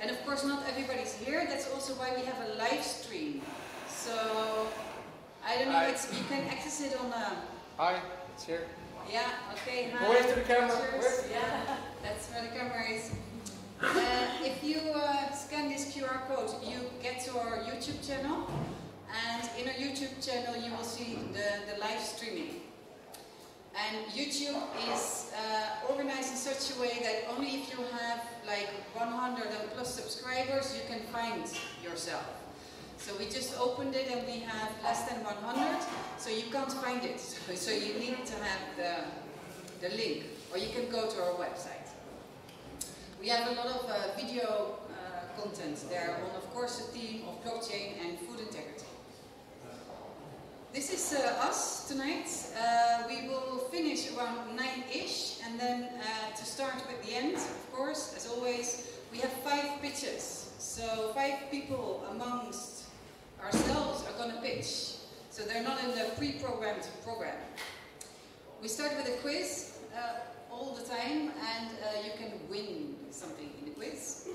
And of course, not everybody's here. That's also why we have a live stream. So, I don't know, you can access it on a... Hi, it's here. Yeah, okay, hi. Wave to the camera. Yeah, that's where the camera is. If you scan this QR code, you get to our YouTube channel. And in our YouTube channel, you will see the live streaming. And YouTube is organized in such a way that only if you have like 100 and plus subscribers, you can find yourself. So we just opened it and we have less than 100, so you can't find it. So you need to have the link, or you can go to our website. We have a lot of video content there on, of course, the theme of blockchain and food integrity. This is us tonight. We will finish around 9-ish, and then to start with the end, of course, as always, we have 5 pitches. So 5 people amongst ourselves are going to pitch. So they're not in the pre-programmed program. We start with a quiz all the time, and you can win something in the quiz.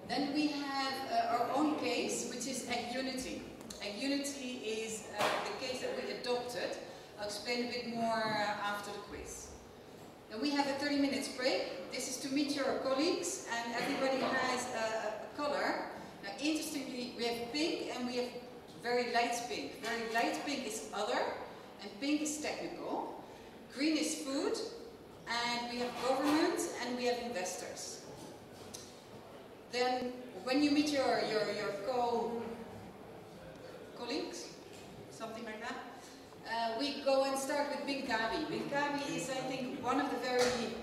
Then we have our own case, which is AgUnity. AgUnity is the case that we adopted. I'll explain a bit more after the quiz. Then we have a 30 minutes break. This is to meet your colleagues, and everybody has a color. Now, interestingly, we have pink and we have very light pink. Very light pink is other, and pink is technical. Green is food, and we have government, and we have investors. Then, when you meet your colleagues, something like that. We go and start with Binkabi. Binkabi is, I think, one of the very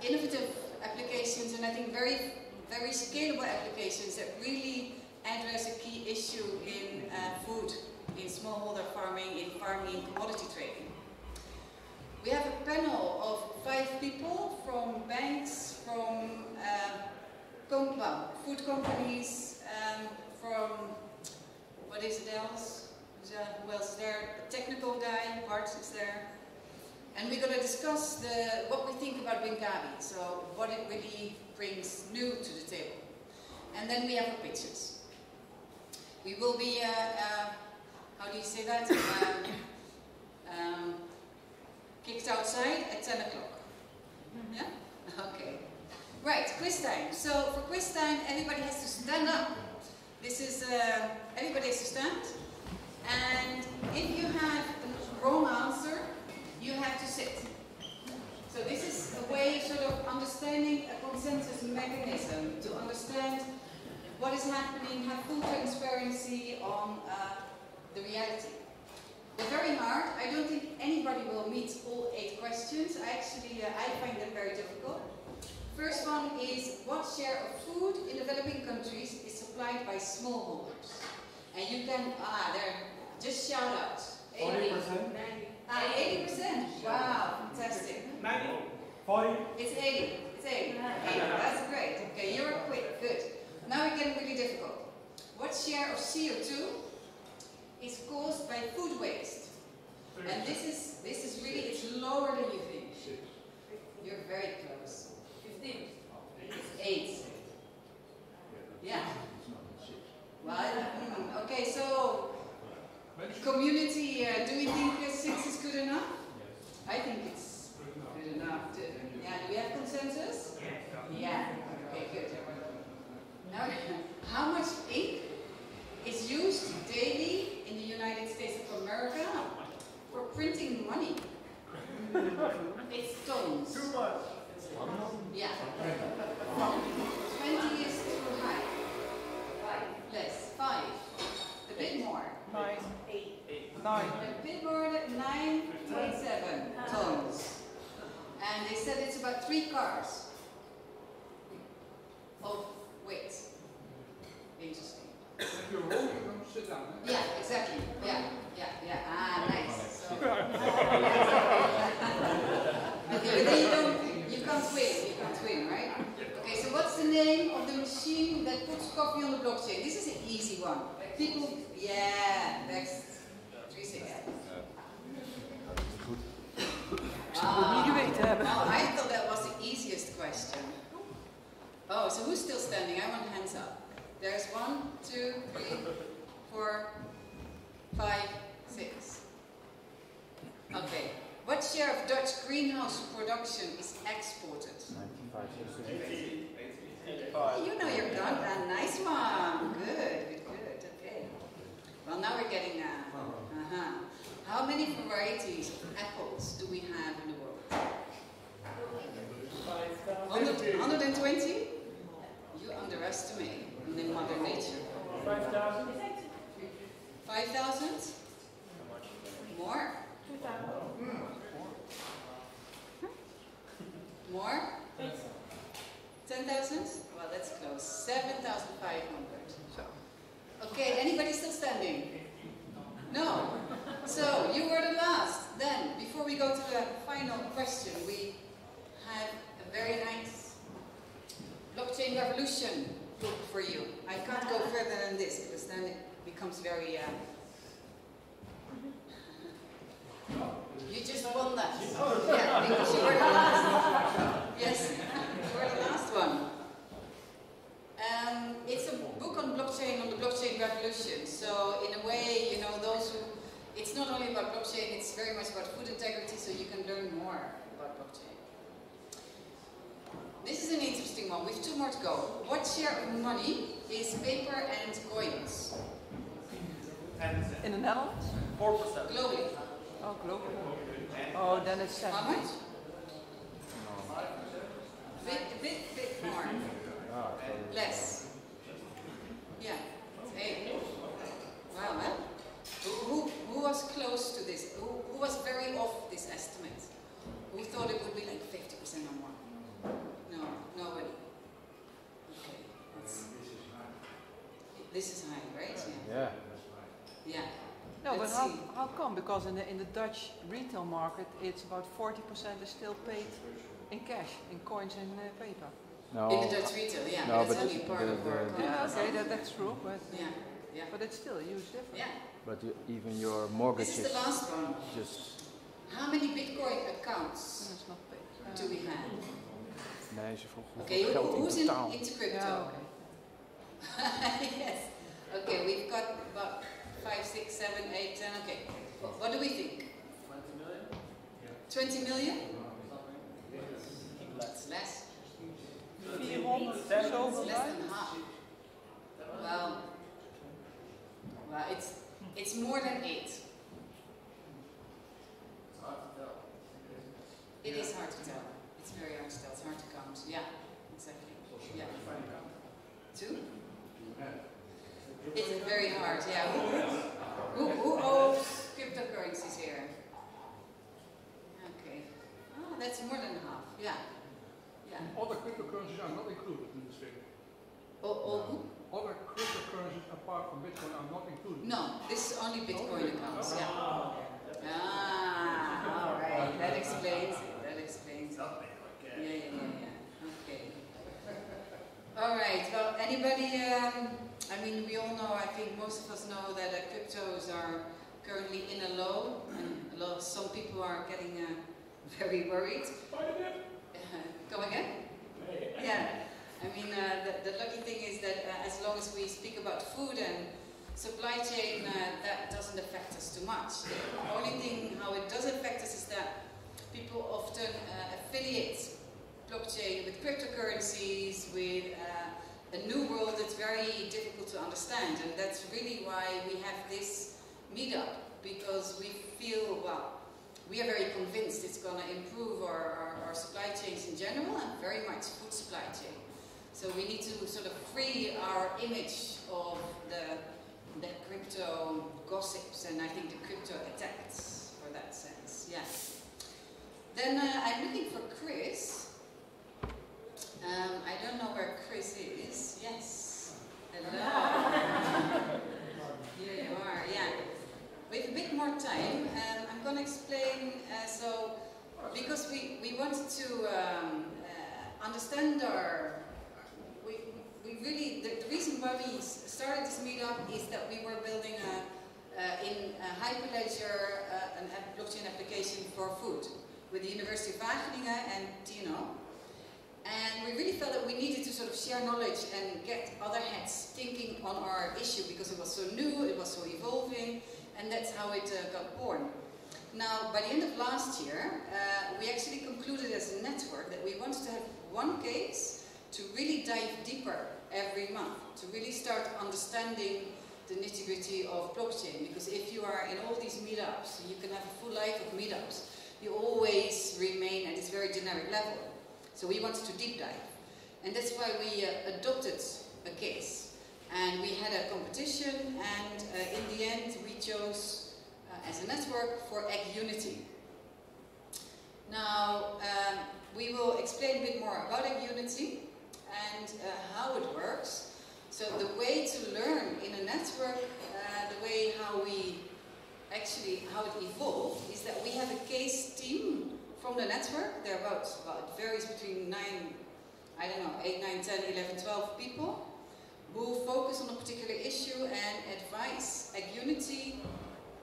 innovative applications, and I think very scalable applications that really address a key issue in food, in smallholder farming, in commodity trading. We have a panel of 5 people from banks, from food companies, from what is it else? Who else is there? A technical guy, Bart is there. And we're going to discuss what we think about Binkabi, so what it really brings new to the table. And then we have our pitches. We will be, how do you say that? Kicked outside at 10 o'clock. Yeah? Okay. Right, quiz time. So for quiz time, everybody has to stand up. This is, everybody has to stand. And if you have a wrong answer, you have to sit. So this is a way of sort of understanding a consensus mechanism to understand what is happening, have full transparency on the reality. They're very hard. I don't think anybody will meet all 8 questions. I find them very difficult. First one is, what share of food in developing countries is supplied by smallholders? And you can, just shout out. 40%. 80%. Wow, fantastic. 90. 40. It's 80. It's 80. That's great. Okay, you're quick. Good. Now we're getting really difficult. What share of CO2 is caused by food waste? And this is really, it's lower than you think. You're very close. 15. It's 8. Yeah. Well, okay, so community, do we think 6 is good enough? I think it's good enough. Yeah, do we have consensus? Yeah. Okay, good. Now, how much ink is used daily in the United States of America for printing money? It's tons. Too much. Yeah. 20 is too high. 5. Less. 5. A bit more. 9. 8. 9. A bit more than 9.7 tons. And they said it's about 3 cars of weight. Interesting. If you're rolling, don't sit down. Yeah, exactly. Yeah. Ah, nice. So, okay, but then you can't win, right? Okay, so what's the name of the machine that puts coffee on the blockchain? This is an easy one. People, next. 3 seconds. I thought that was the easiest question. Oh, so who's still standing? I want hands up. There's 1, 2, 3, 4, 5, 6. Okay. What share of Dutch greenhouse production is exported? 95. You know your gun. Nice one. Good. Okay. Well, now we're getting. How many varieties of apples do we have in the world? 120? You underestimate in Mother Nature. 5,000? 5,000? More? 2,000. More? 10,000? Well, that's close. 7,500. Okay, anybody still standing? No? So, you were the last. Then, before we go to the final question, we have a very nice blockchain revolution book for you. I can't go further than this, because then it becomes very... You just won that. Yeah, because you were the last. Yes, you were the last one. It's a book on the blockchain revolution. So in a way, you know, those who, it's not only about blockchain, it's very much about food integrity, so you can learn more about blockchain. This is an interesting one. We have 2 more to go. What share of money is paper and coins? 10%. In the Netherlands? 4%. Globally. Oh, global. Oh, then it's 7. How much? Bit more. Less. Yeah, it's 8. Wow, man. Who was close to this? Who was very off this estimate? Who thought it would be like 50% or more? No, nobody. Okay, this is high, right? Yeah. Yeah. No, Let's but see. how come? Because in the Dutch retail market, it's about 40% is still paid in cash, in coins and paper. No. In the Dutch retail, yeah, No, but that's but only part of our economy. Yeah, okay, that's true, but Yeah. but it's still a huge difference. Yeah. But even your mortgage This is the last one. just... How many Bitcoin accounts It's not paid. do we have? Nee, ze vroeg Okay, hoeveel geld in who's totaal. into crypto? Yeah, okay. Yes. Okay, we've got about 5, 6, 7, 8, 10. Okay. What do we think? 20 million? That's less. 400 It's zoveel less bij? than half. Well, it's more than 8. It is hard to tell. It's very hard to tell. It's hard to count. Yeah, exactly. Yeah. 2? It's very hard. Yeah. Who owes cryptocurrencies here? Okay. Oh, that's more than half. Yeah. Yeah. Other cryptocurrencies are not included in this figure. All who? Other cryptocurrencies apart from Bitcoin are not included. No, this is only Bitcoin accounts. Yeah. Ah, all right. That explains it. That explains it. Yeah. Okay. All right. Well, anybody? I mean, we all know. I think most of us know that cryptos are currently in a low, and some people are getting very worried. Come again? Yeah. I mean, the lucky thing is that as long as we speak about food and supply chain, that doesn't affect us too much. The only thing how it does affect us is that people often affiliate blockchain with cryptocurrencies, with a new world that's very difficult to understand. And that's really why we have this meetup, because we feel, well, we are very convinced it's going to improve our supply chains in general, and very much food supply chain. So we need to sort of free our image of the crypto gossips, and I think the crypto attacks for that sense. Yeah. Then I'm looking for Chris. I don't know where Chris is. Yes. Hello. Here you are. Yeah. We have a bit more time. I'm going to explain. So, because we wanted to understand our. We really, the reason why we started this meetup is that we were building in AgriLedger a blockchain application for food with the University of Wageningen and Tino. And we really felt that we needed to sort of share knowledge and get other heads thinking on our issue because it was so new, it was so evolving, and that's how it got born. Now, by the end of last year, we actually concluded as a network that we wanted to have one case to really dive deeper every month, to really start understanding the nitty-gritty of blockchain. Because if you are in all these meetups, you can have a full life of meetups, you always remain at this very generic level. So we wanted to deep dive. And that's why we adopted a case. And we had a competition, and in the end we chose as a network for AgUnity. Now, we will explain a bit more about AgUnity and how it works. So the way to learn in a network, the way how it evolved, is that we have a case team from the network. There are about, well, it varies between 8, 9, 10, 11, 12 people who focus on a particular issue and advise AgUnity.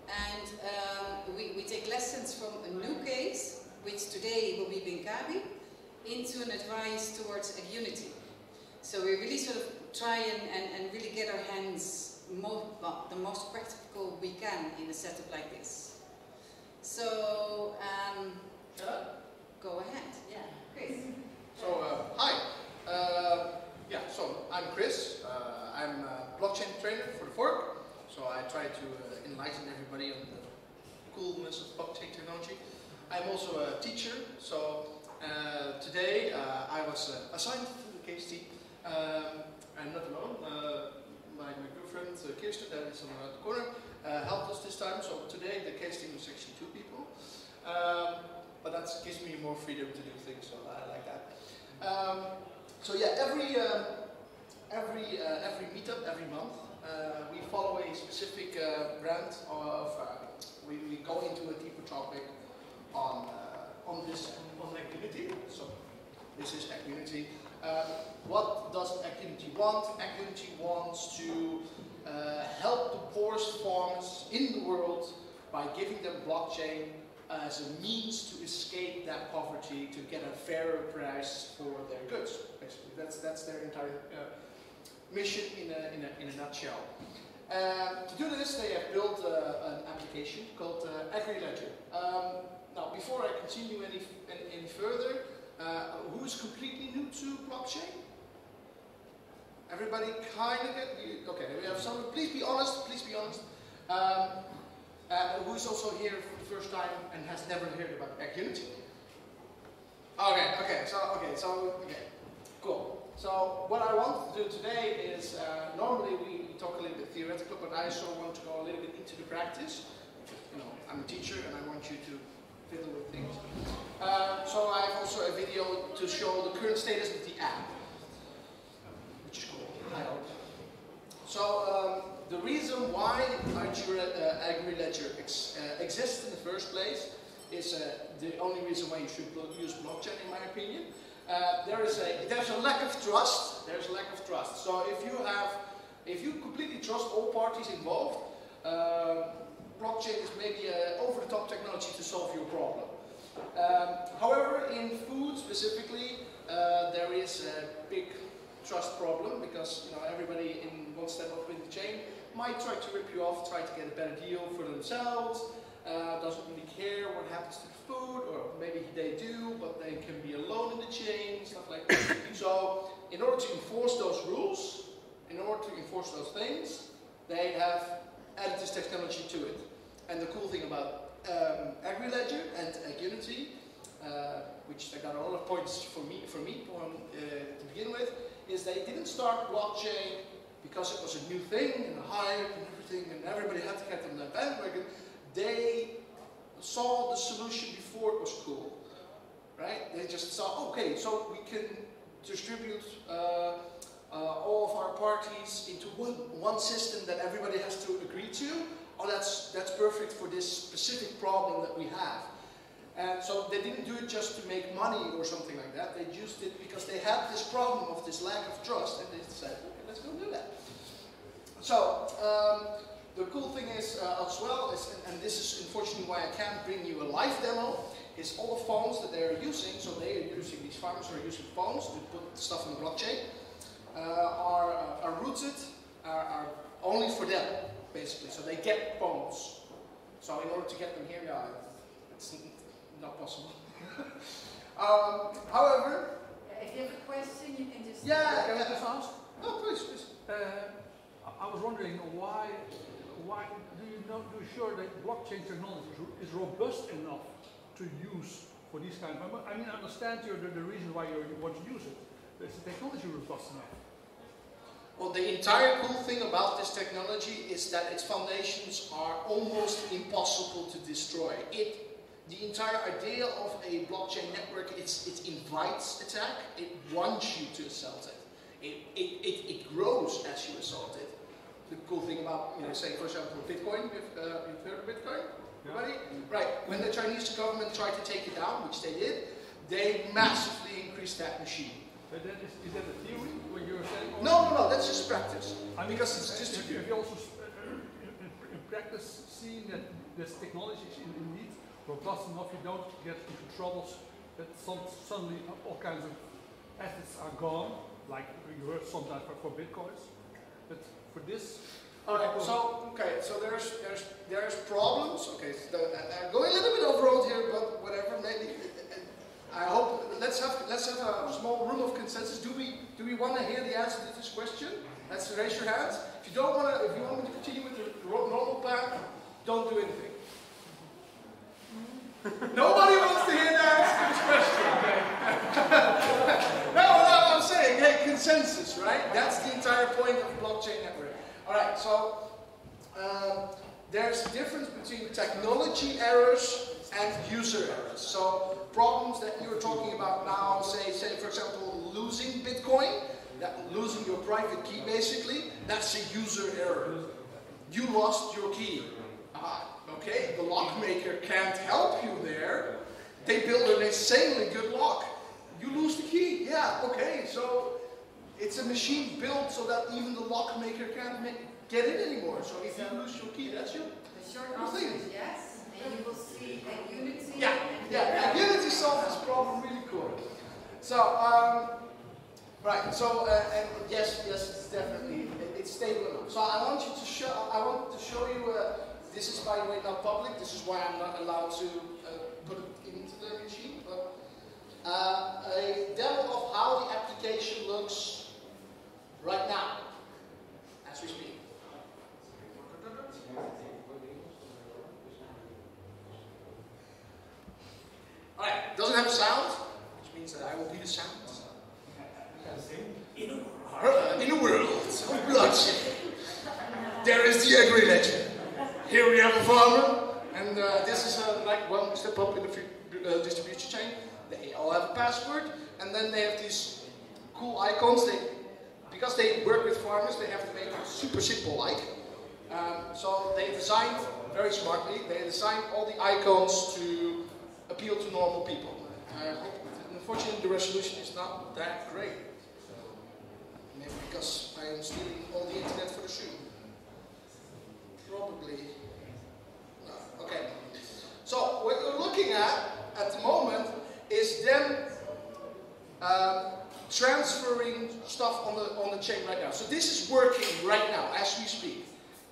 And we take lessons from a new case, which today will be Binkabi, into an advice towards AgUnity. So we really sort of try and really get our hands the most practical we can in a setup like this. So, go ahead. Yeah, Chris. So, hi. So I'm Chris. I'm a blockchain trainer for the fork. So I try to enlighten everybody on the coolness of blockchain technology. I'm also a teacher. So today I was assigned to the case team. I'm not alone. My girlfriend Kirsten, that is on the corner, helped us this time. So today the case team is actually 2 people. But that gives me more freedom to do things, so I like that. So yeah, every meetup, every month, we follow a specific brand of. We go into a deeper topic on AgUnity. So this is AgUnity. What does AgUnity want? AgUnity wants to help the poorest farmers in the world by giving them blockchain as a means to escape that poverty, to get a fairer price for their goods. Basically, that's their entire mission in a nutshell. To do this, they have built an application called AgriLedger. Now, before I continue any further, who is completely new to blockchain? Everybody kind of get. Okay, we have some. Please be honest. Please be honest. Who is also here for the first time and has never heard about AgUnity? Okay, cool. So what I want to do today is, normally we talk a little bit theoretical, but I also want to go a little bit into the practice. You know, I'm a teacher and I want you to fiddle with things. So I have also a video to show the current status of the app, which is cool. I hope. So the reason why AgriLedger exists in the first place is the only reason why you should use blockchain, in my opinion. There's a lack of trust. There's a lack of trust. So if you completely trust all parties involved, blockchain is maybe an over-the-top technology to solve your problem. However, in food specifically, there is a big trust problem because everybody in one step up in the chain might try to rip you off, try to get a better deal for themselves. Doesn't really care what happens to the food, or maybe they do, but they can be alone in the chain, stuff like that. So, in order to enforce those rules, in order to enforce those things, they have added this technology to it. And the cool thing about AgriLedger and AgUnity, which they got a lot of points for me to begin with, is they didn't start blockchain because it was a new thing and a hype and everything, and everybody had to get on that bandwagon. They saw the solution before it was cool, right? They just saw, okay, so we can distribute all of our parties into one system that everybody has to agree to. Oh, that's perfect for this specific problem that we have. And so they didn't do it just to make money or something like that. They used it because they had this problem of this lack of trust, and they said, okay, let's go do that. So the cool thing is as well, and this is unfortunately why I can't bring you a live demo, is all the phones that they're using, so these farmers are using phones to put stuff on the blockchain, are routed, are only for them, basically. So they get phones. So in order to get them here, yeah, it's not possible. However, if you have a question, you can just... Yeah, can I just ask? No, please. I was wondering why do you not do sure that blockchain technology is robust enough to use for these kind of... I mean, I understand the reason why you want to use it. Is the technology robust enough? Well, the entire cool thing about this technology is that its foundations are almost impossible to destroy. The entire idea of a blockchain network, it invites attack. It wants you to assault it. It grows as you assault it. The cool thing about, say, for example, Bitcoin. You've heard of Bitcoin? Everybody? Right. When the Chinese government tried to take it down, which they did, they massively increased that machine. But then is that a theory, what you're saying? No, that's just practice. I mean, because it's distributed. Have you also in practice seen that this technology is indeed robust enough, you don't get into troubles that suddenly all kinds of assets are gone, like you heard sometimes for Bitcoins, but for this... Okay, so there's problems. Okay, so I'm going a little bit off road here, but whatever. Maybe I hope let's have a small room of consensus. Do we want to hear the answer to this question? Let's raise your hands. If you want me to continue with the normal path, don't do anything. Nobody wants to hear the answer to this question. No, I'm saying, hey, consensus, right? That's the entire point of a blockchain network. Alright, so there's a difference between technology errors and user errors. So problems that you're talking about now, say for example, losing Bitcoin, losing your private key basically, that's a user error. You lost your key. Okay, the lockmaker can't help you there. They build an insanely good lock. You lose the key, yeah, okay, so it's a machine built so that even the lockmaker can't get in anymore. So if you lose your key, that's your The short answer is yes, and you will see AgUnity. Yeah, AgUnity solved this problem really cool. So, right, so, and yes, it's definitely, it's stable enough. So I want to show you, this is by the way not public, this is why I'm not allowed to put it into the machine, but a demo of how the application looks right now, as we speak. Alright, doesn't have a sound, which means that I will be the sound. In a world of bloodshed, there is the AgriLedger. Here we have a farmer, and this is like one step up in the distribution chain. They all have a password, and then they have these cool icons. Because they work with farmers, they have to make it super simple like. So they designed, very smartly, they designed all the icons to appeal to normal people. Unfortunately, the resolution is not that great. Maybe because I am stealing all the internet for the stream. Probably. No. Okay. So what you're looking at the moment is them transferring stuff on the chain right now. So this is working right now as we speak.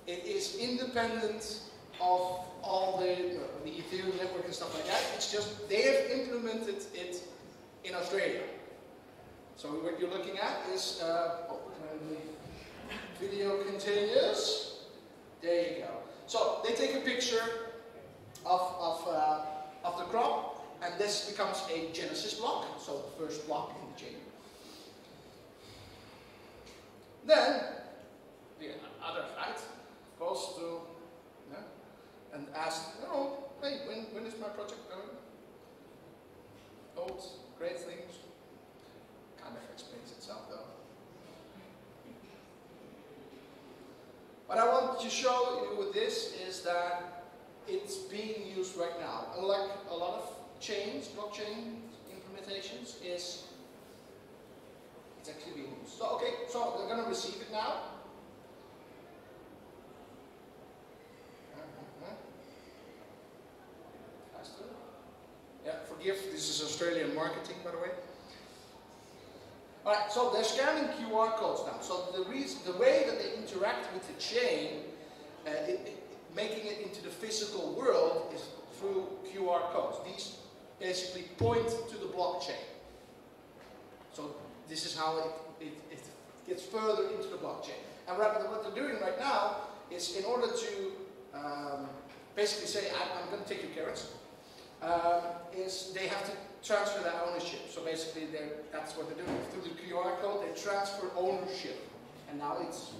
It is independent of all the Ethereum network and stuff like that. It's just they have implemented it in Australia. So what you're looking at is video continues. There you go. So they take a picture of the crop, and this becomes a genesis block, so the first block in the chain. Then the other side goes to and asks, hey, when is my project going? Old, great things. Kind of explains itself though. What I want to show you with this is that it's being used right now. Unlike a lot of chains, blockchain implementations, it's actually being used. So okay, so they're going to receive it now. Faster. Yeah, Australian marketing, by the way. Alright, so they're scanning QR codes now. So the way that they interact with the chain, making it into the physical world, is through QR codes. These basically point to the blockchain. So this is how it gets further into the blockchain. And what they're doing right now is, in order to basically say, I'm going to take your carrots, is they have to transfer that ownership. So basically, that's what they're doing. Through the QR code, they transfer ownership. And now it's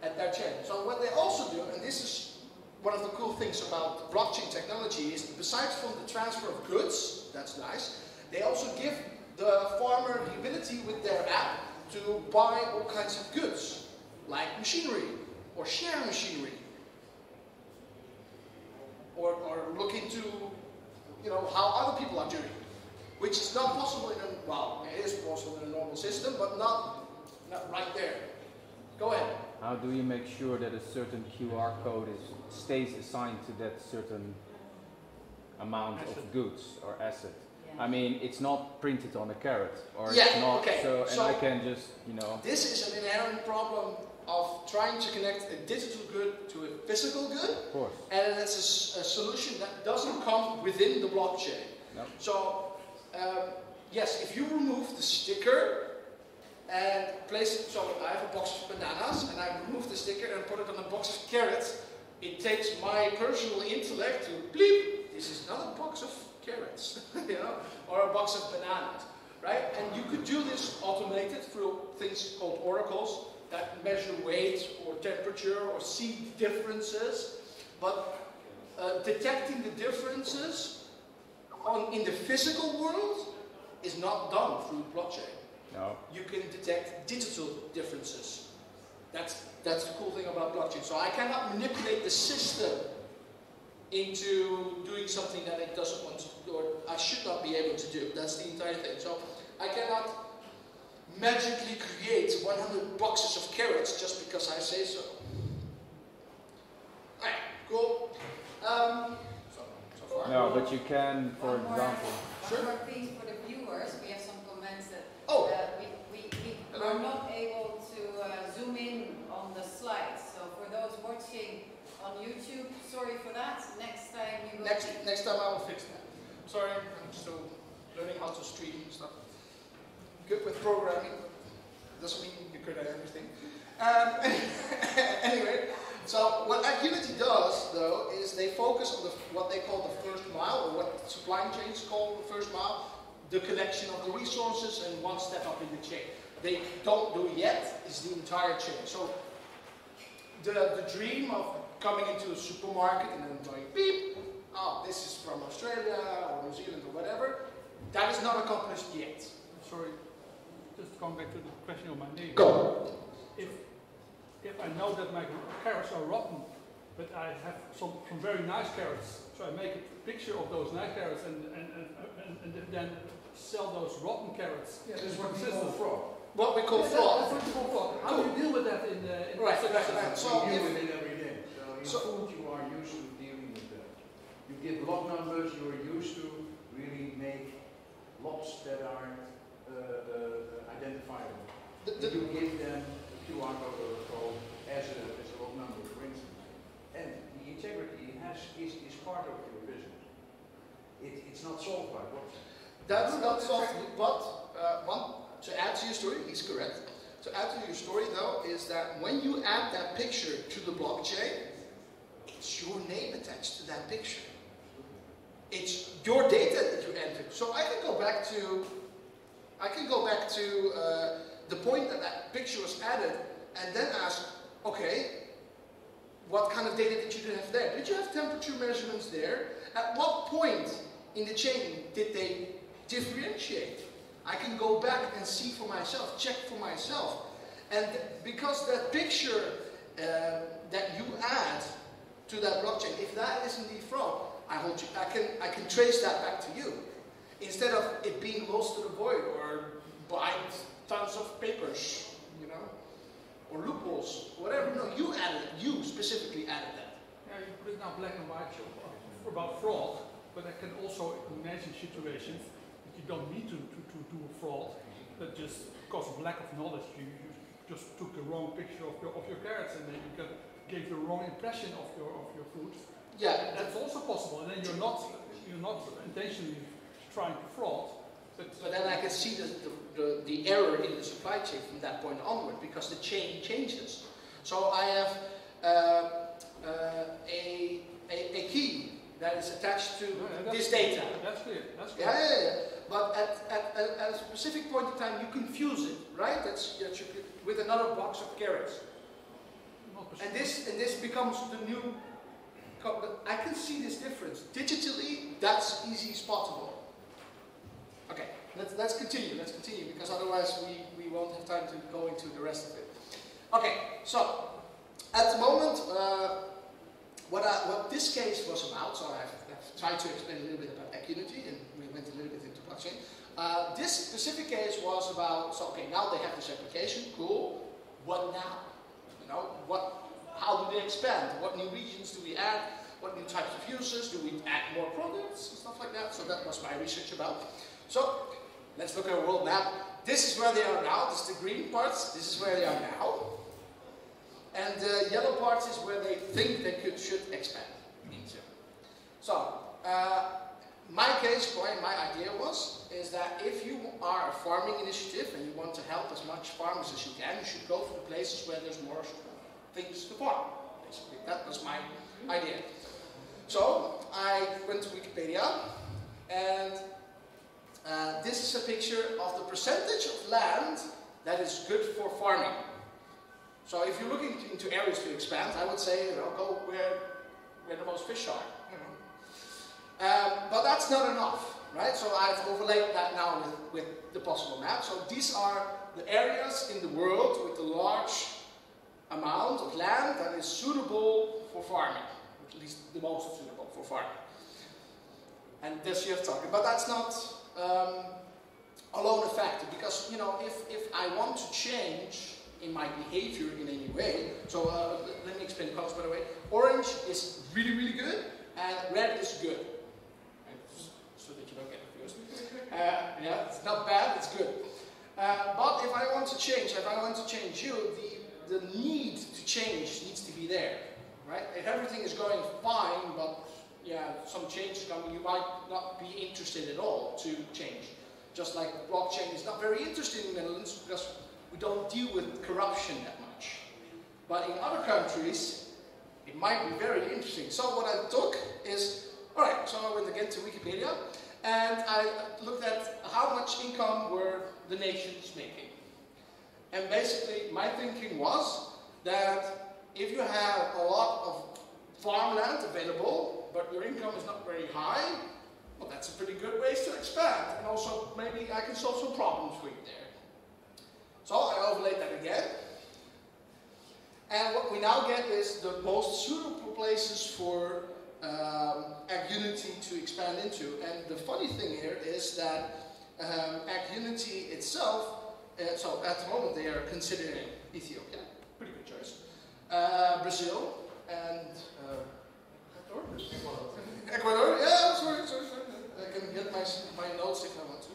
at their chain. So what they also do, and this is one of the cool things about blockchain technology, is besides from the transfer of goods, that's nice, they also give the farmer the ability with their app to buy all kinds of goods, like machinery, or share machinery, or look into, you know, how other people are doing, which is not possible in a, well, it is possible in a normal system, but not right there. Go ahead. How do you make sure that a certain QR code stays assigned to that certain amount of goods or asset? I mean, it's not printed on a carrot, or it's not, okay. So I can just, you know. This is an inherent problem of trying to connect a digital good to a physical good. Of course. And it's a solution that doesn't come within the blockchain. No. So, yes, if you remove the sticker and place it, so I have a box of bananas and I remove the sticker and put it on a box of carrots, it takes my personal intellect to bleep, this is not a box of carrots, you know, or a box of bananas, right? And you could do this automated through things called oracles that measure weight or temperature or see differences, but detecting the differences in the physical world is not done through blockchain. No. You can detect digital differences. That's the cool thing about blockchain. So I cannot manipulate the system into doing something that it doesn't want to do, or I should not be able to do. That's the entire thing. So I cannot magically create 100 boxes of carrots just because I say so. Alright, cool. So far. No, but you can, for example. One more thing for the viewers. We have some comments that we Hello. are not able to zoom in on the slides. So for those watching on YouTube, sorry for that. Next time we will. Next time I will fix that. Sorry, I'm still learning how to stream and stuff. Good with programming. Doesn't mean you're good at everything. Anyway, so what AgUnity does, though, is they focus on what they call the first mile, or what supply chains call the first mile, the collection of the resources and one step up in the chain. They don't do yet is the entire chain. So the dream of coming into a supermarket and then going beep, oh, this is from Australia or New Zealand or whatever, that is not accomplished yet. Sorry, just going back to the question of my name. Go. If I know that my carrots are rotten, but I have some very nice carrots, so I make a picture of those nice carrots and then sell those rotten carrots. Yeah, this is what we call fraud. What we call fraud. That's what we call fraud. How do you deal with that in Right. So we deal with it every day. So in food you are used to dealing with that. You give lot numbers, you are used to really make lots that are identifiable. You give them a QR code as a lot number, for instance. And the integrity is part of your business. It's not solved by blockchain. That's not solved, but to add to your story, he's correct. To add to your story, though, is that when you add that picture to the blockchain, it's your name attached to that picture. It's your data that you enter. So I can go back to the point that that picture was added, and then ask, okay, what kind of data did you have there? Did you have temperature measurements there? At what point in the chain did they differentiate? I can go back and see for myself, check for myself. And because that picture that you add to that blockchain, if that is indeed fraud, I can trace that back to you. Instead of it being lost to the void or behind tons of papers, you know, or loopholes, whatever. No, you specifically added that. Yeah, you put it now black and white about fraud. but I can also imagine situations that you don't need to do a fraud, that just because of lack of knowledge, you just took the wrong picture of your carrots, and then you gave the wrong impression of your fruit. Yeah, that's also possible. And then you're not intentionally trying to fraud. But then I can see the error in the supply chain from that point onward, because the chain changes. So I have a key that is attached to this data. That's clear. That's clear. Yeah. But at a specific point in time, you confuse it, right? That's with another box of carrots. And this becomes the new. I can see this difference digitally. That's easy spottable. Okay, let's continue. Let's continue, because otherwise we won't have time to go into the rest of it. Okay, so at the moment, what this case was about. So I've tried to explain a little bit about AgUnity, and we went a little bit into blockchain. This specific case was about. So okay, now they have this application. Cool. What now? You know, how do they expand? What new regions do we add? What new types of users? Do we add more products and stuff like that? So that was my research about. So let's look at a world map. This is where they are now. This is the green parts. This is where they are now. And the yellow parts is where they think they should expand into. So my case, my idea is that if you are a farming initiative and you want to help as much farmers as you can, you should go for the places where there's more things to farm. Basically, that was my idea. So I went to Wikipedia, and this is a picture of the percentage of land that is good for farming. So if you're looking into areas to expand, I would say, go where the most fish are. But that's not enough, right? So I've overlaid that now with the possible map. So these are the areas in the world with the large amount of land that is suitable for farming, at least the most suitable for farming. And this you have to talk about. But that's not alone a factor, because if I want to change in my behavior in any way, so let me explain the colors, by the way. Orange is really, really good, and red is good. So that you don't get confused. Yeah, it's not bad, it's good. But if I want to change you, the need to change needs to be there, right? If everything is going fine, but some change is coming, you might not be interested at all to change. Just like blockchain is not very interesting in the Netherlands, because we don't deal with corruption that much. But in other countries, it might be very interesting. So what I took is, alright, so I went again to Wikipedia, and I looked at how much income were the nations making. And basically, my thinking was that if you have a lot of farmland available, but your income is not very high, well, that's a pretty good way to expand. And also, maybe I can solve some problems for you there. So I overlaid that again. And what we now get is the most suitable places for AgUnity to expand into. And the funny thing here is that AgUnity itself, so at the moment they are considering Ethiopia, pretty good choice, Brazil, and Ecuador, yeah, sorry. I can get my notes if I want to.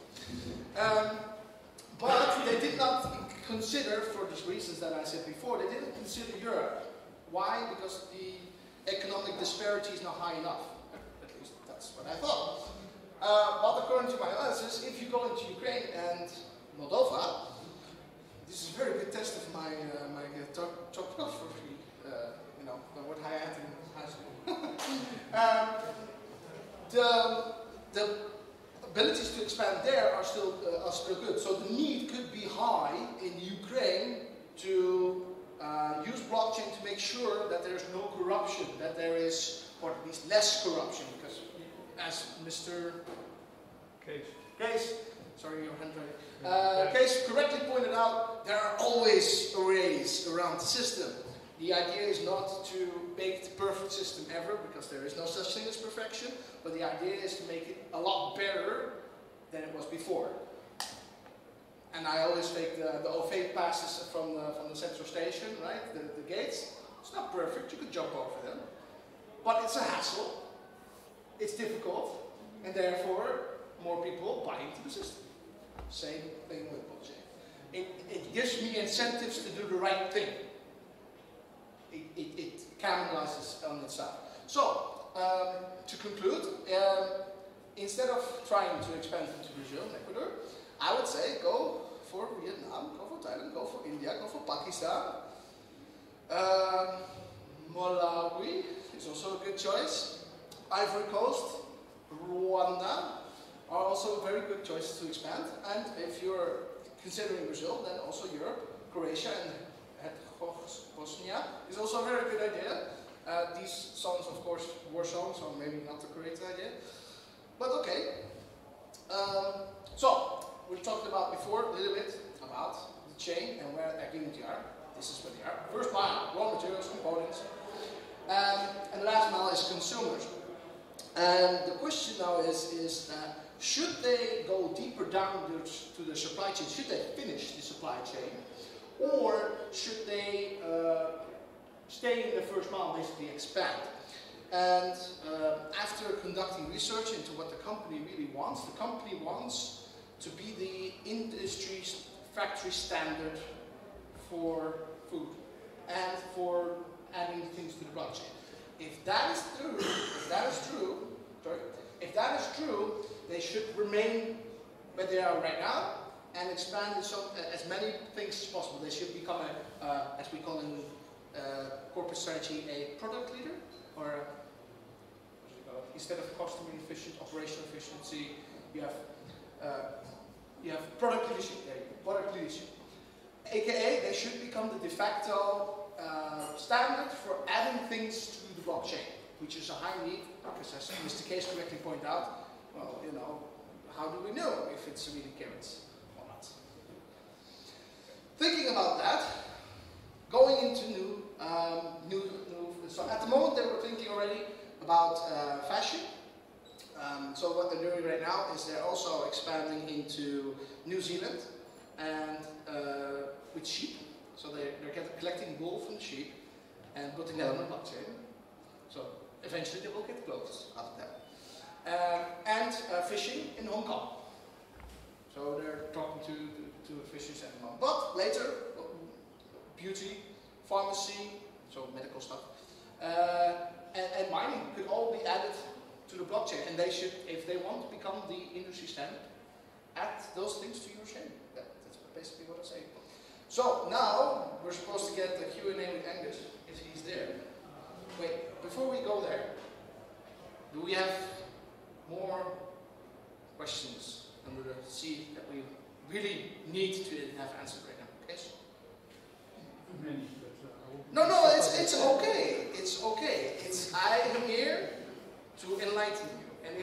But they did not consider, for these reasons that I said before, they didn't consider Europe. Why? Because the economic disparity is not high enough. At least that's what I thought. But according to my analysis, if you go into Ukraine and Moldova, this is a very good test of my topography, what I had in high school. The abilities to expand there are still good. So the need could be high in Ukraine to use blockchain to make sure that there is no corruption, that there is, or at least less corruption, because as Mr. Case, sorry, your handwriting. Case correctly pointed out, there are always arrays around the system. The idea is not to make the perfect system ever, because there is no such thing as perfection, but the idea is to make it a lot better than it was before. And I always take the OV passes from the central station, right? The gates. It's not perfect, you could jump over them. But it's a hassle. It's difficult. and therefore more people buy into the system. Same thing with blockchain. It gives me incentives to do the right thing. It capitalizes on itself. So, to conclude, instead of trying to expand into Brazil and Ecuador, I would say go for Vietnam, go for Thailand, go for India, go for Pakistan. Malawi is also a good choice. Ivory Coast, Rwanda are also very good choices to expand. And if you're considering Brazil, then also Europe, Croatia and Bosnia is also a very good idea. These songs, of course, war songs, so maybe not the correct idea. But okay. So, we talked about before a little bit about the chain and where AgUnity are. This is where they are. First mile, raw materials, components. And the last mile is consumers. And the question now is should they go deeper down to the supply chain? Should they finish the supply chain? Or should they stay in the first mile, basically expand? And after conducting research into what the company really wants, the company wants to be the industry's factory standard for food and for adding things to the blockchain. If that is true, they should remain where they are right now and expand as many things as possible. They should become as we call in corporate strategy, a product leader, or instead of customer efficient, operational efficiency, you have product leadership. Product leadership. AKA, they should become the de facto standard for adding things to the blockchain, which is a high need, because as Mr. Case correctly pointed out, well, you know, how do we know if it's really carrots or not? Thinking about that, going into new, so at the moment they were thinking already about fashion. So what they're doing right now is they're also expanding into New Zealand and with sheep. So they're collecting wool from the sheep and putting that on the blockchain. So eventually they will get clothes out of that. And fishing in Hong Kong. So they're talking to fishers at the moment. But later, beauty, pharmacy, so medical stuff, and mining could all be added to the blockchain. And they should, if they want to become the industry standard, add those things to your chain. That's basically what I'm saying. So now we're supposed to get the Q&A with Angus, if he's there. Wait, before we go there, do we have more questions under the sea that we really need to have answered right now? Yes? Many, No, it's okay. It's okay. I am here to enlighten you. And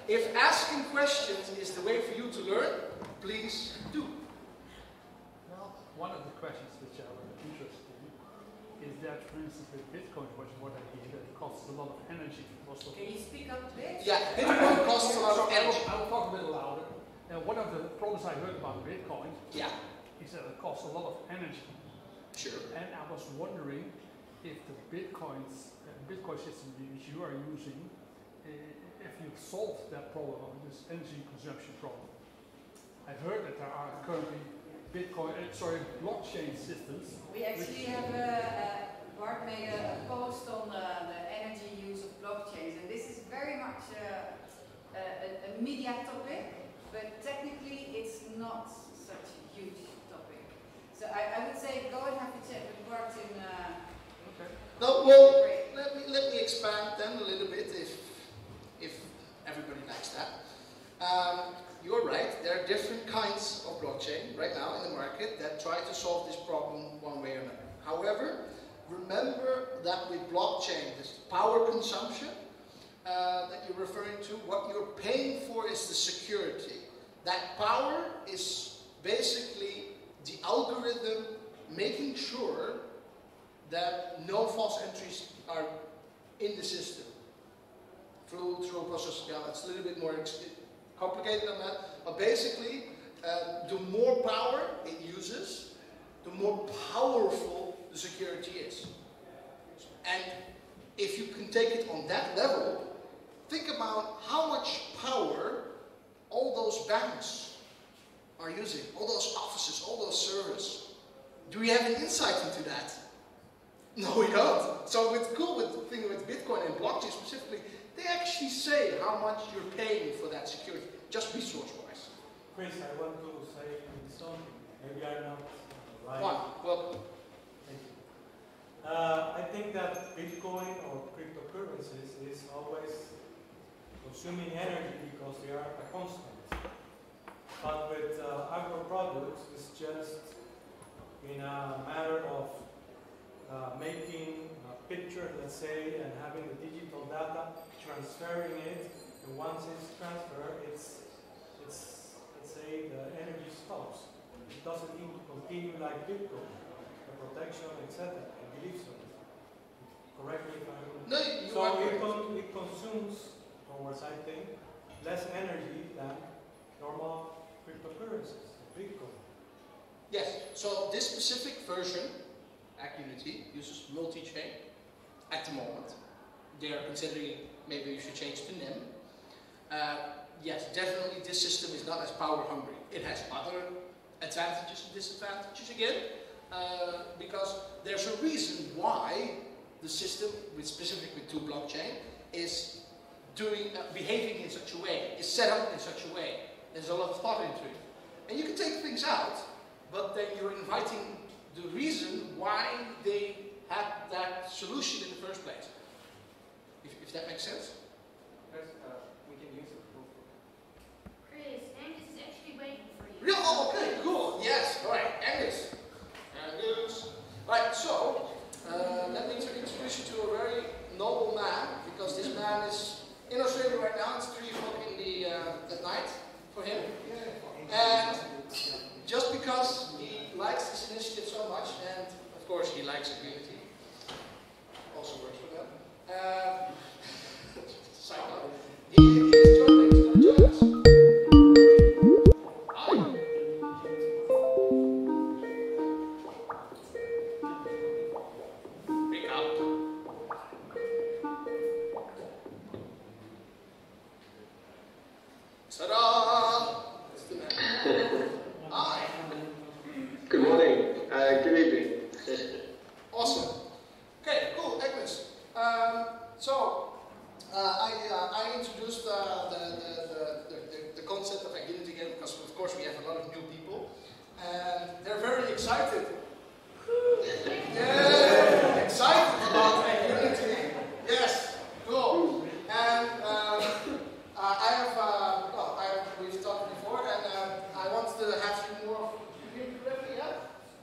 if asking questions is the way for you to learn, please do. Well, one of the questions which I was interested in is that, for instance, with Bitcoin, what I hear, that it costs a lot of energy. Can you speak up a bit? Yeah, Bitcoin costs a lot of energy. I will talk a little louder. One of the problems I heard about Bitcoin is that it costs a lot of energy. Sure. And I was wondering if the Bitcoin system which you are using, if you've solved that problem of this energy consumption problem. I heard that there are currently blockchain systems. We actually have Bart made a post on the energy use of blockchains, and this is very much a media topic, but technically it's not such a huge topic. So I would say go and have a chat with Bart in. Okay. No, well, let me expand then a little bit if everybody likes that. You're right, there are different kinds of blockchain right now in the market that try to solve this problem one way or another. However, remember that with blockchain, this power consumption that you're referring to, what you're paying for is the security. That power is basically the algorithm making sure that no false entries are in the system through a process. Yeah, it's a little bit more complicated than that, but basically, the more power it uses, the more powerful the security is. And if you can take it on that level, think about how much power all those banks are using, all those offices, all those servers. Do we have an insight into that? No, we don't. So what's cool with the thing with Bitcoin and blockchain specifically, they actually say how much you're paying for that security, just resource-wise. Chris, I want to say something. Maybe I'm not right. Quan, welcome. Thank you. I think that Bitcoin or cryptocurrencies is always consuming energy because they are a constant. But with agro products, it's just in a matter of making a picture, let's say, and having the digital data, transferring it, and once it's transferred, it's let's say, the energy stops. It doesn't need to continue like Bitcoin, the protection, etc. I believe so. Correct me if I'm wrong. No, you so are it consumes, towards I think, less energy than normal cryptocurrencies, Bitcoin. Yes, so this specific version, AgUnity, uses multi-chain at the moment. They are considering maybe you should change to NIM. Yes, definitely this system is not as power hungry. It has other advantages and disadvantages again, because there's a reason why the system, specifically to blockchain, is behaving in such a way, is set up in such a way. There's a lot of thought into it. And you can take things out, but then you're inviting the reason why they had that solution in the first place. If that makes sense? We can use it. Chris, Angus is actually waiting for you. Real? Oh, okay, cool. Yes, all right, Angus. Right, so, let me introduce you to a very noble man, because this man is in Australia right now. It's 3 o'clock in the at night for him. And just because he likes this initiative so much, and of course he likes AgUnity, also works for them. Side note, he's joining us. Hi. Wake up. Ta-da! That's the man. Hi. Good morning. Good evening. Awesome. Okay, cool, Agnes. I introduced the concept of AgUnity again because, of course, we have a lot of new people, and they're very excited. Yeah, excited about AgUnity. Yes, cool. And we've talked before, and I want to have you more. You hear me correctly? Yeah.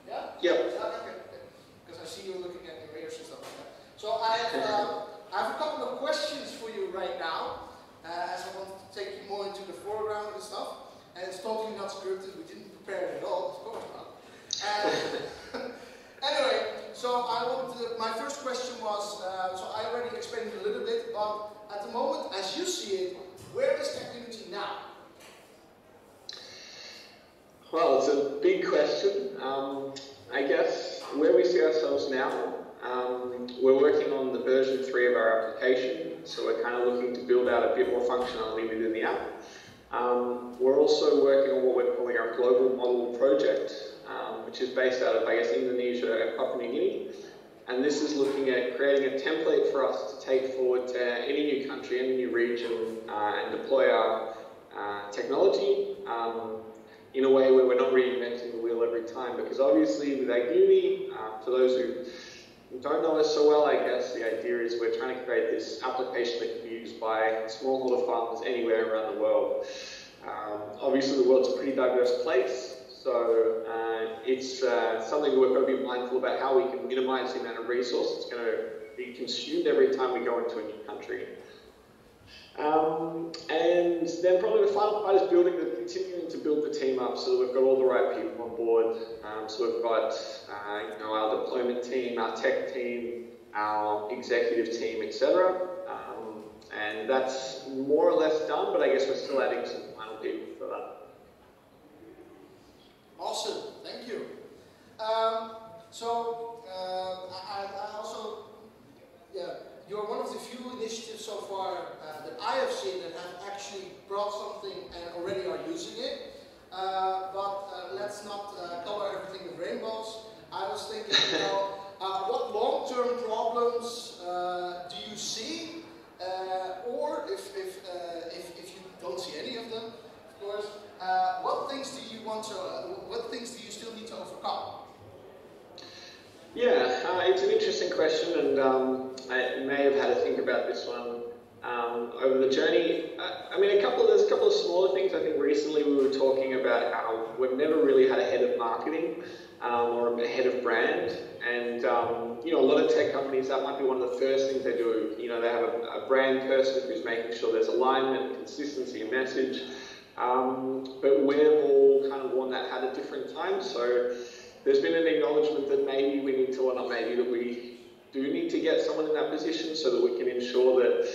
Yeah. Yep. Okay. Because I see you looking at your ears and stuff like that. So I have a couple of questions for you right now, as I want to take you more into the foreground and stuff. And it's totally not scripted. We didn't prepare it at all. Of course not. And anyway, so my first question was, so I already explained it a little bit, but at the moment, as you see it, where is AgUnity now? Well, it's a big question. I guess where we see ourselves now, we're working on the version 3 of our application, so we're kind of looking to build out a bit more functionality within the app. We're also working on what we're calling our global model project, which is based out of, I guess, Indonesia and Papua New Guinea. And this is looking at creating a template for us to take forward to any new country, any new region, and deploy our technology in a way where we're not reinventing the wheel every time. Because obviously with AgUnity, for those who don't know us so well, I guess the idea is we're trying to create this application that can be used by smallholder farmers anywhere around the world. Obviously the world's a pretty diverse place, so it's something that we've got to be mindful about how we can minimize the amount of resource that's going to be consumed every time we go into a new country. And then probably the final part is continuing to build the team up so that we've got all the right people on board. So we've got our deployment team, our tech team, our executive team, etc. And that's more or less done, but I guess we're still adding some final people for that. Awesome, thank you. I also, you're one of the few initiatives so far that I have seen that have actually brought something and already are using it. But let's not color everything with rainbows. I was thinking, you know, what long-term problems do you see? Or if you don't see any of them, of course, what things do you want to? What things do you still need to overcome? Yeah, it's an interesting question, and I may have had to think about this one over the journey. I mean, there's a couple of smaller things. I think recently we were talking about how we've never really had a head of marketing or a head of brand, and you know, a lot of tech companies, that might be one of the first things they do. You know, they have a brand person who's making sure there's alignment, consistency, and message. But we've all kind of worn that hat at different times, so there's been an acknowledgement that maybe we need to, or not maybe, that we do need to get someone in that position so that we can ensure that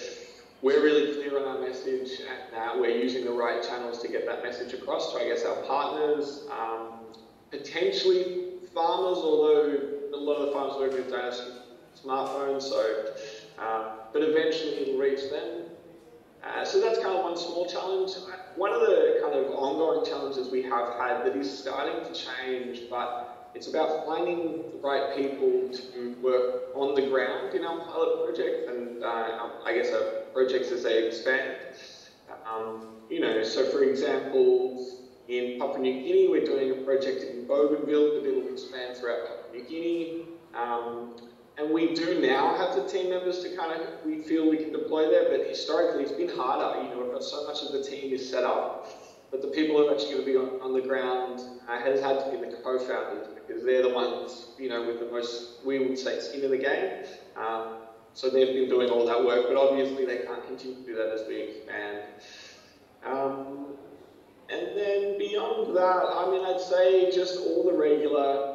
we're really clear on our message and that we're using the right channels to get that message across to, I guess, our partners, potentially farmers, although a lot of the farmers work with don't have smartphones, so, but eventually it'll reach them. So that's kind of one small challenge. One of the kind of ongoing challenges we have had that is starting to change, but it's about finding the right people to work on the ground in our pilot project and I guess our projects as they expand. You know, so for example, in Papua New Guinea, we're doing a project in Bougainville, but it'll expand throughout Papua New Guinea. And we do now have the team members to kind of, we feel we can deploy there, but historically it's been harder. You know, we've got so much of the team is set up, but the people who are actually going to be on the ground has had to be the co-founders, because they're the ones, you know, with the most, we would say, skin in the game. So they've been doing all that work, but obviously they can't continue to do that as we expand. And then beyond that, I mean, I'd say just all the regular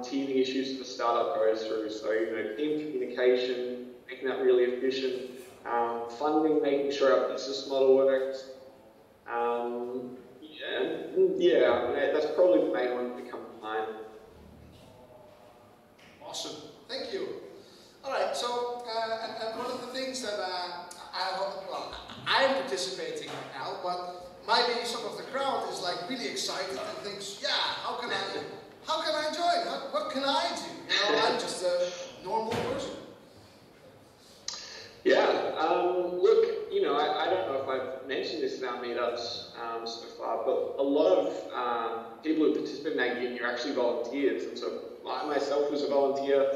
teething issues that a startup goes through. So, you know, team communication, making that really efficient, funding, making sure our business model works. Yeah, that's probably the main one that comes to mind. Awesome, thank you. All right, so and one of the things that I'm participating right now, but maybe some of the crowd is like really excited and thinks, yeah, how can I join? What can I do? You know, I'm just a normal person. Yeah, look, you know, I don't know if I've mentioned this in our meetups so far, but a lot of people who participate in AgUnity are actually volunteers, and so I myself was a volunteer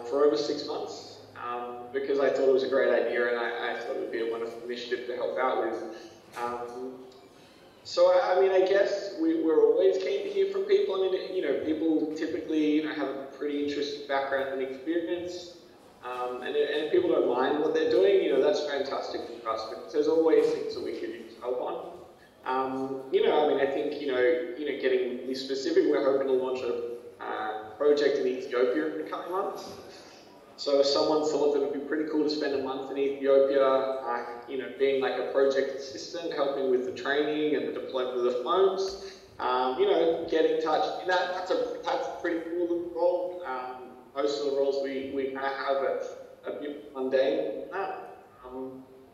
for over 6 months because I thought it was a great idea and I thought it would be a wonderful initiative to help out with. So, I mean, I guess we're always keen to hear from people. I mean, you know, people typically, you know, have a pretty interesting background and experience. And if people don't mind what they're doing, you know, that's fantastic for us, because there's always things that we could use help on. You know, I mean, I think, you know, getting really specific, we're hoping to launch a project in Ethiopia in the coming months. So if someone thought that it would be pretty cool to spend a month in Ethiopia, you know, being like a project assistant, helping with the training and the deployment of the phones, you know, get in touch. That's a pretty cool role. Most of the roles we kind of have a bit mundane.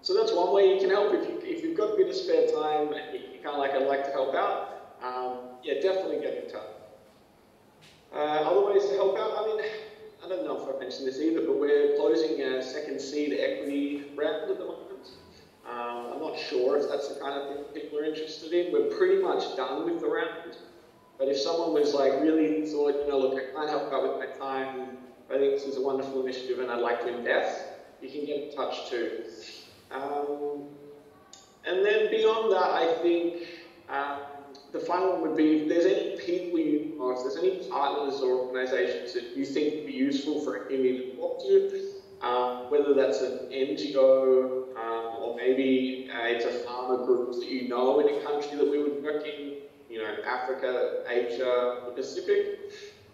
So that's one way you can help. If you've got a bit of spare time and you kind of like, I'd like to help out, yeah, definitely get in touch. Other ways to help out, I mean, I don't know if I mentioned this either, but we're closing a second seed equity round at the moment. I'm not sure if that's the kind of thing people are interested in. We're pretty much done with the round. But if someone was like really thought, you know, look, I can't help out with my time, I think this is a wonderful initiative and I'd like to invest, you can get in touch too. And then beyond that, I think the final one would be if there's any people you know, if there's any partners or organisations that you think would be useful for a community to talk to, whether that's an NGO or maybe it's a farmer group that you know in a country that we would work in, you know, Africa, Asia, the Pacific,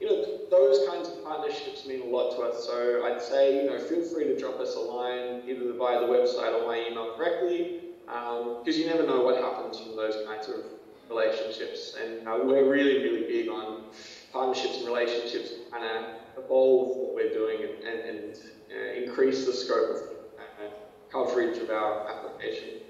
you know, those kinds of partnerships mean a lot to us. So I'd say, you know, feel free to drop us a line either via the website or my email directly, because you never know what happens from those kinds of relationships. And we're really, really big on partnerships and relationships to kind of evolve what we're doing and increase the scope of coverage of our application.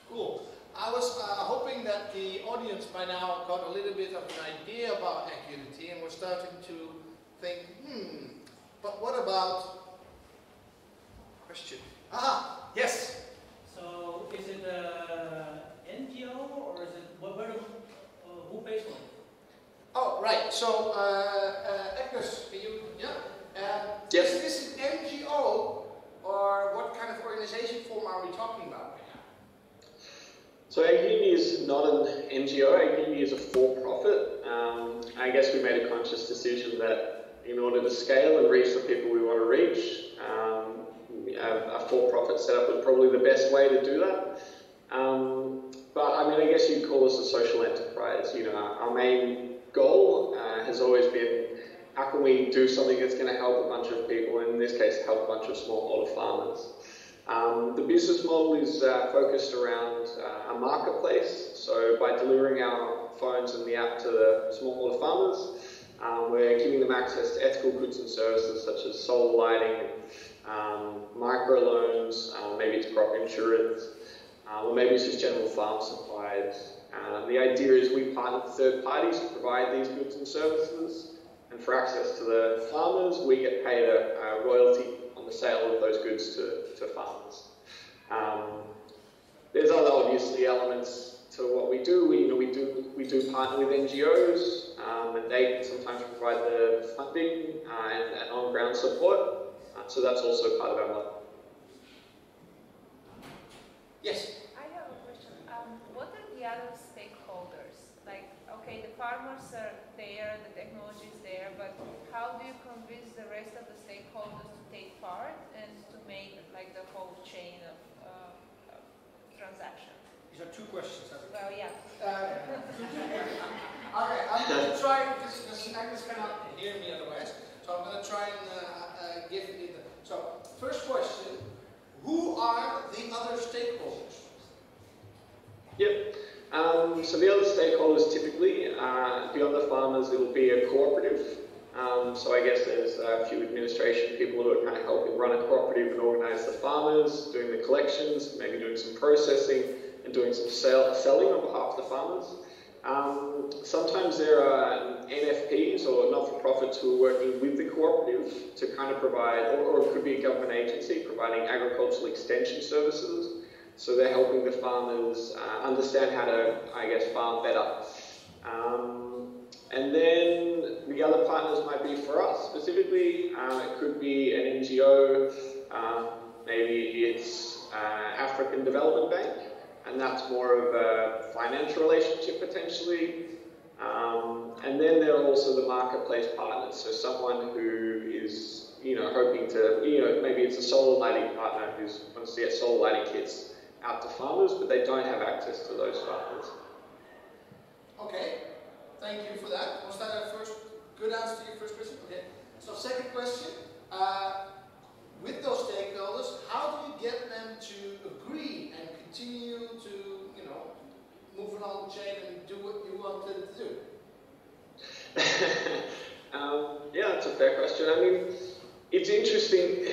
Cool. I was hoping that the audience by now got a little bit of an idea about AgUnity and was starting to think, but what about question? Aha, yes. So is it NGO or is it who pays for it? Oh, right. So, Agnes, can you, yes. Is this an NGO or what kind of organization form are we talking about? So AgUnity is not an NGO, AgUnity is a for-profit. I guess we made a conscious decision that in order to scale and reach the people we want to reach, a for-profit setup was probably the best way to do that. But I mean, I guess you'd call us a social enterprise. You know, our main goal has always been, how can we do something that's going to help a bunch of people, and in this case, help a bunch of smallholder farmers. The business model is focused around a marketplace. So by delivering our phones and the app to the smallholder farmers, we're giving them access to ethical goods and services such as solar lighting, microloans, maybe it's crop insurance, or maybe it's just general farm supplies. The idea is we partner with third parties to provide these goods and services, and for access to the farmers, we get paid a royalty on the sale of those goods to farmers. There's other obviously elements to what we do. We do partner with NGOs, and they can sometimes provide the funding and on-ground support. So that's also part of our model. Yes. I have a question. What are the other stakeholders? Like, okay, the farmers are there, the technology is there, but how do you convince the rest of the stakeholders to take part and to make like the whole chain of transaction? These are two questions. Well, yeah. Okay, I'm going to try, because Agnes cannot hear me otherwise, so I'm going to try and give it. So, first question, who are the other stakeholders? Yep. So the other stakeholders typically, beyond the farmers, it will be a cooperative. So I guess there's a few administration people who are kind of helping run a cooperative and organise the farmers, doing the collections, maybe doing some processing and doing some selling on behalf of the farmers. Sometimes there are NFPs or not-for-profits who are working with the cooperative to kind of provide, or it could be a government agency providing agricultural extension services. So they're helping the farmers understand how to, I guess, farm better. And then the other partners might be for us specifically. It could be an NGO, maybe it's African Development Bank, and that's more of a financial relationship potentially. And then there are also the marketplace partners, so someone who is, hoping to, maybe it's a solar lighting partner who wants to get solar lighting kits out to farmers, but they don't have access to those farmers. Okay, thank you for that. Was that a good answer to your first question? Okay. So second question, with those stakeholders, how do you get them to agree and continue to, move along the chain and do what you want them to do? Yeah, that's a fair question. I mean, it's interesting.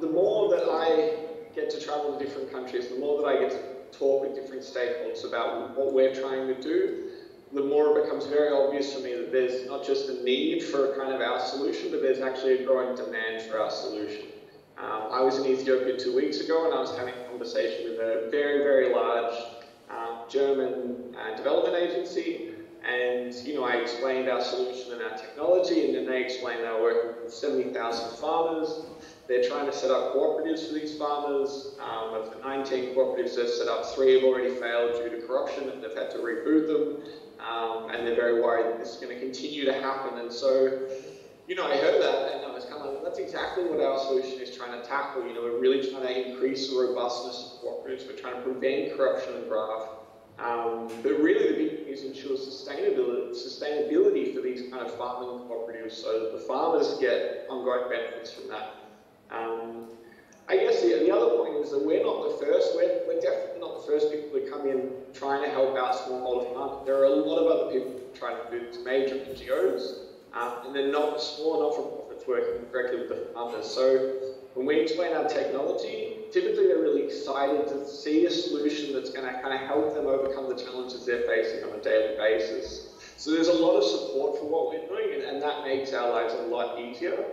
The more that I get to travel to different countries, the more that I get to talk with different stakeholders about what we're trying to do, the more it becomes very obvious for me that there's not just a need for kind of our solution, but there's actually a growing demand for our solution. I was in Ethiopia 2 weeks ago and I was having a conversation with a very, very large German development agency, and I explained our solution and our technology, and then they explained they were working with 70,000 farmers. They're trying to set up cooperatives for these farmers. Of the 19 cooperatives they've set up, 3 have already failed due to corruption and they've had to reboot them. And they're very worried that this is going to continue to happen. And so, I heard that and I was kind of like, that's exactly what our solution is trying to tackle. We're really trying to increase the robustness of cooperatives. We're trying to prevent corruption and graft. But really the big thing is ensure sustainability for these kind of farming cooperatives so that the farmers get ongoing benefits from that. I guess the other point is that we're not the first, we're definitely not the first people to come in trying to help out smallholder farmers. There are a lot of other people trying to do it, major NGOs, and then small not-for-profits working directly with the farmers. So when we explain our technology, typically they're really excited to see a solution that's going to kind of help them overcome the challenges they're facing on a daily basis. So there's a lot of support for what we're doing, and that makes our lives a lot easier,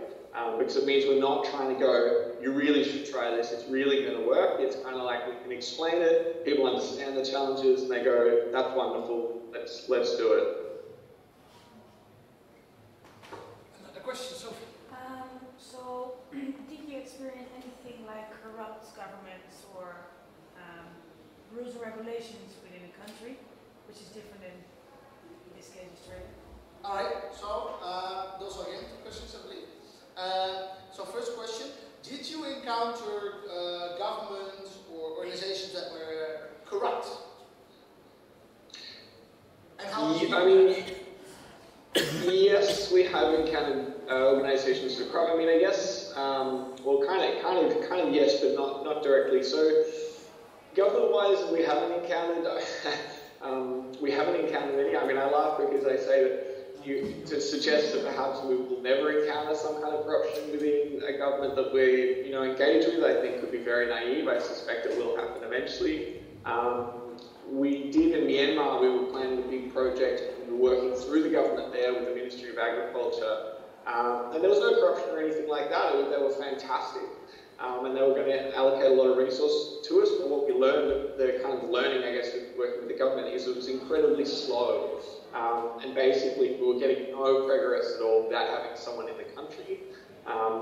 because it means we're not trying to go, you really should try this, it's really going to work. It's kind of like we can explain it, people understand the challenges, and they go, that's wonderful, let's do it. Another question, Sophie? So, did you experience anything like corrupt governments or rules and regulations within a country, which is different in this case Australia? Alright, so those are again 2 questions, I believe. So first question, did you encounter governments or organizations that were corrupt? And how did you yes, we have encountered organizations that are corrupt. I mean, I guess, well, kind of yes, but not directly. So, government-wise, we haven't encountered any. I mean, I laugh because I say that to suggest that perhaps we will never encounter some kind of corruption within a government that we, engage with, I think would be very naive. I suspect it will happen eventually. We did in Myanmar, we were planning a big project, and we were working through the government there with the Ministry of Agriculture. And there was no corruption or anything like that. They were fantastic. And they were going to allocate a lot of resources to us, but what we learned, the kind of learning, I guess, with working with the government is it was incredibly slow. And basically, we were getting no progress at all without having someone in the country.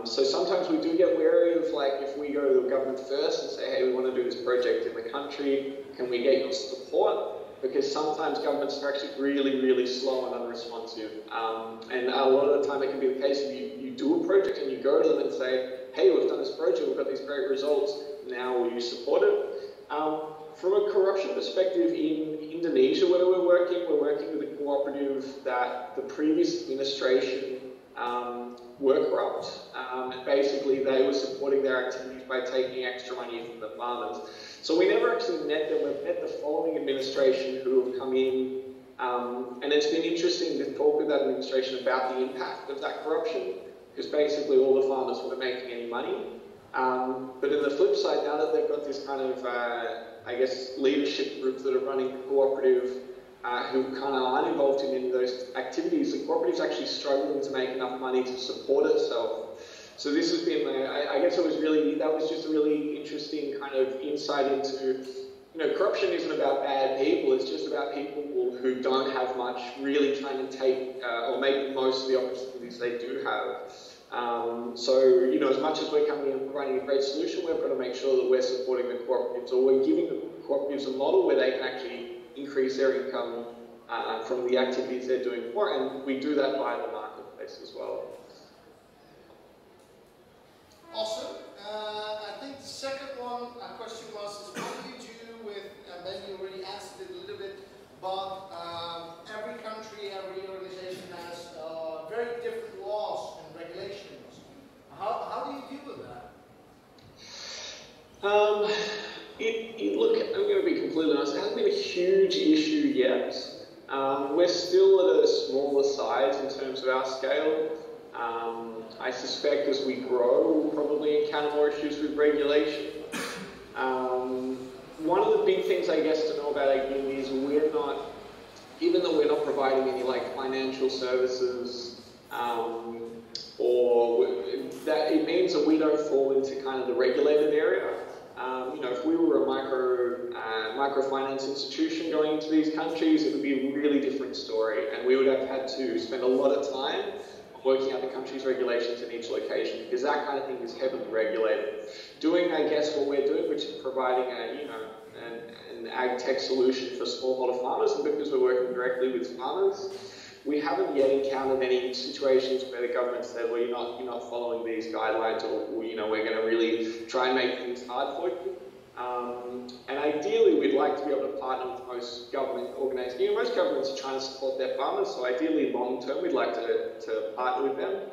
So sometimes we do get wary of, like, if we go to the government first and say, hey, we want to do this project in the country, can we get your support? Because sometimes governments are actually really, really slow and unresponsive. And a lot of the time it can be the case if you do a project and you go to them and say, hey, we've done this project, we've got these great results, now will you support it? From a corruption perspective, in Indonesia where we're working with a cooperative that the previous administration were corrupt. And basically they were supporting their activities by taking extra money from the farmers. So we never actually met them. We've met the following administration who have come in, and it's been interesting to talk with that administration about the impact of that corruption, because basically all the farmers weren't making any money. But in the flip side, now that they've got this kind of, I guess, leadership group that are running the cooperative, who kind of aren't involved in any of those activities, the cooperative's actually struggling to make enough money to support itself. So this has been, I guess it was really, that was just a really interesting kind of insight into, corruption isn't about bad people, it's just about people who don't have much really trying to take or make the most of the opportunities they do have. So, as much as we're coming in and providing a great solution, we've got to make sure that we're supporting the cooperatives, or we're giving the cooperatives a model where they can actually increase their income from the activities they're doing more, and we do that via the marketplace as well. Awesome. I think the second question was, what do you do with, and then you already answered it a little bit, but every country, every organization has very different laws and regulations. How do you deal with that? Look, I'm going to be completely honest, it hasn't been a huge issue yet. We're still at a smaller size in terms of our scale. I suspect as we grow, we'll probably encounter more issues with regulation. One of the big things, I guess, to know about AgUnity is we're not, even though we're not providing any financial services, or that it means that we don't fall into kind of the regulated area. If we were a microfinance institution going into these countries, it would be a really different story, and we would have had to spend a lot of time working out the country's regulations in each location, because that kind of thing is heavily regulated. Doing, I guess, what we're doing, which is providing an ag tech solution for smallholder farmers, and because we're working directly with farmers, we haven't yet encountered any situations where the government said, well, you're not following these guidelines, or we're going to really try and make things hard for you. And ideally, we'd like to be able to partner with most government organizations. Most governments are trying to support their farmers, so ideally, long term, we'd like to partner with them.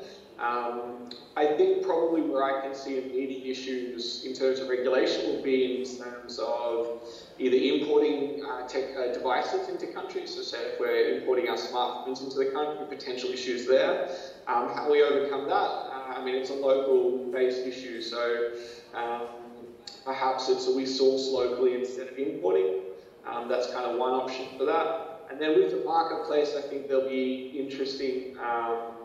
I think probably where I can see immediate issues in terms of regulation will be in terms of either importing tech devices into countries, so say if we're importing our smartphones into the country, potential issues there. How we overcome that? I mean, it's a local-based issue, so perhaps it's we source locally instead of importing. That's kind of one option for that. And then with the marketplace, I think there'll be interesting,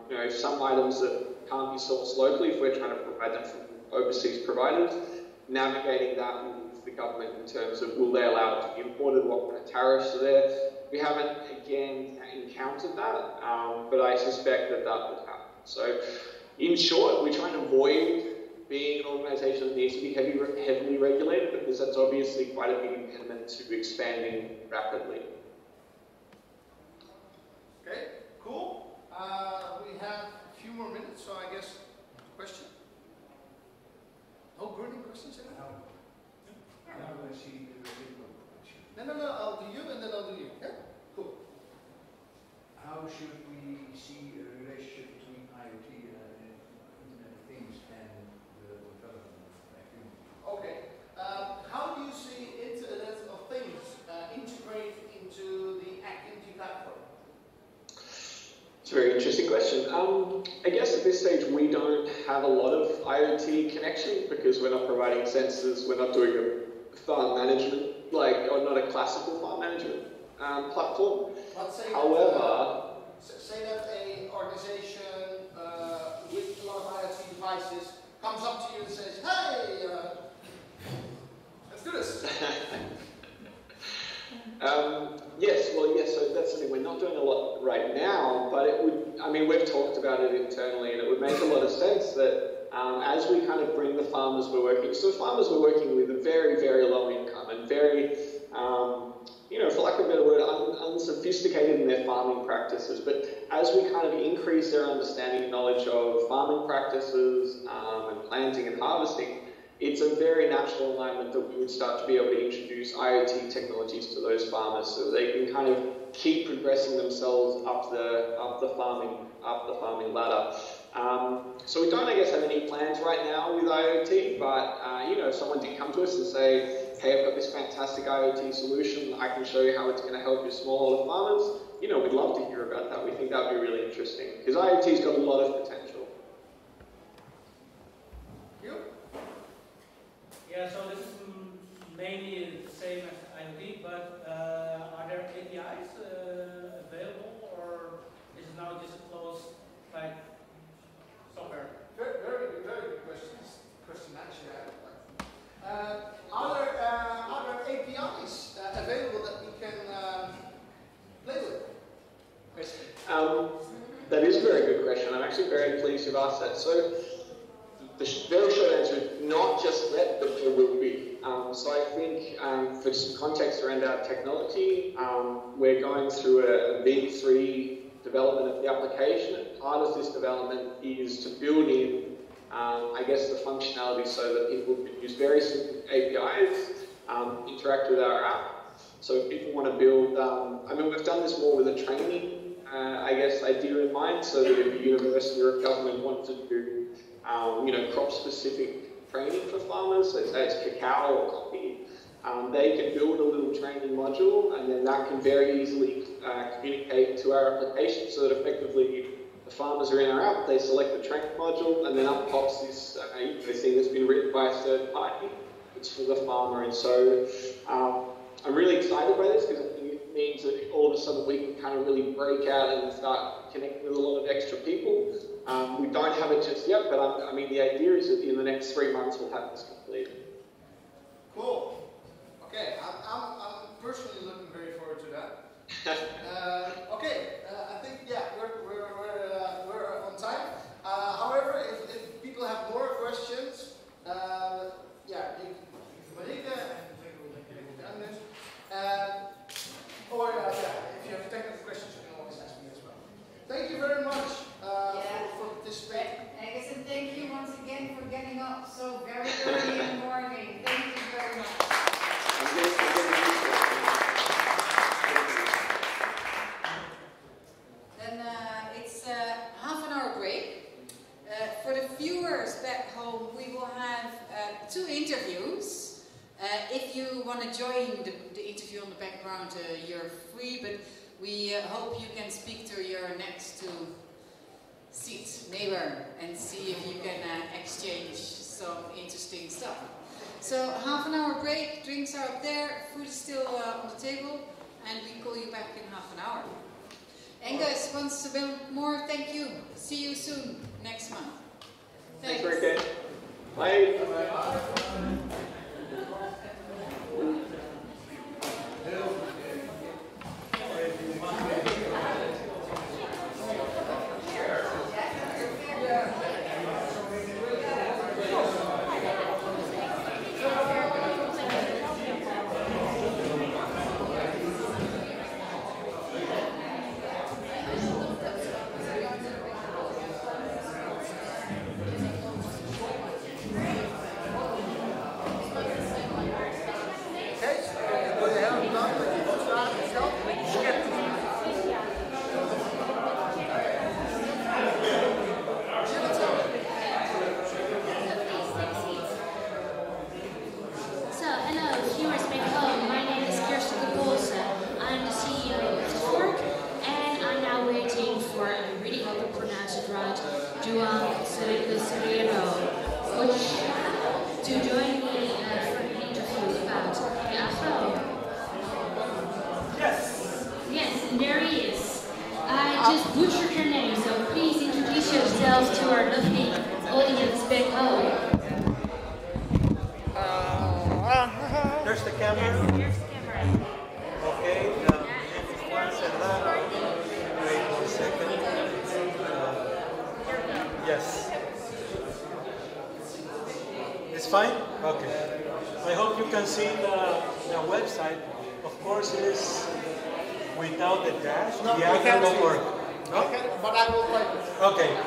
you know, some items that can't be sourced locally if we're trying to provide them from overseas providers, navigating that with the government in terms of will they allow it to be imported, what kind of tariffs are there. We haven't, again, encountered that, but I suspect that that would happen. So, in short, we're trying to avoid being an organisation that needs to be heavily regulated, because that's obviously quite a big impediment to expanding rapidly. Okay, cool. We have a few more minutes, so I guess question? No burning questions? No, I'll do you and then I'll do you. Yeah? Cool. How should we see a relationship between IoT and Internet of Things and the development of AgUnity? Okay. How do you see Internet of Things integrate into the AgUnity platform? It's a very interesting question. I guess at this stage we don't have a lot of IoT connection because we're not providing sensors, we're not doing a farm management, or not a classical farm management platform. But say however, say that an organization with a lot of IoT devices comes up to you and says, hey, let's do this. Yes, so that's something we're not doing a lot right now, but it would, I mean, we've talked about it internally, and it would make a lot of sense that as we kind of bring the farmers we're working, so farmers we're working with are very, very low income and very, you know, for lack of a better word, unsophisticated in their farming practices, but as we kind of increase their understanding and knowledge of farming practices and planting and harvesting, it's a very natural alignment that we would start to be able to introduce IoT technologies to those farmers so they can kind of keep progressing themselves up the farming ladder. So we don't, I guess, have any plans right now with IoT, but you know, if someone did come to us and say, hey, I've got this fantastic IoT solution, I can show you how it's going to help your smallholder farmers, you know, we'd love to hear about that. We think that would be really interesting because IoT's got a lot of potential. Yeah, so this is mainly the same as IoT, but are there APIs available, or is it now just a closed like software? Very good question actually. Are there APIs available that we can play with? That is a very good question. I'm actually very pleased you've asked that. So the very short answer is not just yet, but there will be. So I think for some context around our technology, we're going through a big 3 development of the application. And part of this development is to build in, I guess, the functionality so that people can use very simple APIs, interact with our app. So if people want to build, I mean, we've done this more with a training, I guess, idea in mind, so that if a university or a government wants to do you know, crop-specific training for farmers, so say it's cacao or coffee, they can build a little training module, and then that can very easily communicate to our application, so that effectively the farmers are in our app, they select the training module, and then up pops this thing that's been written by a third party. It's for the farmer, and so I'm really excited by this because I think it means that all of a sudden we can kind of really break out and start connecting with a lot of extra people. We don't have it just yet, but I mean, the idea is that in the next 3 months we'll have this completed. Cool. Okay, I'm personally looking very forward to that. Okay, I think we're on time. However, if people have more questions, or if you have technical questions, you can always ask me as well. Thank you very much for participating. And thank you once again for getting up so very early in the morning. Thank you very much. Then it's half an hour break. For the viewers back home, we will have 2 interviews. If you want to join the interview on the background, you're free, but we hope you can speak to your next 2 seats. neighbor and see if you can exchange some interesting stuff. So half an hour break, drinks are up there, food is still on the table, and we call you back in half an hour. Angus wants to build more, thank you. See you soon next month. Thanks, Bauke. Bye. Okay,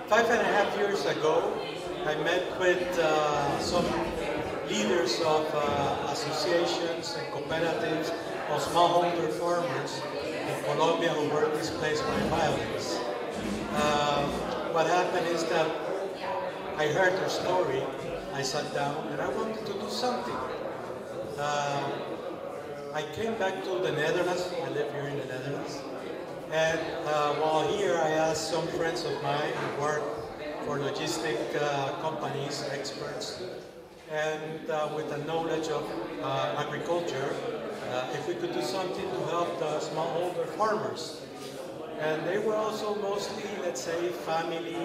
5.5 years ago, I met with some leaders of associations and cooperatives of smallholder farmers in Colombia who were displaced by violence. What happened is that I heard their story, I sat down and I wanted to do something. I came back to the Netherlands, I live here in the Netherlands. And while here, I asked some friends of mine who work for logistic companies, experts, and with the knowledge of agriculture, if we could do something to help the smallholder farmers. And they were also mostly, let's say, family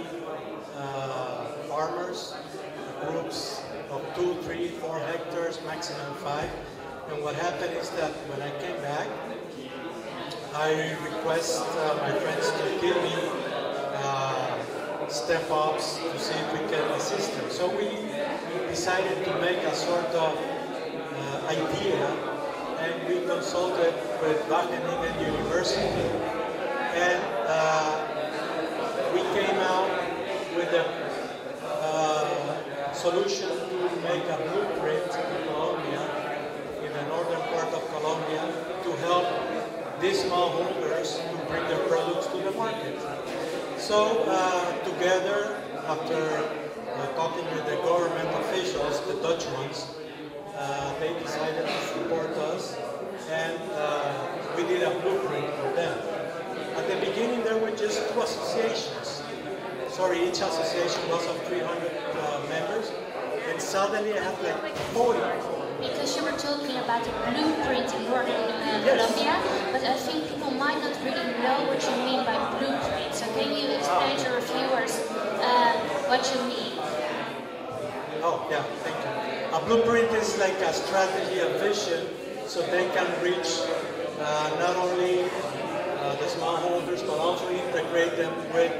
farmers, groups of 2, 3, 4 hectares, maximum 5. And what happened is that when I came back, I request my friends to give me step-ups to see if we can assist them. So we decided to make a sort of idea, and we consulted with Wageningen University, and we came out with a solution to make a blueprint in Colombia, in the northern part of Colombia, to help these smallholders to bring their products to the market. So together, after talking with the government officials, the Dutch ones, they decided to support us, and we did a blueprint for them. At the beginning, there were just 2 associations. Sorry, each association was of 300 members, and suddenly I had like 40. Because you were talking about the blueprint in northern Colombia, but I think people might not really know what you mean by blueprint. So can you explain to our viewers what you mean? Oh, yeah, thank you. A blueprint is like a strategy, a vision, so they can reach not only the smallholders, but also integrate them with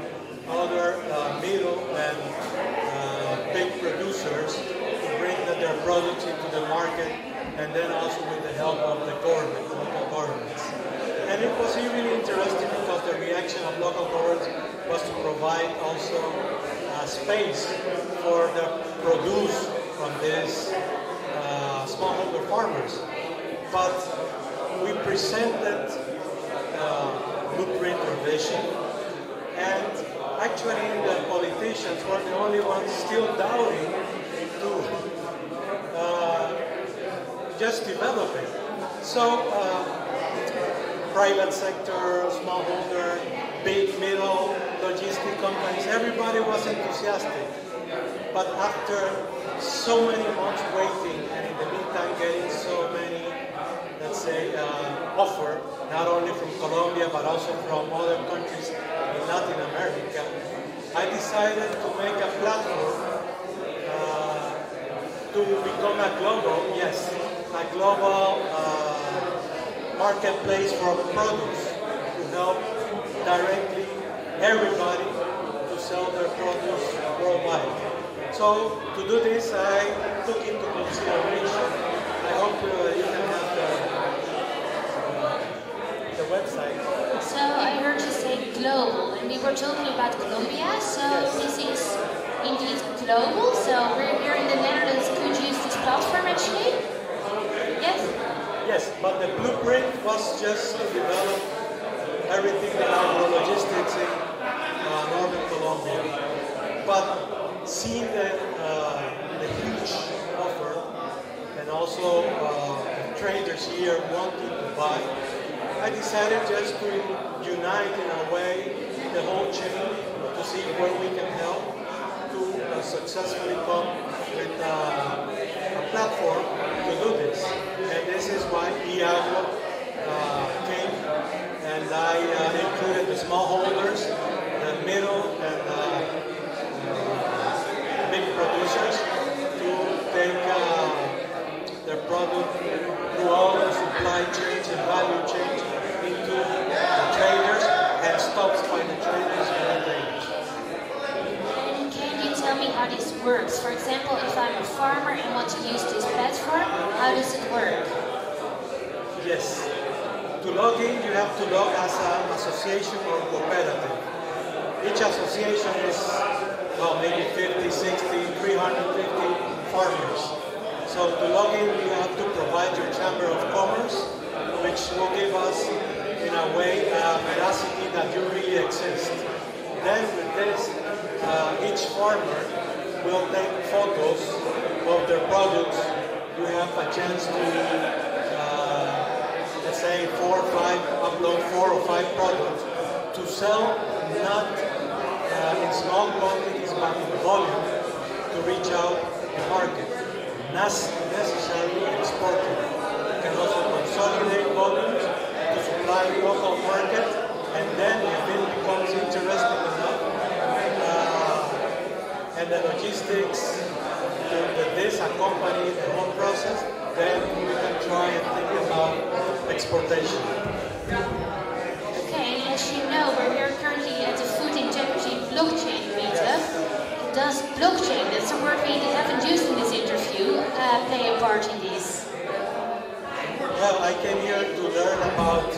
other middle and big producers to bring their products into the market, and then also with the help of the government, local governments. And it was really interesting because the reaction of local governments was to provide also a space for the produce from these smallholder farmers. But we presented blueprint or vision, and actually the politicians were the only ones still doubting to just develop it. So private sector, smallholder, big, middle, logistic companies, everybody was enthusiastic. But after so many months waiting, and in the meantime getting so many, let's say, offer, not only from Colombia, but also from other countries in Latin America, I decided to make a platform to become a global, yes, a global marketplace for products to help directly everybody to sell their produce worldwide. So to do this, I took into consideration. I hope you can have the website. So I heard you say global, and we were talking about Colombia. So yes. This is indeed global. So we're here in the Netherlands. Could use this platform actually? Yes. Yes, but the blueprint was just to develop everything about logistics in northern Colombia. But seeing the huge offer and also traders here wanting to buy, I decided just to unite in a way the whole chain to see where we can help to successfully come with a platform to do this. And this is why Iago came, and I included the smallholders, the middle, and big producers to take their product through all the supply chains and value chains into the traders and stops by the traders and the traders. And can you tell me how this works? For example, if I'm a farmer and want to use this platform, how does it work? Yes. To log in, you have to log as an association or cooperative. Each association is, well, maybe 50, 60, 350 farmers. So to log in, you have to provide your Chamber of Commerce, which will give us, in a way, veracity that you really exist. Then with this, each farmer will take photos of their products. You have a chance to, let's say, upload 4 or 5 products to sell, not in small quantities, but in volume, to reach out the market. Not necessarily exporting. You can also consolidate volumes to supply local market, and then if it becomes interesting enough, and the logistics that this accompany the whole process, then we can try and think about exportation. Okay, as you know, we're here currently at the Food Integrity Blockchain Meetup. Does blockchain, that's a word we haven't used in this interview, play a part in this? Well, I came here to learn about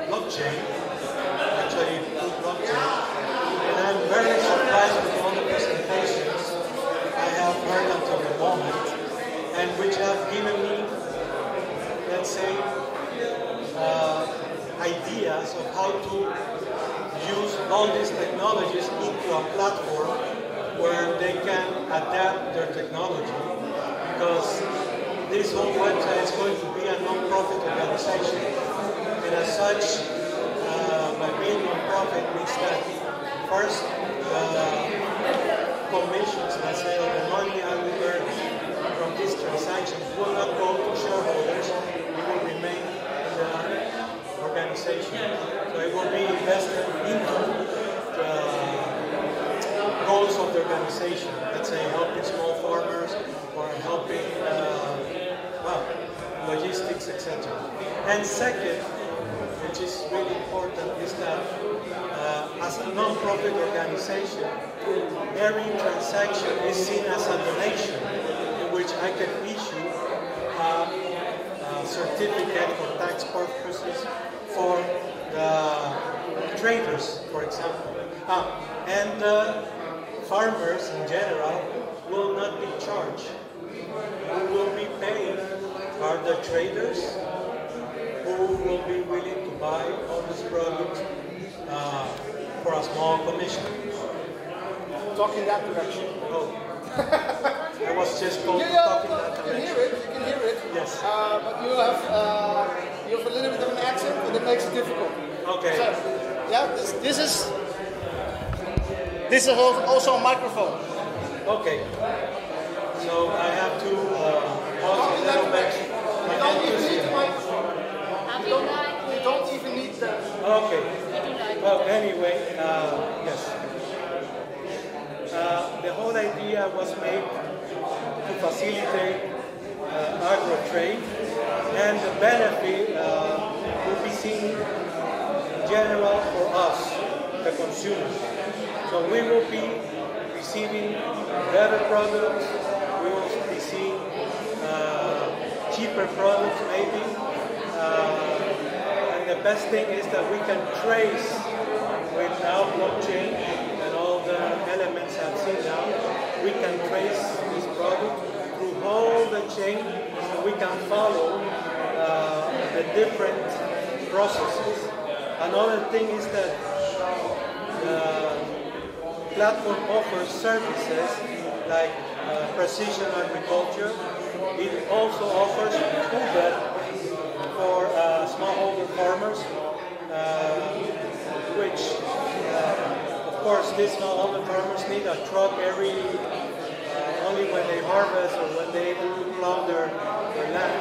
blockchain, actually food blockchain, and I'm very surprised with all the presentations I have heard until the moment, and which have given me, let's say, ideas of how to use all these technologies into a platform where they can adapt their technology, because this whole website is going to be a non-profit organization, and as such, by being non-profit means that first, commissions, let's say, or the money I will earn from these transactions will not go to shareholders, it will remain in the organization. So it will be invested into the goals of the organization, let's say helping small farmers or helping logistics, etc. And second, which is really important, is that as a non-profit organization, every transaction is seen as a donation in which I can issue a certificate for tax purposes for the traders, for example. And farmers in general will not be charged. Who will be paid are the traders who will be willing to buy all these products for a small commission. Talk in that direction. Oh. I was just told to talk in that direction. You can hear it. Yes. But you have a little bit of an accent, and it makes it difficult. Okay. So, yeah, this is This is also a microphone. Okay. So I have to pause a little bit. You don't even need the microphone. You don't even need the... Okay. Well, anyway, yes. The whole idea was made to facilitate agro trade, and the benefit will be seen in general for us, the consumers. So we will be receiving better products, we will be seeing cheaper products maybe, and the best thing is that we can trace with now blockchain and all the elements I've seen now, we can trace this product through all the chain, and we can follow the different processes. Another thing is that the platform offers services like precision agriculture. It also offers Uber for smallholder farmers, which, of course, these smallholder farmers need a truck only when they harvest or when they plow their land.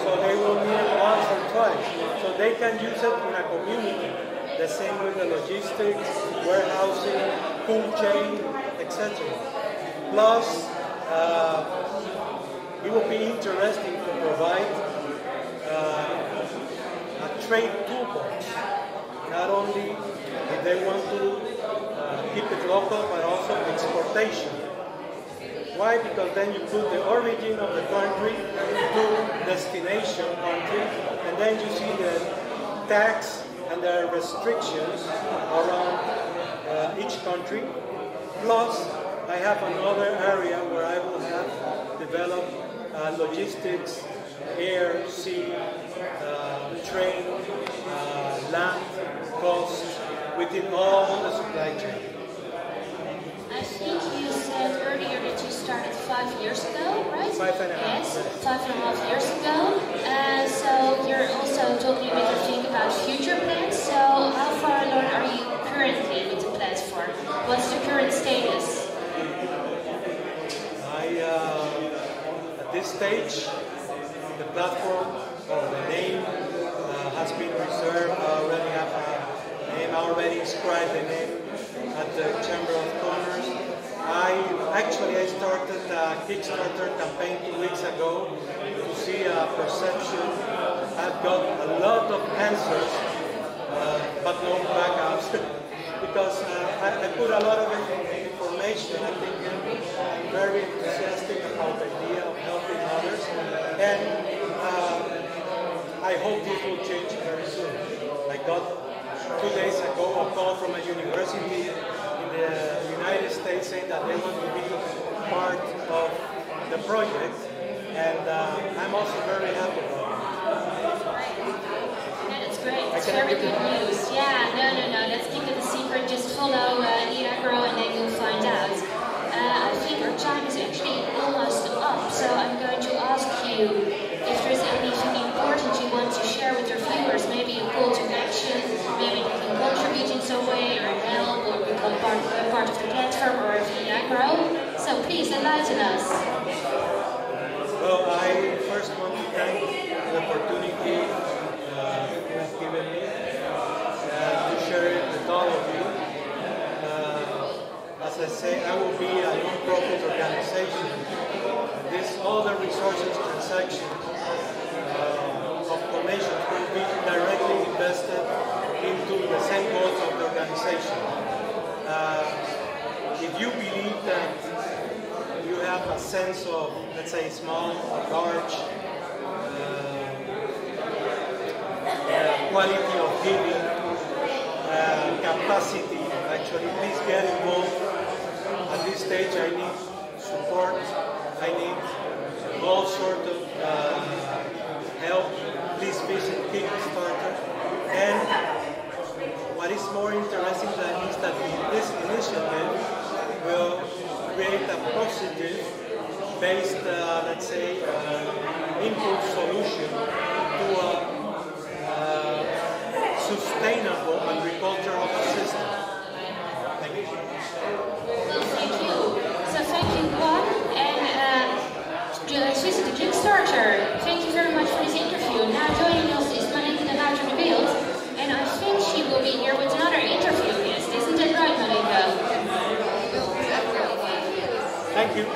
So they will need it once or twice. So they can use it in a community. The same with the logistics, warehousing, cold chain, etc. Plus, it will be interesting to provide a trade toolbox. Not only if they want to keep it local, but also exportation. Why? Because then you put the origin of the country to destination country, and then you see the tax and the restrictions around each country. Plus, I have another area where I will have developed logistics, air, sea, train, land, cost, within all the supply chain. I think you said earlier that you started 5 years ago, right? 5.5. Yes, 5.5 years ago. So you're also talking a bit, I think, about future plans. So how far along are you currently with the platform? What's the current status? At this stage, the platform or the name has been reserved. I already have a name. I already inscribed the name at the Chamber of Commerce. I started a Kickstarter campaign 2 weeks ago to see a perception. I've got a lot of answers, but no backups, because I put a lot of information. I think I'm very enthusiastic about the idea of helping others, and I hope this will change very soon. I got 2 days ago a call from a university in the United States saying that they want to be part of the project, and I'm also very happy about it. Yeah, that's great. It's very good news. Yeah, no, let's keep it a secret. Just follow Agro and then you'll find out. I think our time is actually almost up, so I'm going to ask you if there's anything important you want to share with your viewers, maybe a call to action, maybe they can contribute in some way or help or become part of the platform or Agro. So please enlighten us. Well, I first want to thank the opportunity you have given me to share it with all of you. As I say, I will be a non-profit organization. All the resources, transactions of donations will be directly invested into the same goals of the organization. If you believe that you have a sense of, let's say, small or large quality of giving, capacity, actually, please get involved. At this stage, I need support. I need all sorts of help. Please visit Kickstarter. And what is more interesting is that this initiative will create a positive based, let's say, input solution to a sustainable agricultural system. Thank you. Thank you.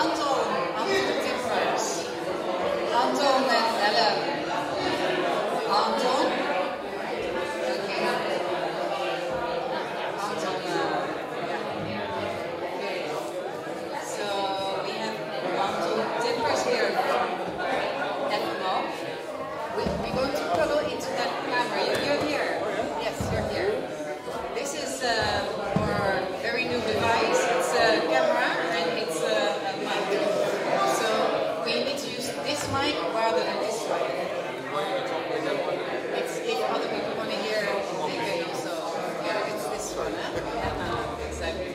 Anton Timpers. Anton and Alain. Anton. Okay. Anton. Okay. So we have Anton Timpers here. FMO. We're going to follow into that camera. You're here. Yes, you're here. This is our very new device. It's a camera and it's a mic. So we need to use this mic rather than this mic. It's if other people want to hear, they can also. Yeah, it's this one, huh? Exactly.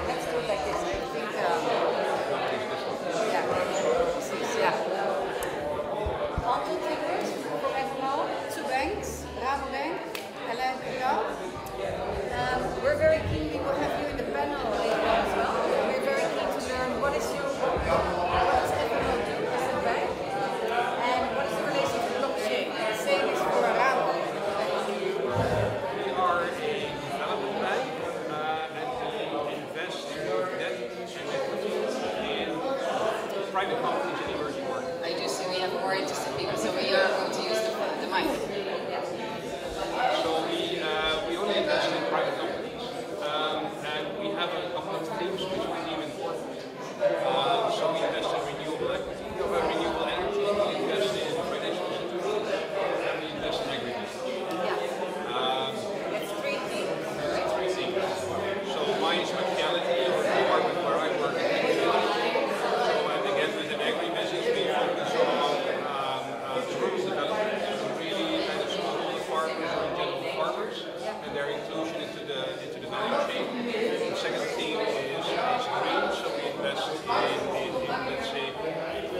Let's do it like this. I think. Yeah. Anton Timpers from FMO, 2 banks, Rabobank, Alain, Cracau. We're very keen, we will have you in the panel later on as well. We're very keen to learn what does FMO do as a bank, and what is the relation to blockchain. Same as for Rabo. We are a development bank, and we invest debt and equity in private companies in emerging markets. I do see we have more interested people, so we are going to use the mic. So we only invest in private companies, and we have a couple of themes which we deem important. So we invest in renewable equity, renewable energy, we invest in financial institutions, and we invest in agribusiness. That's 3 things. That's 3 things. So my speciality, or the department where I work, is agribusiness. So and again, within agribusiness, we focus on rural development, really kind of smallholder farmers or in general farmers, and their inclusion into the value chain. The second theme is green, so we invest in let's say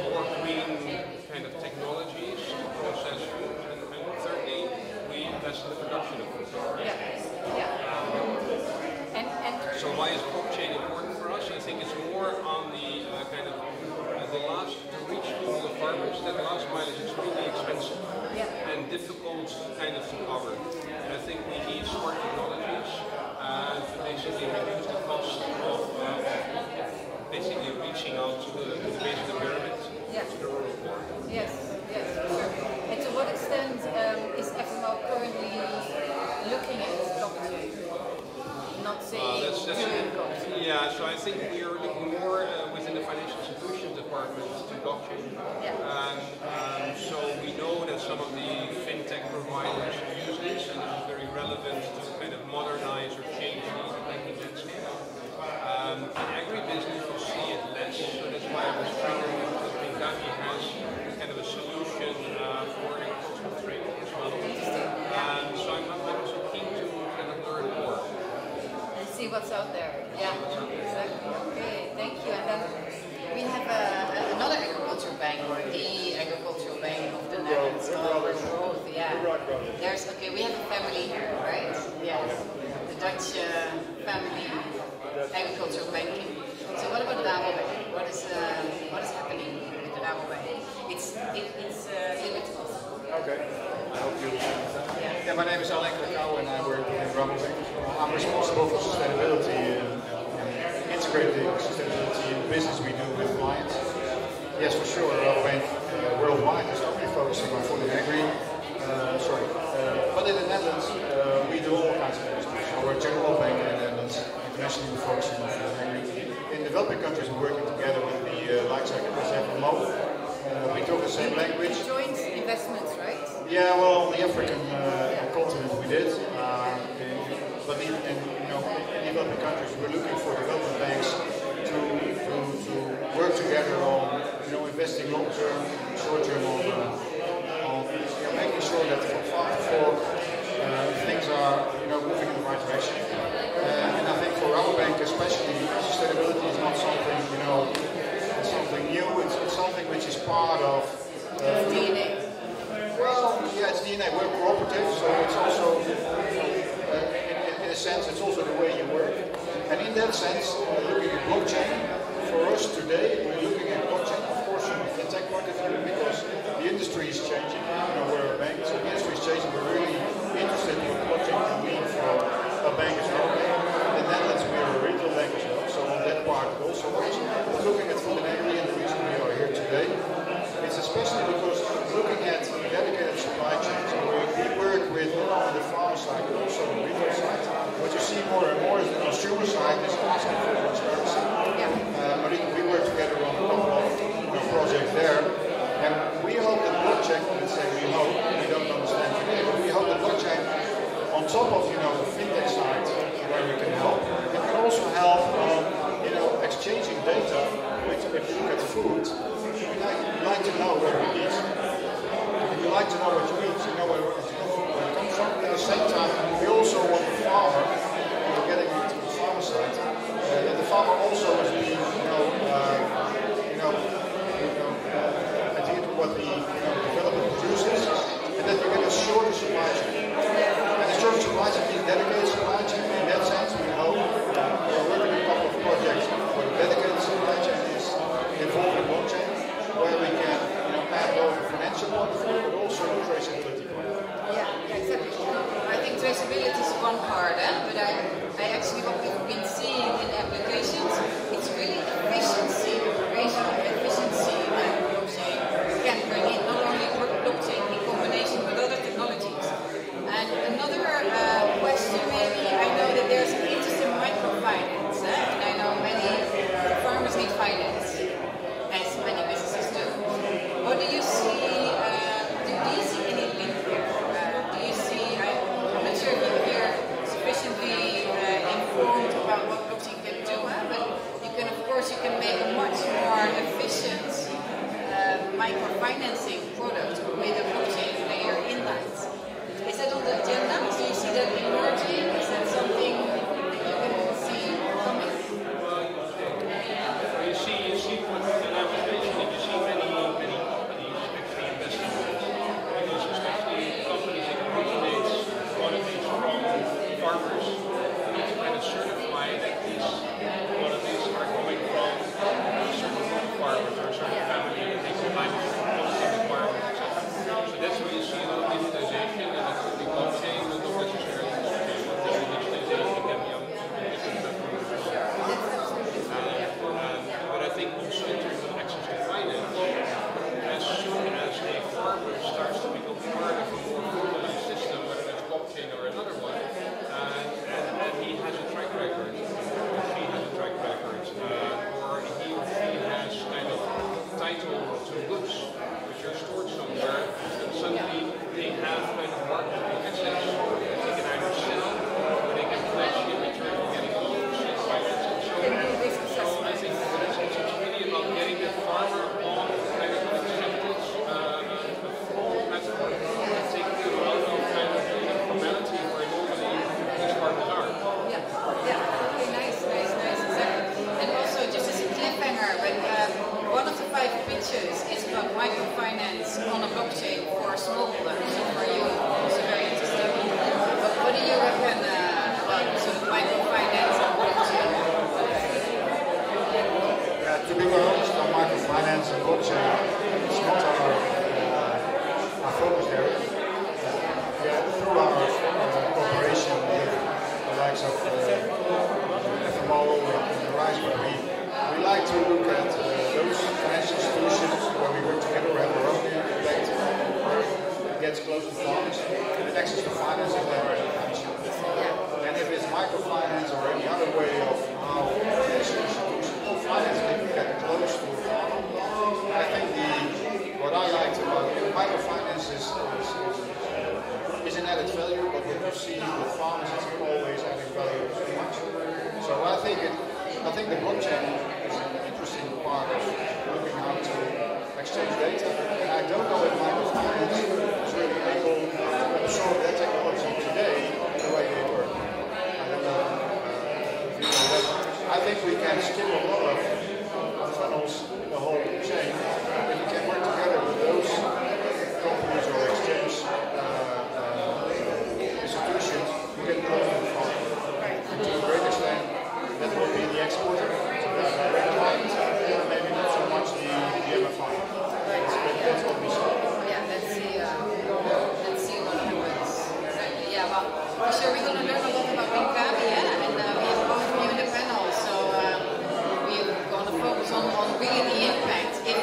more green kind of technologies to process food, and thirdly, we invest in the production of food. So why is blockchain important for us? I think it's more on the kind of to reach all the farmers. That last mile is extremely expensive and difficult kind of to cover. And I think we need smart technologies to basically reduce the cost of basically reaching out to the base of the pyramid, to the rural poor. Yes, sure. And to what extent is FMO currently looking at blockchain? Not saying yeah, so I think we are looking more within the financial institutions department to blockchain. So we know that some of the fintech providers use this, and this is very relevant to kind of modernize or change the banking landscape. In agribusiness, you see it less, so that's why I was thinking that Binkabi has kind of a solution for agricultural trade as well. So I'm also keen to kind of learn more. And see what's out there. Yeah, exactly. Okay, thank you. And then we have another agricultural bank, the agricultural bank of the Netherlands. There's we have a family here, right? Yes, the Dutch family agricultural banking. So what about Rabobank? What is happening with the Rabobank? It's limited. Okay, I hope you. Yeah, my name is Alain and I work in Rabobank. I'm responsible for sustainability and integrating sustainability in the business we do with clients. Yes, for sure, Rabobank worldwide is only focusing on food and agri. But in the Netherlands, we do all kinds of industries. So we're a general bank in the Netherlands, internationally we're focusing on food and agri. In developing countries, we're working together with the likes of FMO. We talk the same language. Joint investments, right? Yeah, well, on the African continent we did. But in developing countries, we're looking for development banks to work together on investing long term, short term on making sure that from farm to fork things are moving in the right direction. And I think for Rabobank especially, sustainability is not something something new. It's something which is part of DNA. Well, yeah, it's DNA. We're cooperative, so it's also in a sense it's also the way you work. And in that sense, looking at blockchain, for us today, we're looking at blockchain, of course, from a fintech point of view, because the industry is changing. We're a bank, so the industry is changing. We're really interested in what blockchain can mean like to know what you eat, so you know where it comes from. At the same time, we also want the farmer, getting into the farmer side, that the farmer also must be, adhere to what the developer produces, and that you get a shorter supply chain. And a shorter supply chain means dedicated supply chain. In that sense, we hope we're working on a couple of projects where the dedicated supply chain is involved in blockchain, where we can add both the financial point of view, but also the traceability point of view. Yeah, exactly. I think traceability is one part, but I actually what we've been seeing in applications, it's really efficiency, operational efficiency that blockchain can bring in, not only blockchain in combination with other technologies. And another question maybe, I know that there's an interest in microfinance, and I know many farmers need finance, as many businesses do. What do you see, do you see any link here? Do you see, I'm not sure if you're sufficiently informed about what blockchain can do, but you can, of course, you can make a much more efficient microfinancing product with a blockchain layer inline. Is that on the agenda? Do you see that emerging? Is that something that you can see coming? You see what I was mentioning, you see many companies actually investing in this. Because especially companies that originate commodities from farmers, you need to kind of certify that these commodities are coming from a certain group of farmers or a certain family that they comply with policy requirements, etc. So that's where you see a lot of digitization, and that could be blockchain, but not necessarily blockchain. Digitization can be on different platforms. But I think also in terms of access to finance, as soon as a farmer starts to become part of a more formalized system, whether it's blockchain or another one, and he has a track record, or she has a track record, or he or she has kind of title to goods which are stored somewhere, and suddenly they have kind of marketable assets that they can either sell or they can pledge in return for getting loans and financing. So I think it's really about getting the farmer on kind of an accepted platform and taking them out of kind of the formality where normally these farmers are. Okay, nice, exactly. And also, just as a cliffhanger, but one of the 5 pitches is about microfinance on a blockchain for smallholders. So for you, also very interesting. But what do you reckon about sort of microfinance on blockchain? To be honest, on microfinance and blockchain, it's not our focus area. Through our cooperation with the likes of FMO and Rabobank, we like to look at those financial institutions where we work together, we have our own impact, where it gets close to farmers, and access to finance is never an issue. And if it's microfinance or any other way of how financial institutions finance can get close to the farmer, I think what I liked about microfinance is an added value, but what you see with farmers is always adding value too much. So I think the blockchain is an interesting part of looking how to exchange data. And I don't know if microfinance is really able to absorb that technology today the way they work. I don't know if you know that. I think we can skip a lot of funnels in the whole chain. If we can work together with those companies or exchange institutions, we can go to the farm. And to a great extent, that will be the exporter, so the direct client, maybe not so much the MFI. That's what we see. Yeah, let's see what happens. Exactly. Yeah, well, for sure we're going to learn a lot about Binkabi, and we have both of you in the panel, so we're going to focus on really the impact. If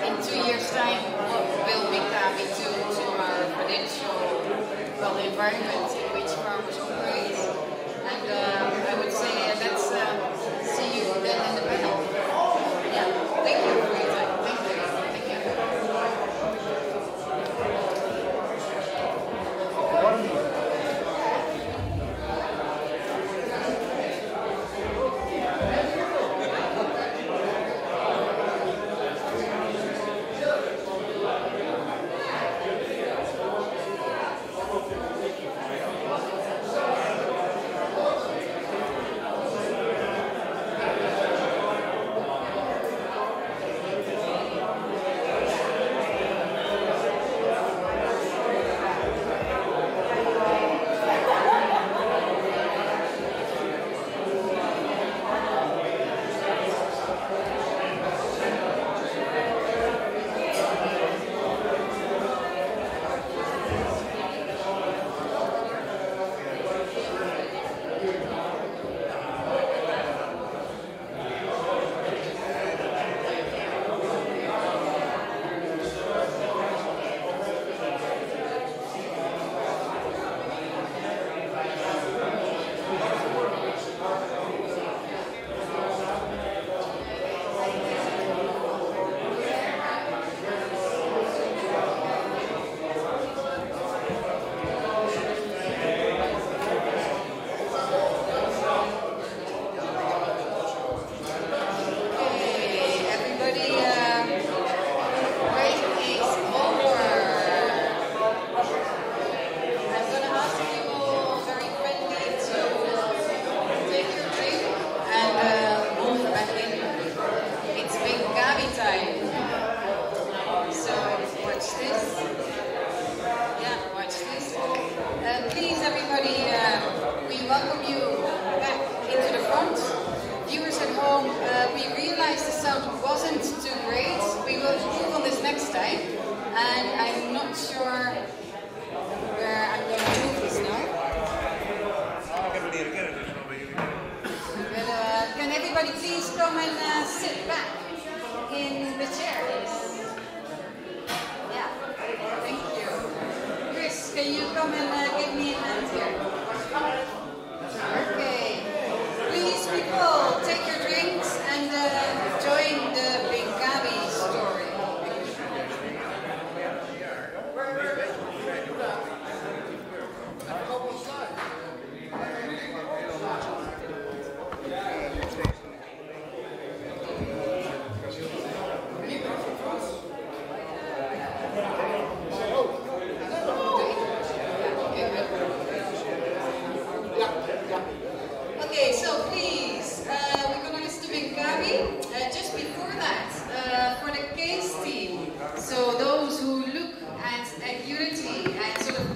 in 2 years' time, what will Binkabi do to our financial environment in which farmers operate? And I would say let's see you then in the panel. Yeah, thank you for your time. Thank you. sound wasn't too great, we will move on this next time. And I'm not sure where I'm going to move this now. But, can everybody please come and sit back in the chairs? Yeah, thank you. Chris, can you come and give me a hand here? Okay. Please, people, take your drinks and join the Binkabi story. Okay, so please, we're going to listen to Binkabi. Just before that, for the case team, so those who look at AgUnity and sort of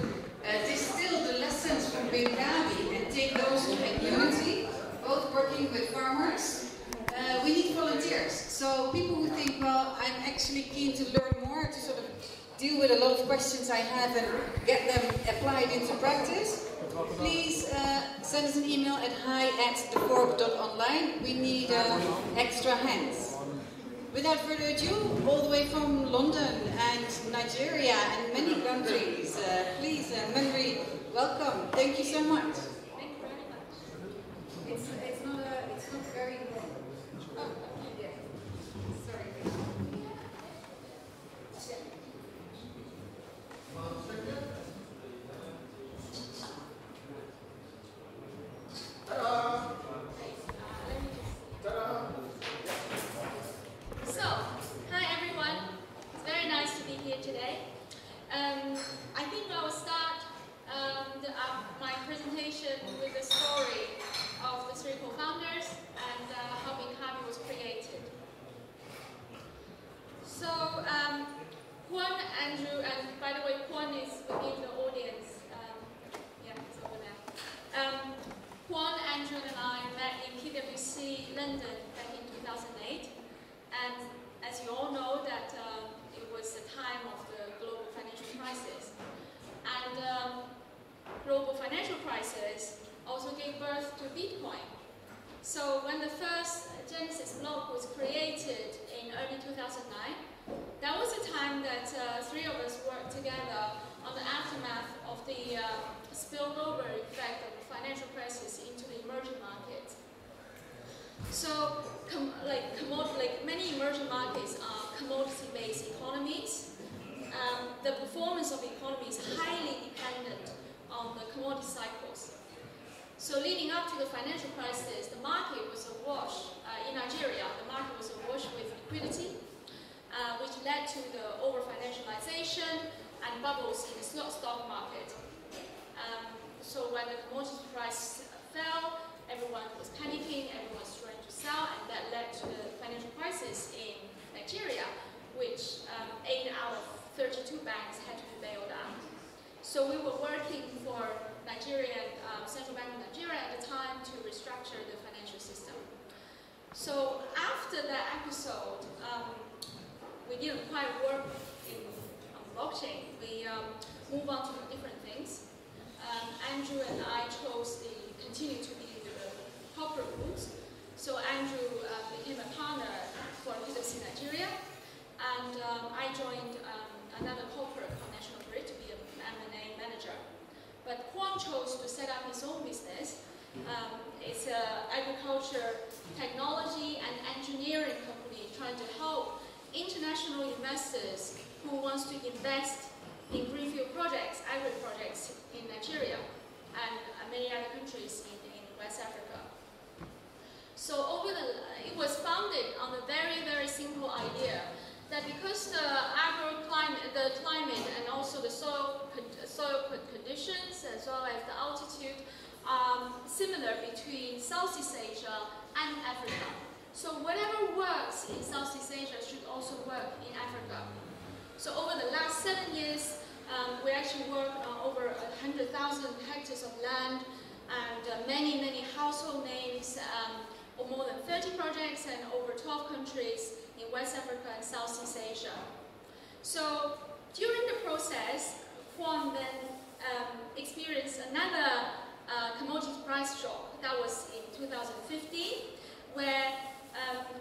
distill the lessons from Binkabi and take those to AgUnity, both working with farmers, we need volunteers. So people who think, well, I'm actually keen to learn more, to sort of deal with a lot of questions I have and get them applied into practice, please send us an email at hi@thefork.online. We need extra hands. Without further ado, all the way from London and Nigeria and many countries, please, Manrui, welcome. Thank you so much. Thank you very much. It's not very long. Oh, yeah. Sorry. So, hi everyone. It's very nice to be here today. I think I will start my presentation with the story of the three co-founders and how Binkabi was created. So, Quan, Andrew, and by the way, Quan is within the audience. Yeah, it's over there. Quan, Andrew, and I met in PwC London back in 2008. And as you all know, that it was the time of the global financial crisis. And global financial crisis also gave birth to Bitcoin. So when the first Genesis block was created in early 2009, that was the time that three of us worked together on the aftermath of the spillover effect of the financial crisis into the emerging markets. So, like many emerging markets are commodity-based economies. The performance of the economy is highly dependent on the commodity cycles. So leading up to the financial crisis, the market was awash. In Nigeria, the market was awash with liquidity, which led to the over-financialization and bubbles in the stock market. So when the commodity price fell, everyone was panicking, everyone was trying to sell, and that led to the financial crisis in Nigeria, which 8 out of 32 banks had to be bailed out. So we were working for Nigerian, Central Bank of Nigeria at the time to restructure the financial system. So after that episode, we didn't quite work on blockchain. We moved on to different things. Andrew and I chose to continue to be the corporate route. So Andrew became a partner for PwC Nigeria, and I joined another corporate called National Grid to be an M&A manager. But Quan chose to set up his own business. It's an agriculture, technology, and engineering company trying to help international investors who wants to invest in greenfield projects, agri projects in Nigeria and many other countries in West Africa. So it was founded on a very, very simple idea that because the climate and also the soil conditions as well as the altitude are similar between Southeast Asia and Africa. So whatever works in Southeast Asia should also work in Africa. So over the last 7 years, we actually worked on over 100,000 hectares of land and many, many household names of more than 30 projects and over 12 countries in West Africa and Southeast Asia. So during the process, Quan then experienced another commodity price shock. That was in 2015, where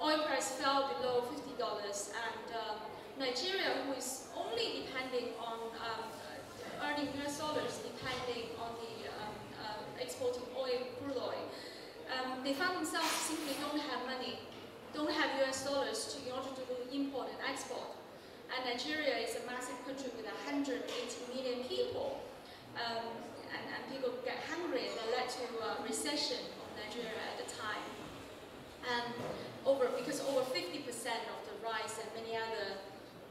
oil price fell below $50, and Nigeria, who is only depending on earning US dollars, depending on the exporting oil, crude oil, they found themselves simply don't have money, don't have US dollars in order to do import and export. And Nigeria is a massive country with 180 million people, and people get hungry, and that led to a recession of Nigeria at the time. And because over 50% of the rice and many other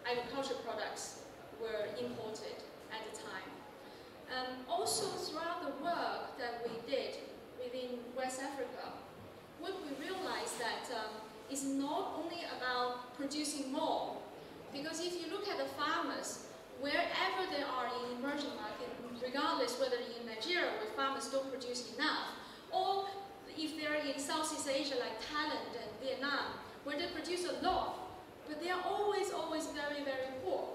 agricultural products were imported at the time. Also, throughout the work that we did within West Africa, what we realized that it's not only about producing more, because if you look at the farmers, wherever they are in emerging market, regardless whether in Nigeria where farmers don't produce enough, or if they're in Southeast Asia like Thailand and Vietnam, where they produce a lot, but they are always very, very poor.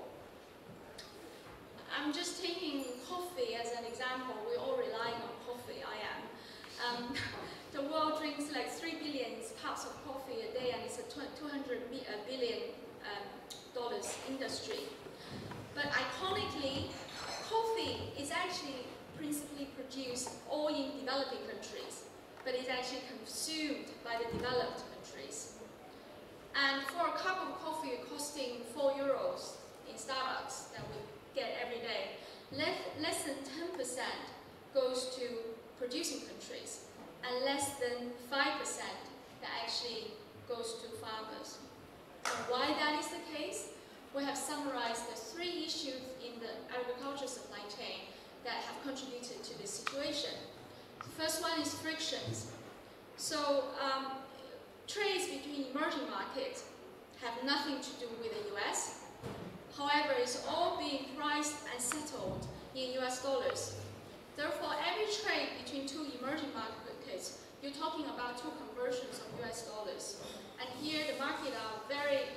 I'm just taking coffee as an example. We're all relying on coffee, I am. The world drinks like 3 billion cups of coffee a day, and it's a $200 billion industry. But iconically, coffee is actually principally produced all in developing countries, but it's actually consumed by the developed countries. And for a cup of coffee costing €4 in Starbucks that we get every day, less than 10% goes to producing countries, and less than 5% that actually goes to farmers. And why that is the case? We have summarized the 3 issues in the agriculture supply chain that have contributed to this situation. The first one is frictions. So trades between emerging markets have nothing to do with the US. However, it's all being priced and settled in US dollars. Therefore, every trade between 2 emerging markets, you're talking about 2 conversions of US dollars. And here the market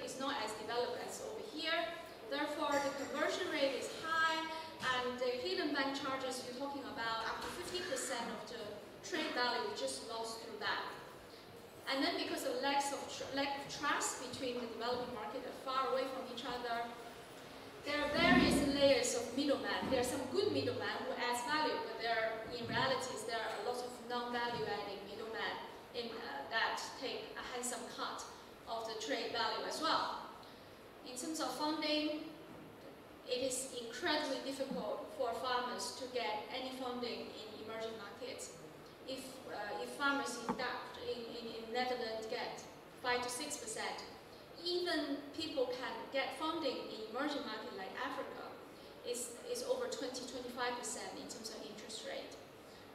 is not as developed as over here. Therefore, the conversion rate is high, and the hidden bank charges, you're talking about up to 50% of the trade value just lost through that. And then because of lack of trust between the developing market that are far away from each other, there are various layers of middlemen. There are some good middlemen who adds value, but in reality, there are a lot of non-value-adding middlemen that take a handsome cut of the trade value as well. In terms of funding, it is incredibly difficult for farmers to get any funding in emerging markets. If farmers in Netherlands get 5 to 6%, even people can get funding in emerging markets like Africa is over 20-25% in terms of interest rate.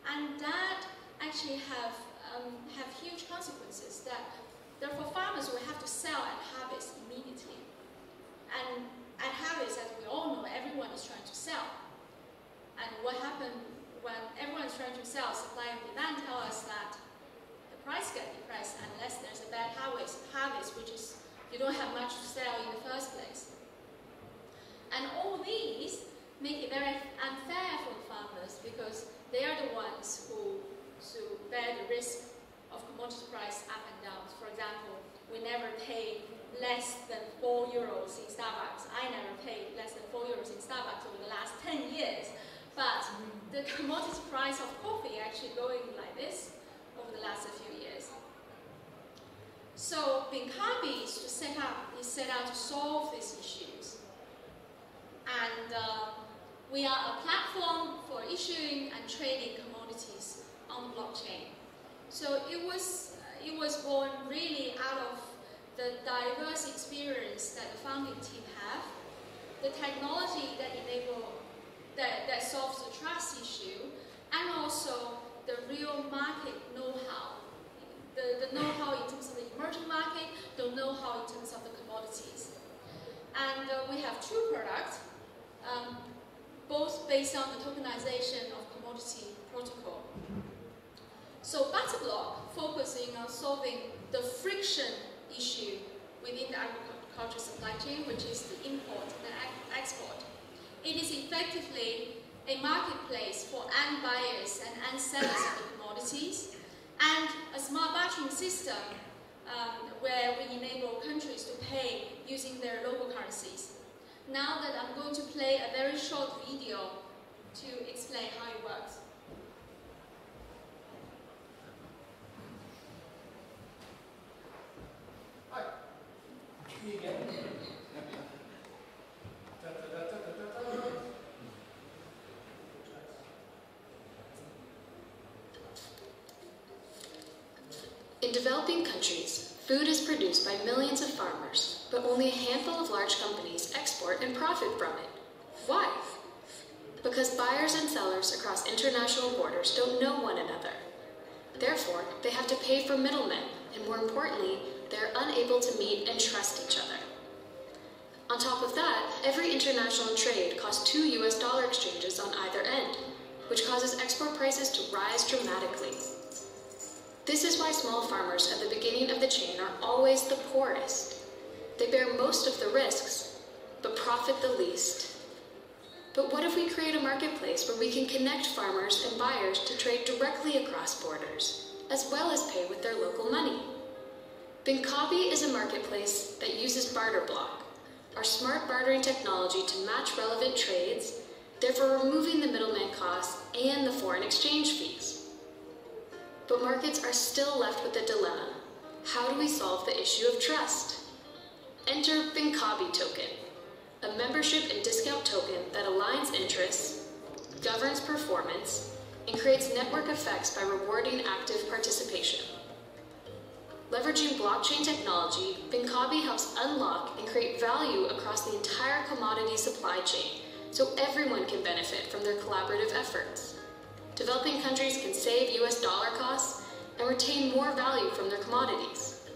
And that actually have huge consequences. That therefore farmers will have to sell at harvest immediately. And at harvest, as we all know, everyone is trying to sell. And what happens when everyone is trying to sell, supply and demand tell us that the price gets depressed unless there's a bad harvest, which is you don't have much to sell in the first place. And all these make it very unfair for the farmers because they are the ones who bear the risk of commodity price up and down. For example, we never pay less than €4 in Starbucks. I never paid less than €4 in Starbucks over the last 10 years. But the commodity price of coffee actually going like this over the last few years. So Binkabi is set out to solve these issues. And we are a platform for issuing and trading commodities on the blockchain. So it was born really out of the diverse experience that the founding team have, the technology that solves the trust issue, and also the real market know-how. The know-how in terms of the emerging market, the know-how in terms of the commodities. And we have 2 products, both based on the tokenization of commodity protocol. So Barter Block focusing on solving the friction issue within the agricultural supply chain, which is the import and export. It is effectively a marketplace for end buyers and end sellers of the commodities, and a smart bartering system where we enable countries to pay using their local currencies. Now that I'm going to play a very short video to explain how it works. In developing countries, food is produced by millions of farmers, but only a handful of large companies export and profit from it. Why? Because buyers and sellers across international borders don't know one another. Therefore, they have to pay for middlemen, and more importantly, they are unable to meet and trust each other. On top of that, every international trade costs 2 US dollar exchanges on either end, which causes export prices to rise dramatically. This is why small farmers at the beginning of the chain are always the poorest. They bear most of the risks, but profit the least. But what if we create a marketplace where we can connect farmers and buyers to trade directly across borders, as well as pay with their local money? Binkabi is a marketplace that uses Barter Block, our smart bartering technology to match relevant trades, therefore removing the middleman costs and the foreign exchange fees. But markets are still left with a dilemma. How do we solve the issue of trust? Enter Binkabi token, a membership and discount token that aligns interests, governs performance, and creates network effects by rewarding active participation. Leveraging blockchain technology, Binkabi helps unlock and create value across the entire commodity supply chain so everyone can benefit from their collaborative efforts. Developing countries can save US dollar costs and retain more value from their commodities.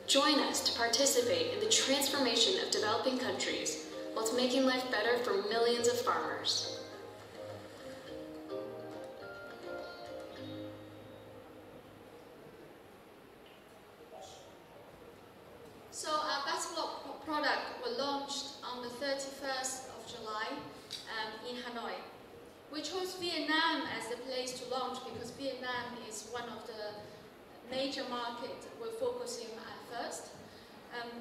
Join us to participate in the transformation of developing countries whilst making life better for millions of farmers. So our Barter Block product was launched on the 31st of July in Hanoi. We chose Vietnam as the place to launch because Vietnam is one of the major markets we're focusing at first.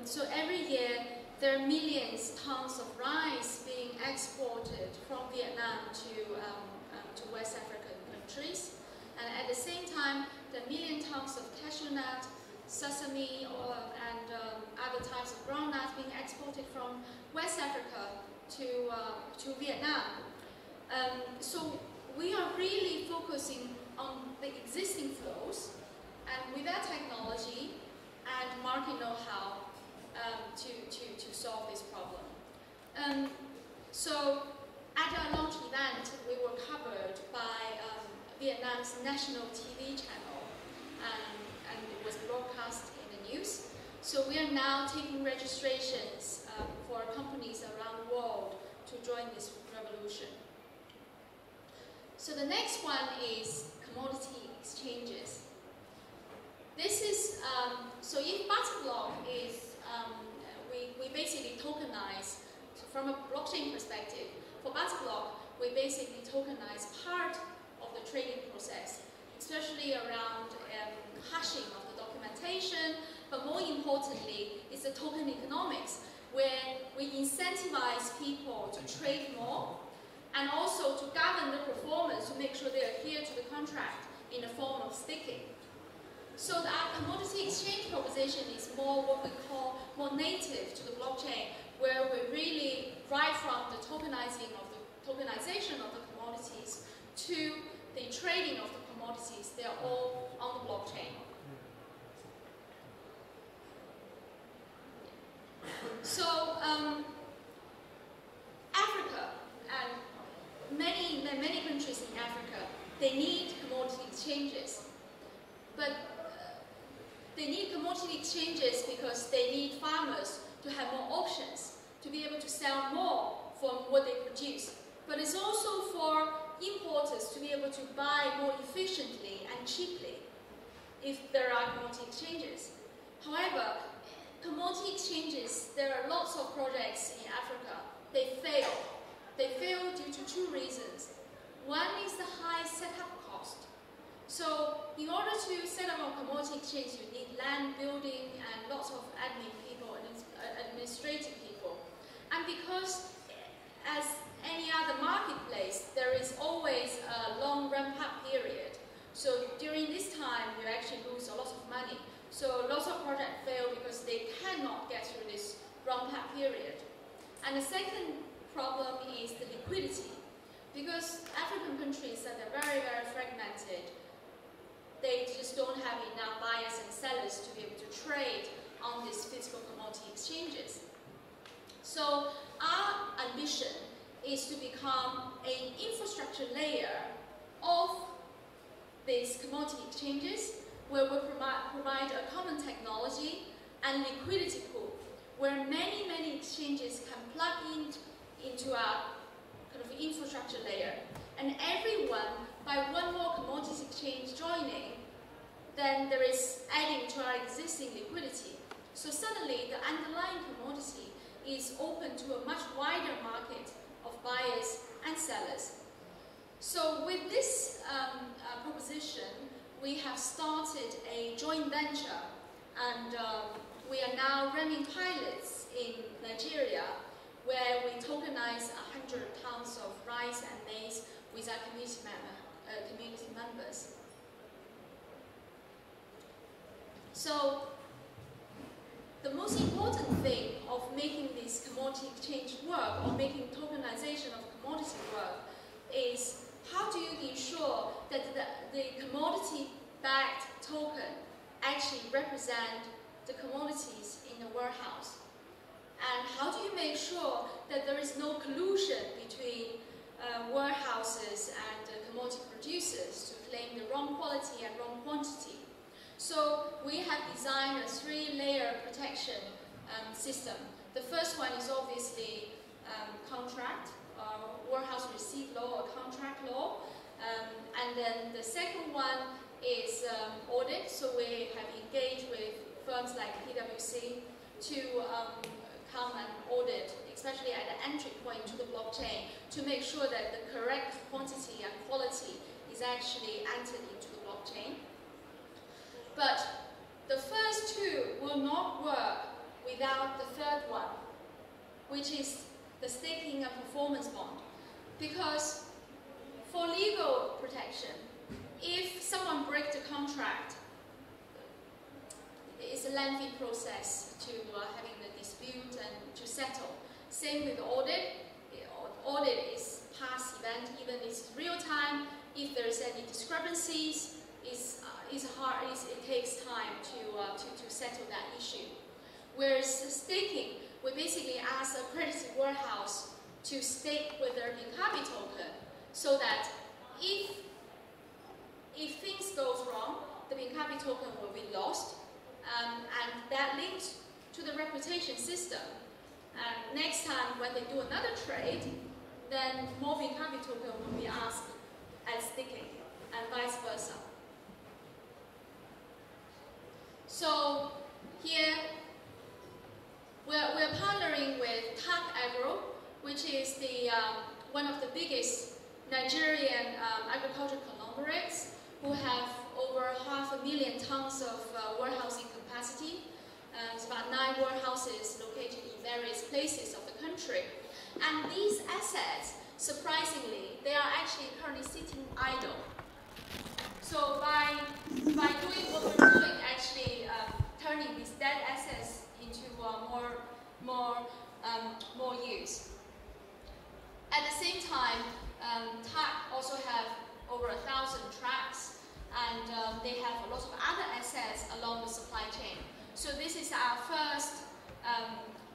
So every year there are millions of tons of rice being exported from Vietnam to West African countries. And at the same time, there are million tons of cashew nut, sesame oil, and other types of groundnuts being exported from West Africa to Vietnam. So we are really focusing on the existing flows, and with that technology and market know-how to solve this problem. So at our launch event, we were covered by Vietnam's national TV channel, and it was broadcast in the news. So we are now taking registrations for companies around the world to join this revolution. So the next one is commodity exchanges. This is, so if Barter Block is, we basically tokenize, so from a blockchain perspective, for Barter Block, we basically tokenize part of the trading process, especially around hashing of the documentation, but more importantly, it's the token economics, where we incentivize people to trade more, and also to govern the performance to make sure they adhere to the contract in the form of staking. So our commodity exchange proposition is more what we call more native to the blockchain, where we really, right from the tokenization of the commodities to the trading of the commodities, they are all on the blockchain. So Africa and many countries in Africa, they need commodity exchanges. But they need commodity exchanges because they need farmers to have more options, to be able to sell more from what they produce. But it's also for importers to be able to buy more efficiently and cheaply if there are commodity exchanges. However, commodity exchanges, there are lots of projects in Africa, they fail. They fail due to two reasons. One is the high setup cost. So in order to set up a commodity exchange, you need land building and lots of admin people and administrative people. And because as any other marketplace, there is always a long ramp-up period. So during this time, you actually lose a lot of money. So lots of projects fail because they cannot get through this ramp-up period. And the second problem is the liquidity. Because African countries that are very, very fragmented, they just don't have enough buyers and sellers to be able to trade on these physical commodity exchanges. So our ambition is to become an infrastructure layer of these commodity exchanges where we provide a common technology and liquidity pool where many, many exchanges can plug into our kind of infrastructure layer. And everyone, by one more commodities exchange joining, then there is adding to our existing liquidity. So suddenly the underlying commodity is open to a much wider market of buyers and sellers. So with this proposition, we have started a joint venture, and we are now running pilots in Nigeria where we tokenize 100 tons of rice and maize with our community members. So the most important thing of making this commodity exchange work or making tokenization of commodity work is how do you ensure that the commodity-backed token actually represent the commodities in the warehouse? And how do you make sure that there is no collusion between warehouses and commodity producers to claim the wrong quality and wrong quantity? So we have designed a 3-layer protection system. The first one is obviously contract, warehouse receipt law or contract law. And then the second one is audit. So we have engaged with firms like PwC to come and audit, especially at the entry point to the blockchain, to make sure that the correct quantity and quality is actually entered into the blockchain. But the first two will not work without the third one, which is the staking and performance bond. Because for legal protection, if someone breaks the contract, it's a lengthy process to having the dispute and to settle. Same with audit. Audit is past event, even if it's real time. If there is any discrepancies, it takes time to settle that issue. Whereas staking, we basically ask a accredited warehouse to stake with their Binkabi token, so that if things goes wrong, the Binkabi token will be lost, and that links to the reputation system. And next time when they do another trade, then more Binkabi token will be asked as staking, and vice versa. So here we're partnering with Tang, which is the one of the biggest Nigerian agricultural conglomerates, who have over 500,000 tons of warehousing capacity. It's about 9 warehouses located in various places of the country. And these assets, surprisingly, they are actually currently sitting idle. So by doing what we're doing, actually turning these dead assets into more use. At the same time, TAC also have over 1,000 trucks, and they have a lot of other assets along the supply chain. So this is our first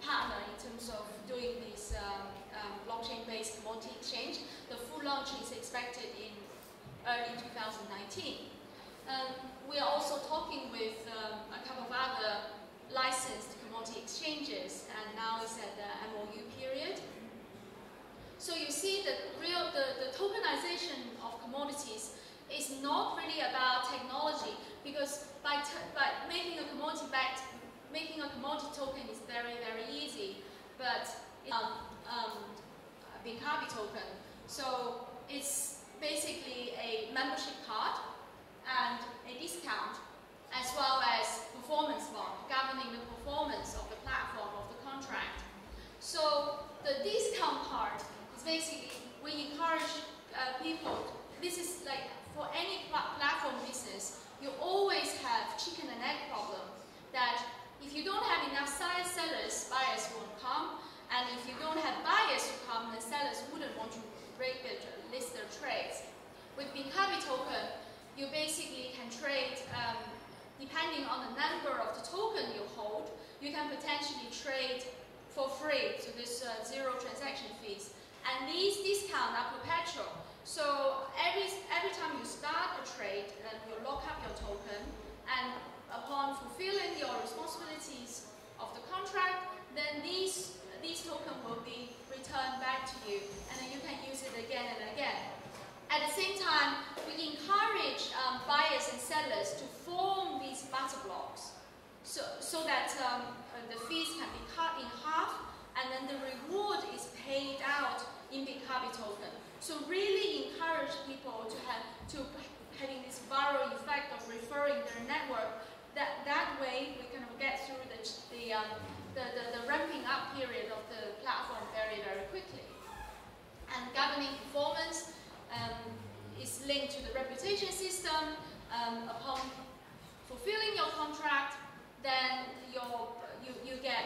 partner in terms of doing this blockchain-based commodity exchange. The full launch is expected in early 2019. We are also talking with a couple of other licensed commodity exchanges, and now it's at the MOU period. So you see that the tokenization tokenization of commodities is not really about technology, because by making a commodity token is very, very easy, but Binkabi token. So it's basically a membership card and a discount, as well as performance bond, governing the performance of the platform, of the contract. So the discount part is basically, we encourage people, this is like for any platform business, you always have chicken and egg problem, that if you don't have enough sellers, buyers won't come, and if you don't have buyers who come, the sellers wouldn't want to list their trades. With Binkabi token, you basically can trade, depending on the number of the token you hold, you can potentially trade for free, so there's zero transaction fees. And these discounts are perpetual. So every time you start a trade, you lock up your token, and upon fulfilling your responsibilities of the contract, then these tokens will be returned back to you, and then you can use it again and again. At the same time, we encourage buyers and sellers to form these barter blocks, so that the fees can be cut in half, and then the reward is paid out in Binkabi token. So really encourage people to having this viral effect of referring their network. That way we kind of get through the ramping up period of the platform very, very quickly. And governing performance is linked to the reputation system. Upon fulfilling your contract, then you get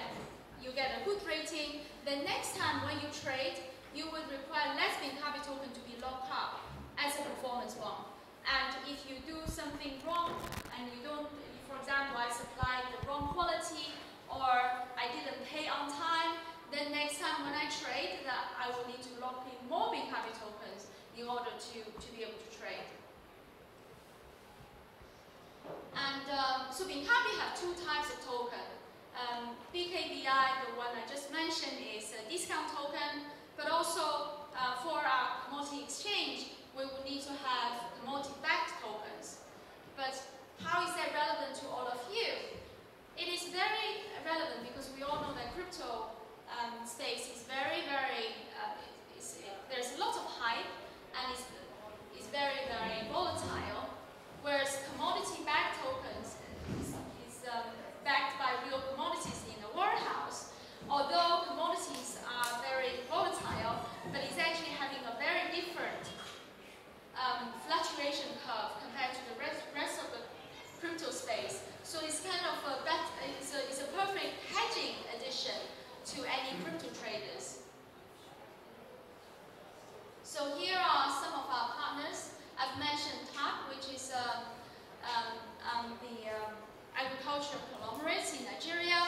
a good rating. The next time when you trade, you would require less Binkabi token to be locked up as a performance bond. And if you do something wrong, and you don't, for example, I supplied the wrong quality, or I didn't pay on time, then next time when I trade, I will need to lock in more Binkabi tokens in order to be able to trade. And so Binkabi have two types of token. BKBI, the one I just mentioned, is a discount token, but also for our commodity exchange, we will need to have commodity-backed tokens. But how is that relevant to all of you? It is very relevant because we all know that crypto space is very, very, there's a lot of hype, and it's very, very volatile, whereas commodity-backed tokens is backed by real commodities in a warehouse. Although commodities are very volatile, but it's actually having a very different fluctuation curve compared to the rest of the crypto space. So it's kind of it's a perfect hedging addition to any crypto traders. So here are some of our partners. I've mentioned Tang, which is the agricultural conglomerates in Nigeria.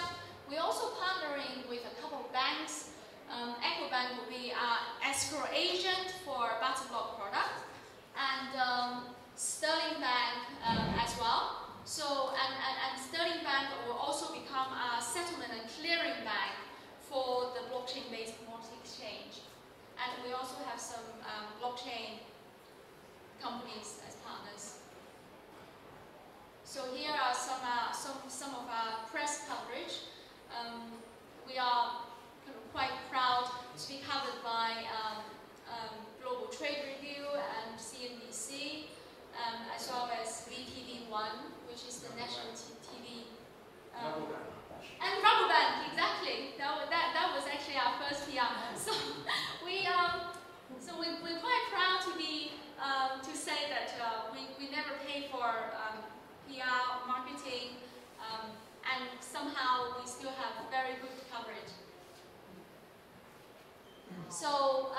We're also partnering with a couple of banks. AgriLedger will be our escrow agent for Barter Block product, and Sterling Bank as well. So, and Sterling Bank will also become our settlement and clearing bank for the blockchain-based commodity exchange. And we also have some blockchain companies as partners. So here are some of our press coverage. We are kind of quite proud to be covered by Global Trade Review and CNBC, as well as VTV1, which is the national TV. And Rabobank, exactly. That was actually our first PR. So we're quite proud to be to say that we never pay for PR marketing, and somehow we still have very good coverage. So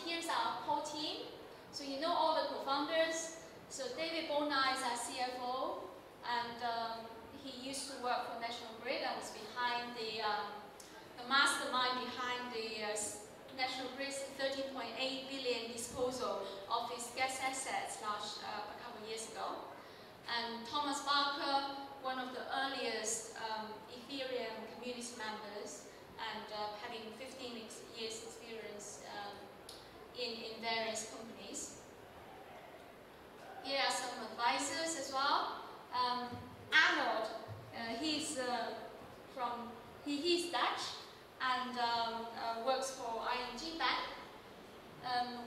here's our whole team. So you know all the co-founders. So David Bona is our CFO, and he used to work for National Grid and was behind the mastermind behind the National Grid's 13.8 billion disposal of its gas assets a couple of years ago. And Thomas Bauke, one of the earliest Ethereum community members, and having 15 years experience in various companies. he's Dutch and works for ING Bank.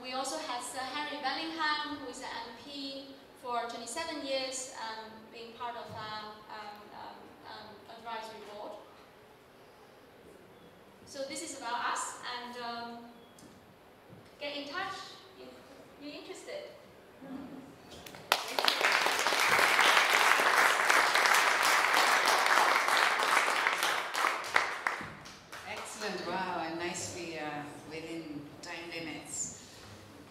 We also have Sir Henry Bellingham, who is an MP for 27 years, being part of our advisory board. So this is about us, and get in touch if you're interested. Excellent, wow, and nicely within time limits.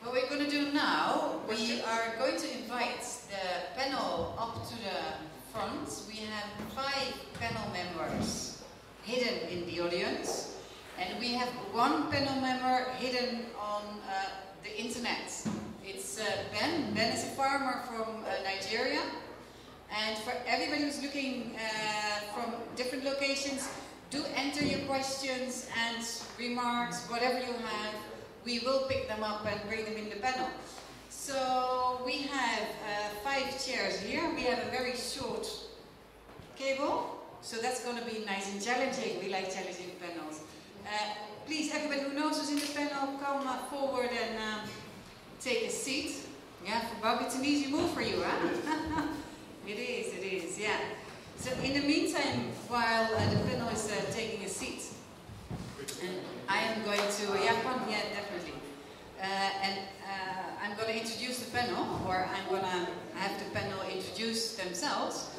What we're going to do now, we are going to invite the panel up to the front. We have 5 panel members hidden in the audience, and we have 1 panel member hidden on the internet. It's Ben. Ben is a farmer from Nigeria, and for everybody who's looking from different locations, do enter your questions and remarks, whatever you have. We will pick them up and bring them in the panel. So we have 5 chairs here. We have a very short cable, so that's going to be nice and challenging. We like challenging panels. Please, everybody who knows who's in the panel, come forward and take a seat. Yeah, for Bauke, it's an easy move for you, huh? It is, yeah. So in the meantime, while the panel is taking a seat, I am going to, yeah, Quan, yeah, definitely. I'm going to introduce the panel, or I'm going to have the panel introduce themselves.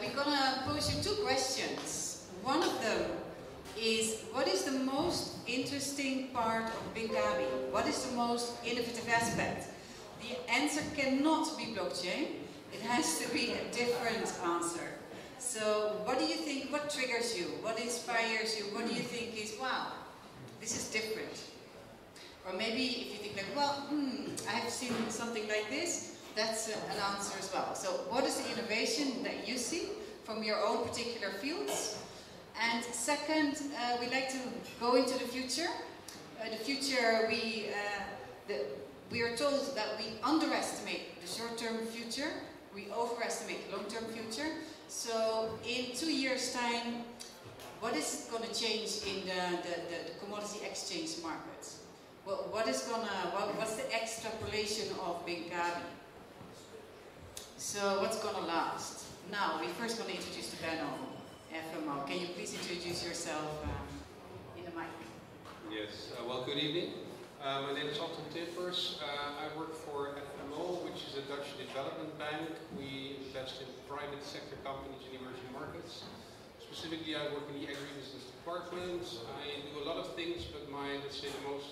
We're going to pose you 2 questions. One of them is, what is the most interesting part of Binkabi? What is the most innovative aspect? The answer cannot be blockchain. It has to be a different answer. So what do you think, what triggers you? What inspires you? What do you think is, wow, this is different? Or maybe if you think like, well, I have seen something like this, that's an answer as well. So what is the innovation that you see from your own particular fields? And second, we like to go into the future. We are told that we underestimate the short-term future, we overestimate the long-term future. So in 2 years' time, what is going to change in the commodity exchange market? Well, what's the extrapolation of Binkabi? So what's going to last? Now, we're first going to introduce the panel. FMO, can you please introduce yourself in the mic? Yes, well, good evening. My name is Anton Timpers. I work for FMO, which is a Dutch development bank. We invest in private sector companies in emerging markets. Specifically, I work in the agribusiness department. I do a lot of things, but let's say, the most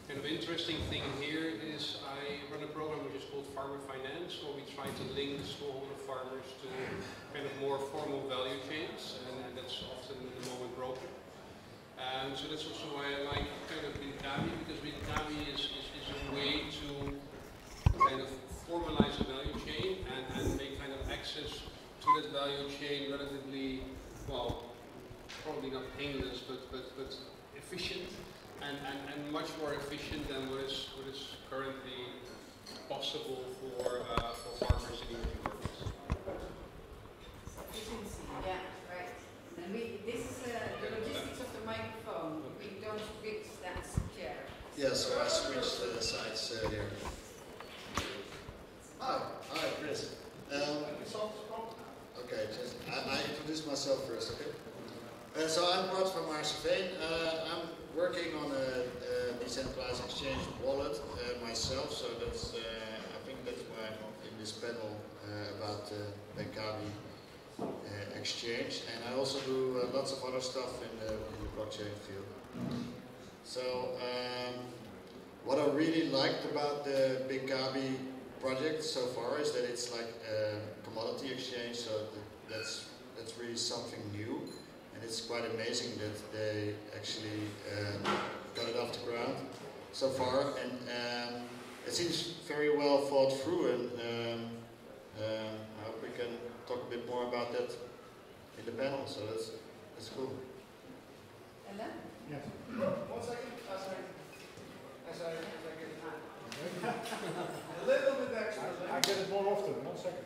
kind of interesting thing here is I run a program which is called Farmer Finance, where we try to link smallholder farmers to kind of more formal value chains, and that's often at the moment broken. So that's also why I like kind of Binkabi, because Binkabi is a way to kind of formalize a value chain and make kind of access to that value chain relatively, well, probably not painless, but efficient, and much more efficient than what is currently possible for farmers in emerging markets. Efficiency, yeah, right. And this is the logistics of the microphone. We don't switch that chair. Yeah, so I switched sides here. Hi, Chris. Okay, I introduce myself first, okay? So I'm Bart from Maarseveen. I'm working on a decentralized exchange wallet myself, so that's I think that's why I'm in this panel about Binkabi exchange, and I also do lots of other stuff in the blockchain field. So what I really liked about the Binkabi project so far is that it's like a commodity exchange, so that's really something new, and it's quite amazing that they actually got it off the ground so far, and it seems very well thought through, and I hope we can talk a bit more about that in the panel, so that's cool. Alain? Yes. 1 second. As I get it. A little bit extra. I get it more often. 1 second.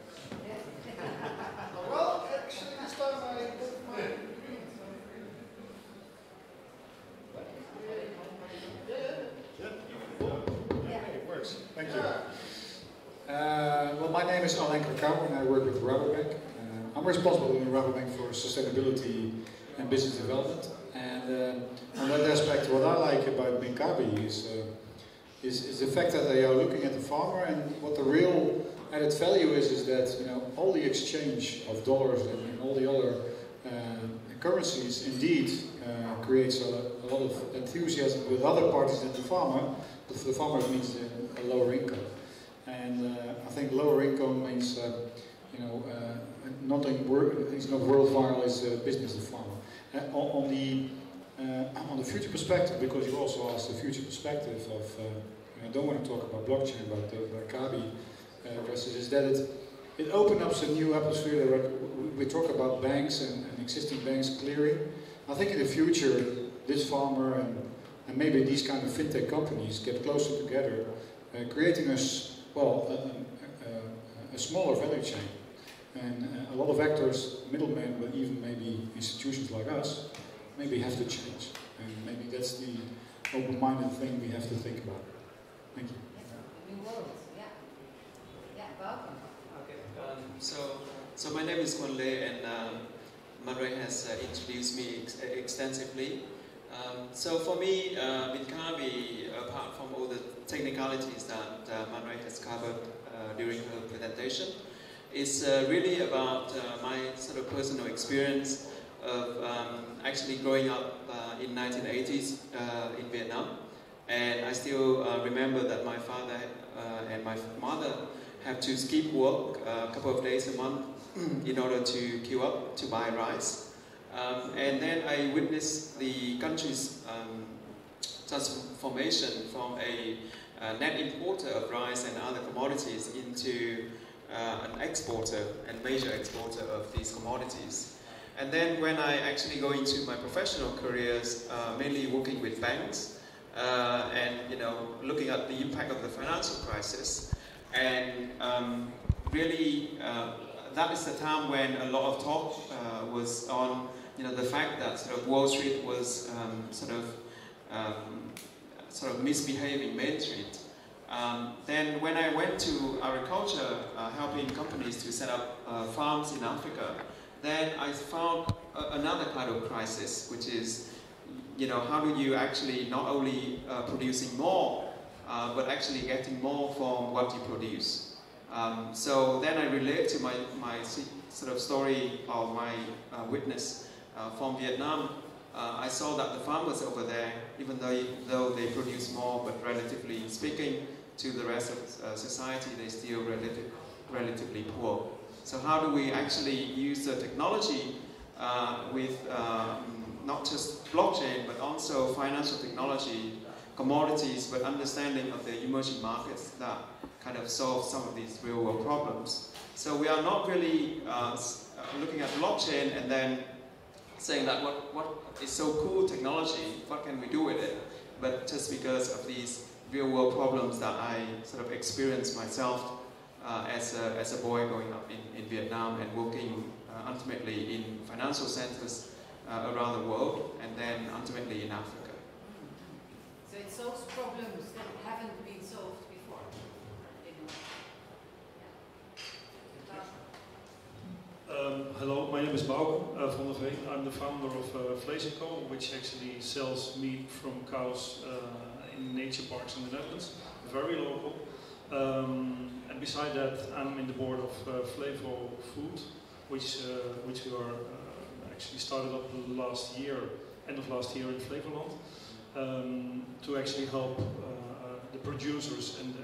Well, actually, this time I put my Well, my name is Alain Cracau and I work with Rabobank. I'm responsible in Rabobank for sustainability and business development. And on that aspect, what I like about Binkabi is the fact that they are looking at the farmer, and what the real added value is that, you know, all the exchange of dollars and all the other currencies indeed creates a lot of enthusiasm with other parties than the farmer. But for the farmer it means a lower income. And I think lower income means, you know, it's not worthwhile as a business of farmer. On the future perspective, because you also asked the future perspective of, I don't want to talk about blockchain, but the Binkabi addresses, is that it opens up a new atmosphere. We talk about banks and existing banks clearing. I think in the future, this farmer and maybe these kind of fintech companies get closer together, creating a smaller value chain. And a lot of actors, middlemen, but even maybe institutions like us, maybe have to change. And maybe that's the open-minded thing we have to think about. Thank you. New world, yeah. Yeah, welcome. Okay, so my name is Quan and Manrui has introduced me extensively. So for me, Binkabi, apart from all the technicalities that Manrui has covered during her presentation, is really about my sort of personal experience of actually growing up in 1980s in Vietnam. And I still remember that my father and my mother have to skip work a couple of days a month in order to queue up to buy rice. And then I witnessed the country's transformation from a net importer of rice and other commodities into an exporter and major exporter of these commodities. And then when I actually go into my professional careers, mainly working with banks, and you know, looking at the impact of the financial crisis, and really that is the time when a lot of talk was on, you know, the fact that sort of Wall Street was sort of misbehaving Main Street. Then when I went to agriculture, helping companies to set up farms in Africa, then I found another kind of crisis, which is, you know, how do you actually not only producing more, but actually getting more from what you produce. So then I relate to my sort of story or my witness from Vietnam. I saw that the farmers over there, even though they produce more, but relatively speaking to the rest of society, they still relatively poor. So how do we actually use the technology with not just blockchain, but also financial technology, commodities, but understanding of the emerging markets that kind of solve some of these real world problems. So we are not really looking at blockchain and then saying that what is so cool technology, what can we do with it? But just because of these real world problems that I sort of experienced myself as a boy growing up in Vietnam and working ultimately in financial centers around the world, and then ultimately in Africa. So it solves problems that haven't been solved before. Hello, my name is Bauke from Veen. I'm the founder of Vleeschenco, which actually sells meat from cows in nature parks in the Netherlands, very local. And beside that, I'm in the board of FairFood, which we are actually started up last year, end of last year in Flevoland, to actually help the producers and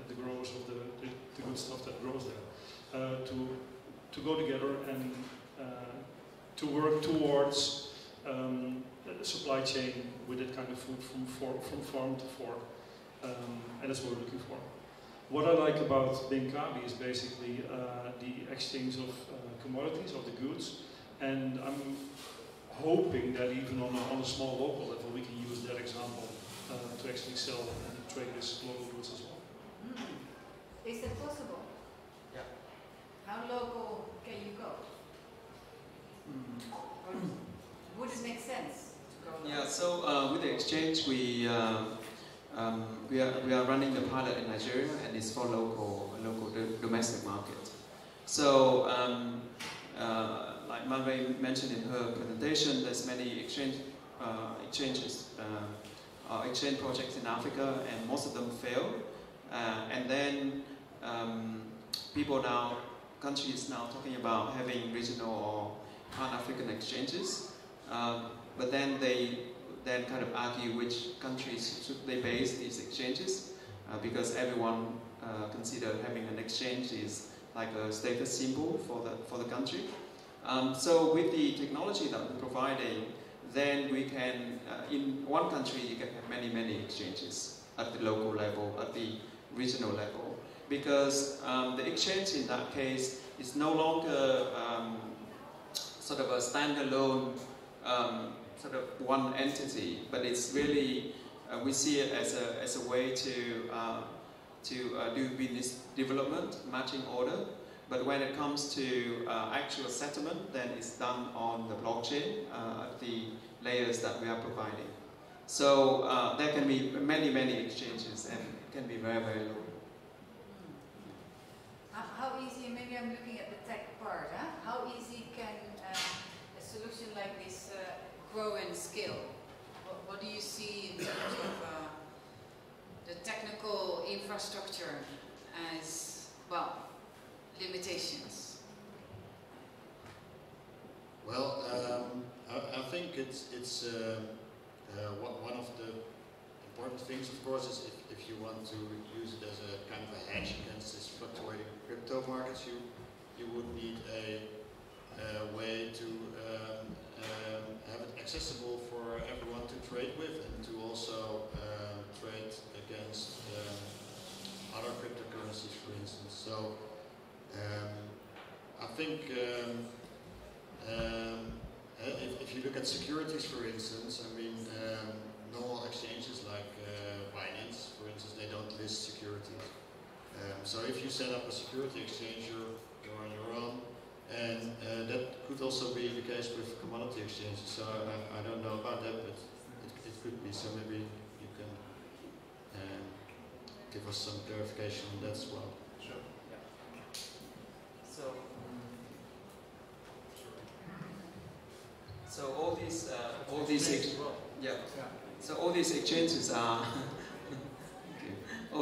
the growers of the good stuff that grows there to go together and to work towards the supply chain with that kind of food from farm to fork, and that's what we're looking for. What I like about Binkabi is basically the exchange of commodities, of the goods, and I'm hoping that even on a small local level we can use that example to actually sell and trade this local goods as well. Is that possible? Yeah. How local can you go? Or would it make sense to go local? Yeah, so with the exchange we we are running the pilot in Nigeria, and it's for local domestic market. So, like Manrui mentioned in her presentation, there's many exchange projects in Africa, and most of them fail. And then countries now talking about having regional or Pan-African exchanges, but then they kind of argue which countries should they base these exchanges, because everyone consider having an exchange is like a status symbol for the country. So with the technology that we're providing, then we can, in one country you can have many exchanges at the local level, at the regional level, because the exchange in that case is no longer sort of a standalone sort of one entity, but it's really we see it as a way to do business development, matching order. But when it comes to actual settlement, then it's done on the blockchain, the layers that we are providing. So there can be many exchanges, and it can be very low. How easy, maybe I'm looking at the tech part, huh? How easy can a solution like this grow and scale? What do you see in terms of the technical infrastructure as, well, limitations? Well, I think it's one of the important things, of course, is if you want to use it as a kind of a hedge against this fluctuating crypto markets, you would need a way to have it accessible for everyone to trade with, and to also trade against other cryptocurrencies, for instance. So I think if you look at securities, for instance, I mean, normal exchanges like Binance, for instance, they don't list securities. So if you set up a security exchange, you're on your own, and that could also be the case with commodity exchanges. So I don't know about that, but it could be. So maybe you can give us some clarification on that as well. Sure. Yeah. So all these So all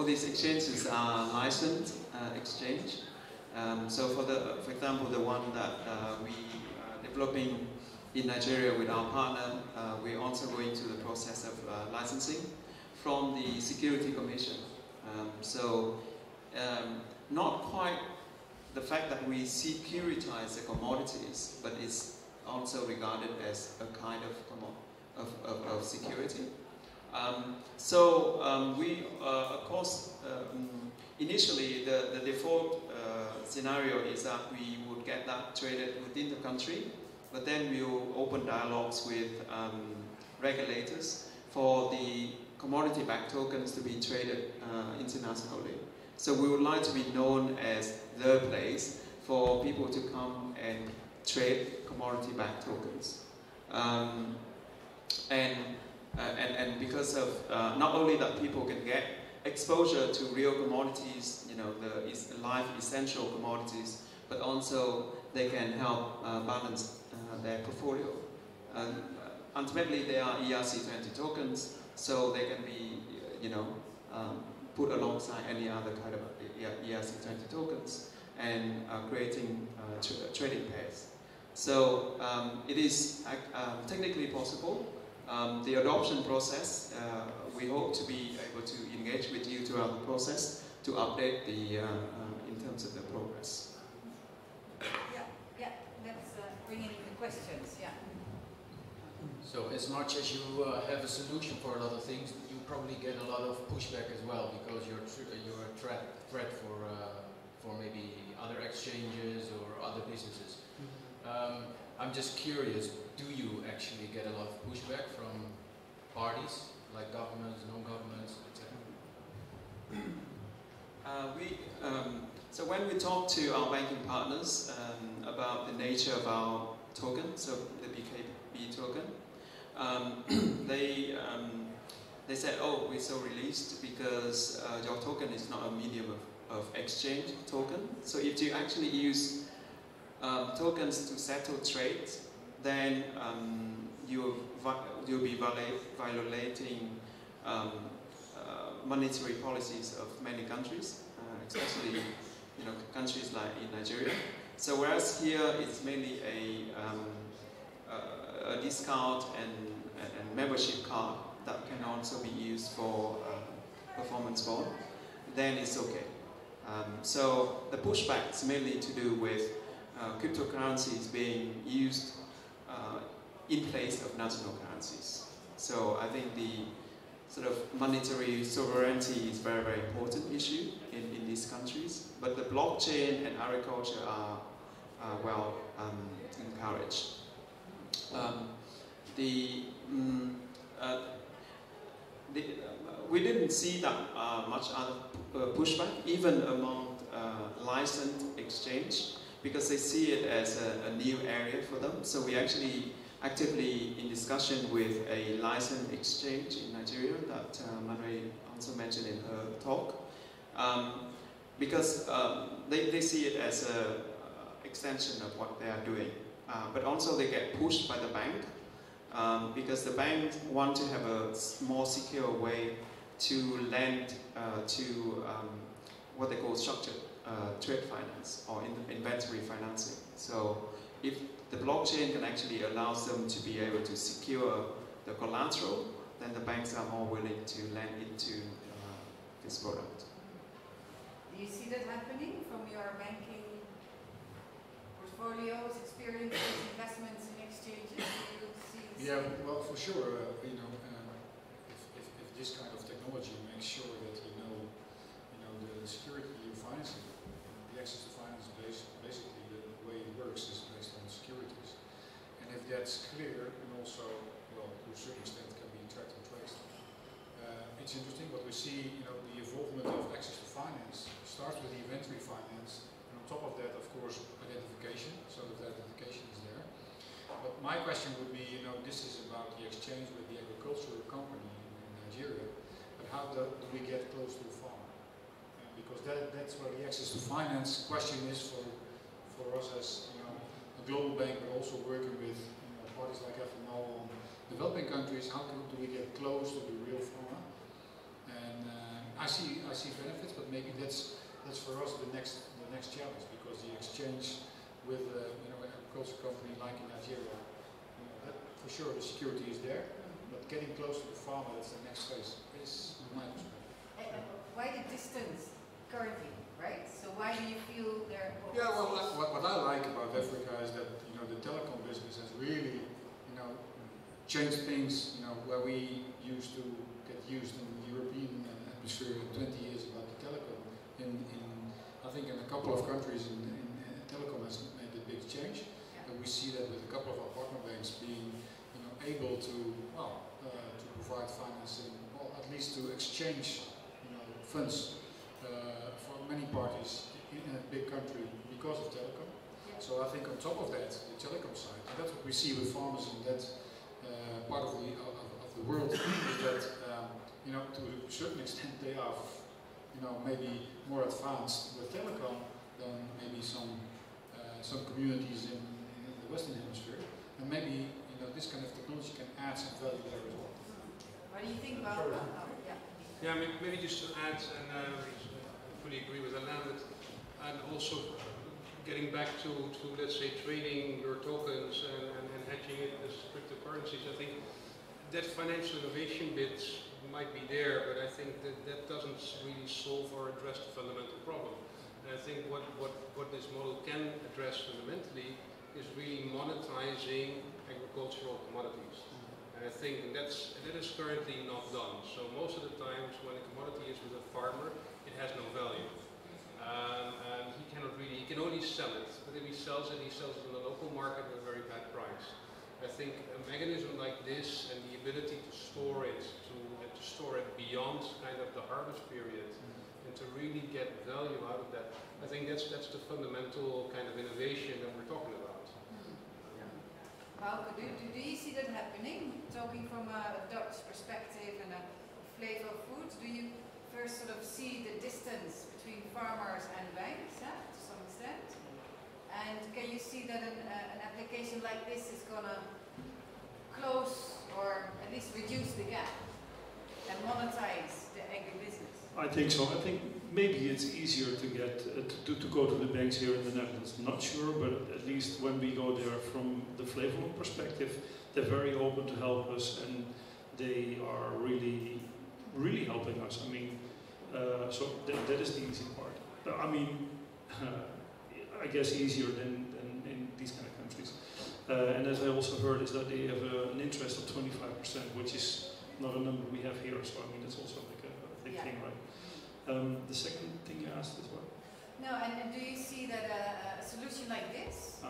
these exchanges are licensed exchange. So for example, the one that we are developing in Nigeria with our partner, we're also going through the process of licensing from the Security Commission. Not quite the fact that we securitize the commodities, but it's also regarded as a kind of security. We, of course, initially the default scenario is that we would get that traded within the country, but then we'll open dialogues with regulators for the commodity-backed tokens to be traded internationally. So we would like to be known as the place for people to come and trade commodity-backed tokens. And because of not only that people can get exposure to real commodities, the life essential commodities, but also they can help balance their portfolio. Ultimately, they are ERC20 tokens, so they can be, put alongside any other kind of ERC20 tokens, and creating trading pairs. So it is technically possible. The adoption process, we hope to be able to engage with you throughout the process to update in terms of the progress. Yeah. Let's bring in the questions. Yeah. So as much as you have a solution for a lot of things, you probably get a lot of pushback as well, because you're a threat for maybe other exchanges or other businesses. I'm just curious, do you actually get a lot of pushback from parties, like governments, non-governments, etc.? So when we talk to our banking partners about the nature of our token, so the BKB token, they said, oh, we're so released because your token is not a medium of exchange token. So if you actually use tokens to settle trades, then you'll be violating monetary policies of many countries, especially countries like in Nigeria. So whereas here it's mainly a discount and membership card that can also be used for performance bond, then it's okay. So the pushback is mainly to do with cryptocurrencies being used in place of national currencies. So I think the sort of monetary sovereignty is very, very important issue in these countries. But the blockchain and agriculture are well encouraged. We didn't see that much other pushback, even among licensed exchange, because they see it as a new area for them. So we actually actively in discussion with a licensed exchange in Nigeria that Manrui also mentioned in her talk, because they see it as an extension of what they are doing. But also they get pushed by the bank, because the bank want to have a more secure way to lend to what they call structured trade finance or inventory financing. So if the blockchain can actually allow them to be able to secure the collateral, then the banks are more willing to lend into this product. Do you see that happening from your banking portfolios, experiences, investments in exchanges? Do you see Yeah, well, for sure. If this kind of technology makes sure that the security you're financing, the access to finance basically the way it works is based on securities. And if that's clear and also, well, to a certain extent can be tracked and traced, it's interesting what we see, the involvement of access to finance starts with the inventory finance, and on top of that, of course, identification, so that identification is there. But my question would be, this is about the exchange with the agricultural company in Nigeria, but how do we get close to the farmer? Because that's where the access to finance question is for us as a global bank, but also working with parties like FMO on developing countries. How do we get close to the real farmer? And I see benefits, but maybe that's for us the next challenge, because the exchange with an agriculture company like in Nigeria, that for sure the security is there, but getting close to the farmer, that's the next phase, is my perspective. Why the distance currently, right? So why do you feel there? Yeah, well, what I like about Africa is that the telecom business has really changed things. Where we used to get used in the European atmosphere 20 years about the telecom. I think in a couple of countries in telecom has made a big change, and we see that with a couple of our partner banks being able to to provide financing, or at least to exchange funds for many parties in a big country because of telecom. Yeah. So I think on top of that, the telecom side, and that's what we see with farmers in that part of the world, is that to a certain extent they are maybe more advanced with telecom than maybe some communities in the Western Hemisphere, and maybe this kind of technology can add some value there as well. What do you think about that? Yeah, maybe just to add, and I fully agree with Alain, and also getting back to let's say trading your tokens and hedging it as cryptocurrencies. I think that financial innovation bit might be there, but I think that doesn't really solve or address the fundamental problem. And I think what this model can address fundamentally is really monetizing agricultural commodities. And I think that is currently not done. So most of the times when a commodity is with a farmer, it has no value. And he can only sell it. But if he sells it in the local market at a very bad price. I think a mechanism like this and the ability to store it, to store it beyond kind of the harvest period, and to really get value out of that, I think that's the fundamental kind of innovation that we're talking about. Bauke, do you see that happening? Talking from a Dutch perspective and a FairFood, do you first sort of see the distance between farmers and banks, to some extent? And can you see that an application like this is going to close or at least reduce the gap and monetize the agribusiness? I think so. I think maybe it's easier to get to go to the banks here in the Netherlands. I'm not sure, but at least when we go there from the Flevoland perspective, they're very open to help us, and they are really, really helping us. I mean, so that is the easy part. I mean, I guess easier than in these kind of countries. And as I also heard, is that they have an interest of 25%, which is not a number we have here. So I mean, it's also like a big thing, right? The second thing you asked as well. No, and do you see that a solution like this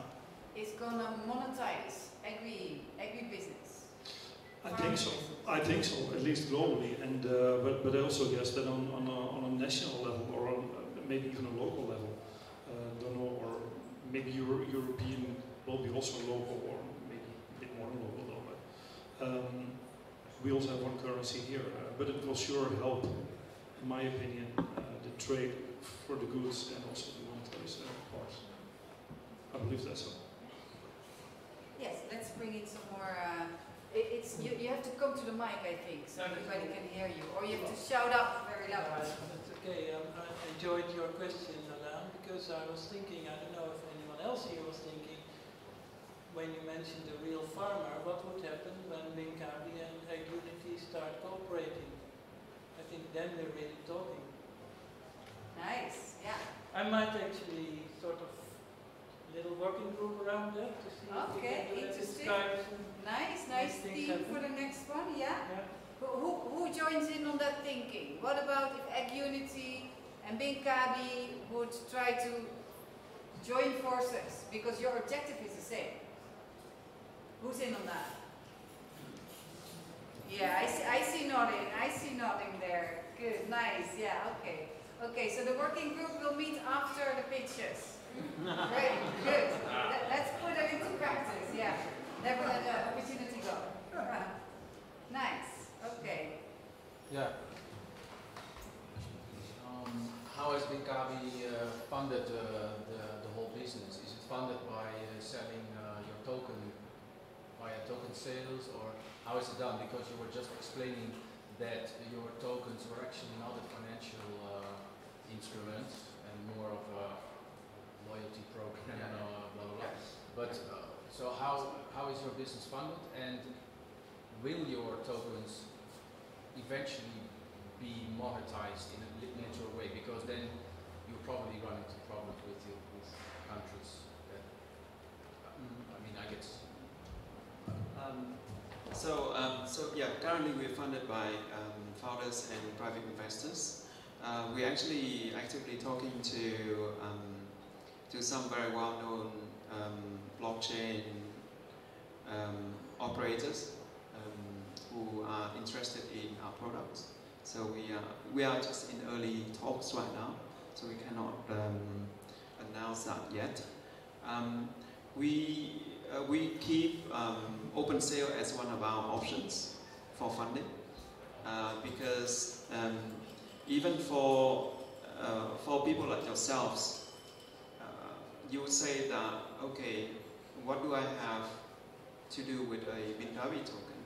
is going to monetize agribusiness? I think so. I think so, at least globally, and but I also guess that on a national level or on maybe even a local level, don't know, or maybe European will be also local, or maybe a bit more than local though. But we also have one currency here, but it will sure help, in my opinion, the trade for the goods and also the monetary parts. I believe that's so. Yes, let's bring in some more. You have to come to the mic, I think, so everybody can hear you, or you have to shout up very loud. That's okay. I enjoyed your question, Alain, because I was thinking. I don't know if anyone else here was thinking when you mentioned the real farmer. What would happen when Binkabi and AgUnity start cooperating? I think then we're really talking. Nice, yeah. I might actually sort of little working group around that to see if we can do interesting. Skype. Nice theme for the next one, yeah? Who joins in on that thinking? What about if AgUnity and Binkabi would try to join forces? Because your objective is the same. Who's in on that? Yeah, I see nodding there. Good, nice, yeah, okay. Okay, so the working group will meet after the pitches. Great, good. Let's put it into practice, yeah. Never let the opportunity go. Nice, okay. Yeah. How has Binkabi funded the whole business? Is it funded by selling your token via token sales, or how is it done? Because you were just explaining that your tokens were actually not a financial instrument and more of a loyalty program, blah blah blah. But so how is your business funded, and will your tokens eventually be monetized in a natural way? Because then you probably run into problems with countries. That, I mean, I guess. So yeah, currently we're funded by founders and private investors. We're actually actively talking to some very well-known blockchain operators who are interested in our products. So we are just in early talks right now, so we cannot announce that yet. We keep open sale as one of our options for funding, because even for people like yourselves, you would say that, okay, what do I have to do with a Binkabi token,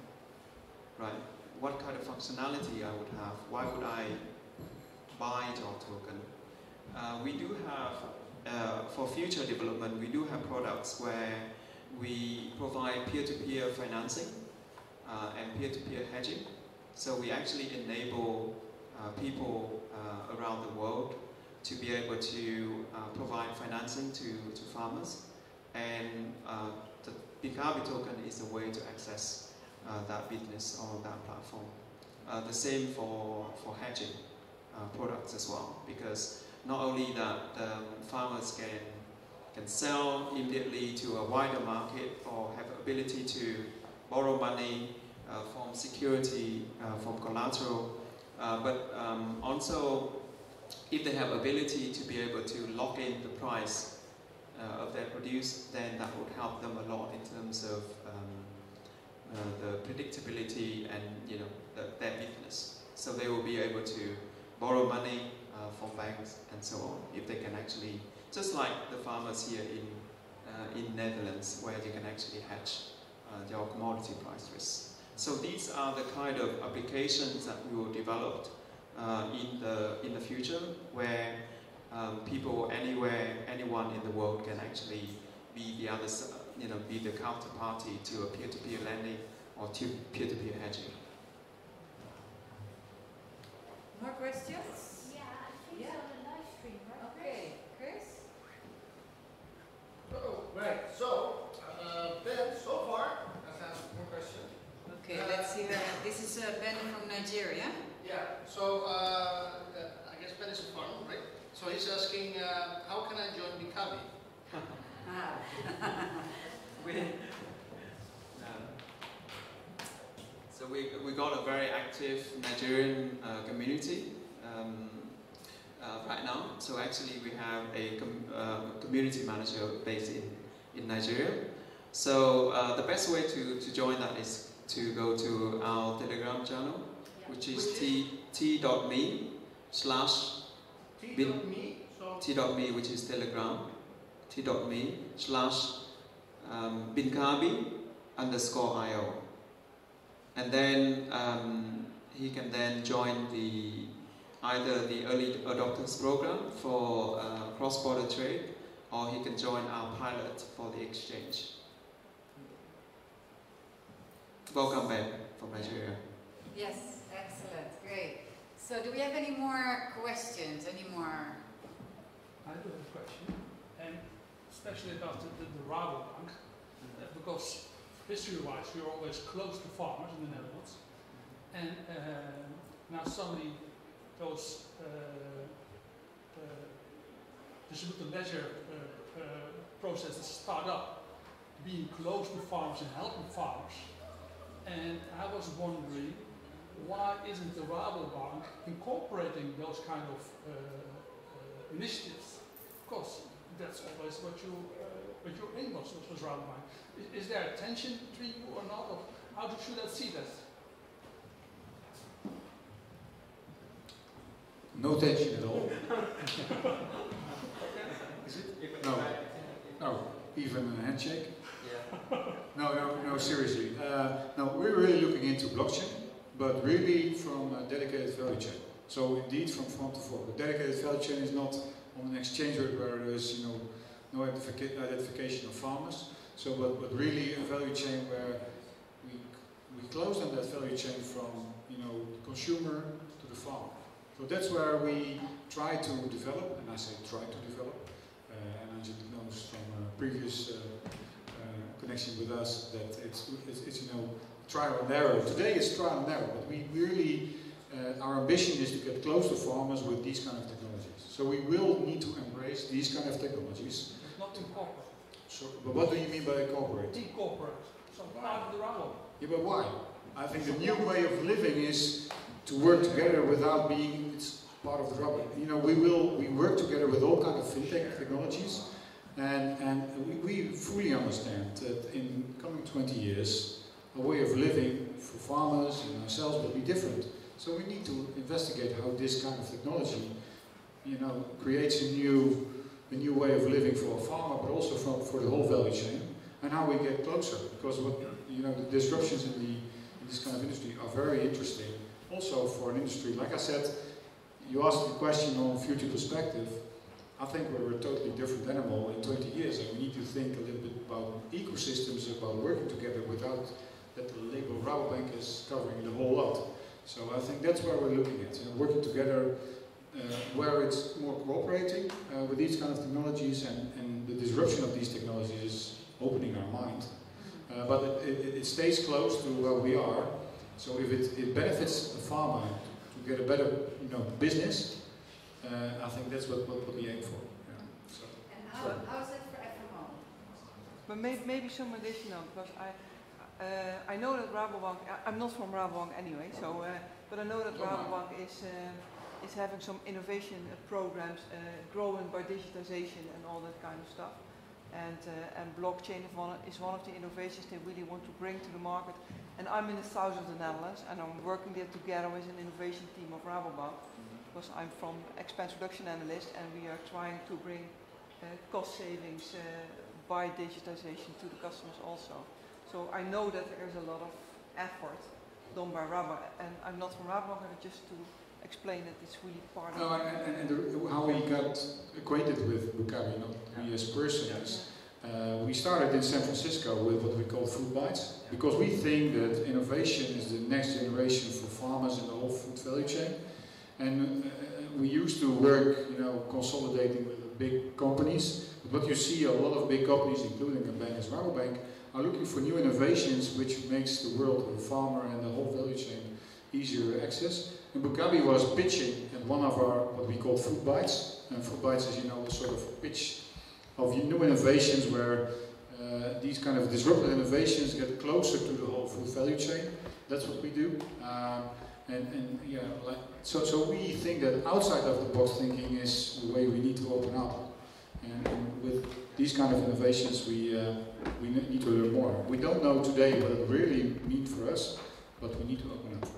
right? What kind of functionality I would have? Why would I buy your token? We do have, for future development, we do have products where we provide peer-to-peer financing and peer-to-peer hedging. So we actually enable people around the world to be able to provide financing to farmers, and the Binkabi token is a way to access that business on that platform. The same for hedging products as well, because not only that farmers can sell immediately to a wider market or have the ability to borrow money from security, from collateral, but also if they have ability to be able to lock in the price of their produce, then that would help them a lot in terms of the predictability and their business. So they will be able to borrow money from banks and so on, if they can actually, just like the farmers here in Netherlands, where you can actually hedge your commodity price risk. So these are the kind of applications that we will develop in the future, where people anywhere, anyone in the world can actually be the other, be the counterparty to a peer-to-peer lending or to peer-to-peer hedging. More questions? Yeah, I think so, the live stream, right? Okay, Chris? Oh, right. So, Ben, so far, has asked more questions. Okay, let's see. This is Ben from Nigeria. Yeah. So, I guess Ben is a farmer, right? So he's asking, how can I join Binkabi? So we got a very active Nigerian community right now. So actually we have a community manager based in Nigeria. So the best way to join that is to go to our Telegram channel, which is t.me/t.me, which is Telegram, t.me/Binkabi_IO. And then he can then join either the early adopters program for cross-border trade, or he can join our pilot for the exchange. Welcome back from Nigeria. Yes, excellent, great. So do we have any more questions? Any more? I do have a question, and especially about the Rabobank, because history-wise we are always close to farmers in the Netherlands, and now suddenly those distributed ledger processes start up, being close to farmers and helping farmers. And I was wondering, why isn't the Rabobank incorporating those kind of initiatives? Of course, that's always what your aim was Rabobank. Is there a tension between you or not? Or how should I see that? No tension at all. Is it? No. No. Even a handshake? No, seriously. No, we're really looking into blockchain, but really from a dedicated value chain. So indeed from farm to fork. A dedicated value chain is not on an exchange rate where there's no identification of farmers. So but really a value chain where we close down that value chain from the consumer to the farmer. So that's where we try to develop, and I say try to develop, and Anton knows from a previous connection with us that it's trial and error. Today it's trial and error, but we really, our ambition is to get close to farmers with these kind of technologies. So we will need to embrace these kind of technologies. It's not incorporate. So, but what do you mean by incorporate? Incorporate. So part of the Rabobank. Yeah, but why? I think the new way of living is to work together without being part of the rubber. We work together with all kinds of fintech technologies, and we fully understand that in coming 20 years, our way of living for farmers and ourselves will be different. So we need to investigate how this kind of technology, creates a new way of living for a farmer, but also for the whole value chain, and how we get closer. Because the disruptions in this kind of industry are very interesting. Also for an industry, like I said, you asked the question on future perspective. I think we're a totally different animal in 20 years, and we need to think a little bit about ecosystems, about working together without that the label Rabobank is covering the whole lot. So I think that's where we're looking at, working together where it's more cooperating with these kind of technologies, and the disruption of these technologies is opening our mind. But it stays close to where we are. So if it benefits the farmer to get a better business, I think that's what we aim for. Yeah. So. And how is it for FMO? But maybe some additional, because I know that Rabobank, I'm not from Rabobank anyway, so but I know that Rabobank is having some innovation programs growing by digitization and all that kind of stuff. And blockchain is one of the innovations they really want to bring to the market. And I'm in the south of the Netherlands, and I'm working there together with an innovation team of Rabobank, because I'm from expense reduction analyst, and we are trying to bring cost savings by digitization to the customers also. So I know that there is a lot of effort done by Rabobank, and I'm not from Rabobank, but just to explain that it's really part of how we got acquainted with Binkabi, not we as persons. We started in San Francisco with what we call food bites, because we think that innovation is the next generation for farmers in the whole food value chain. And we used to work, consolidating with the big companies. But what you see, a lot of big companies, including a bank as Rabobank, are looking for new innovations which makes the world of the farmer and the whole value chain easier to access. And Binkabi was pitching at one of our, what we call food bites. And food bites is, a sort of pitch of new innovations where these kind of disruptive innovations get closer to the whole food value chain. That's what we do. So we think that outside of the box thinking is the way we need to open up. And with these kind of innovations, we need to learn more. We don't know today what it really means for us, but we need to open up.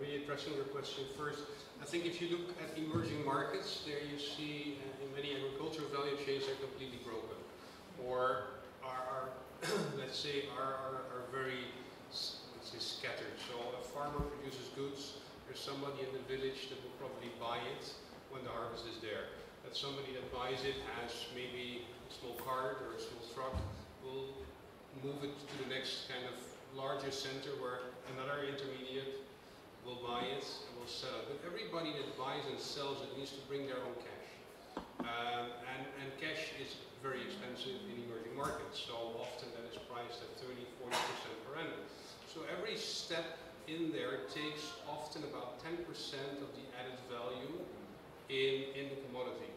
Maybe addressing your question first. I think if you look at emerging markets, there you see in many agricultural value chains are completely broken, or are let's say are very scattered. So a farmer produces goods. There's somebody in the village that will probably buy it when the harvest is there. That somebody that buys it has maybe a small cart or a small truck, will move it to the next kind of larger center where another intermediate will buy it and will sell it. But everybody that buys and sells it needs to bring their own cash. And cash is very expensive in emerging markets, so often that is priced at 30–40% per annum. So every step in there takes often about 10% of the added value in the commodity.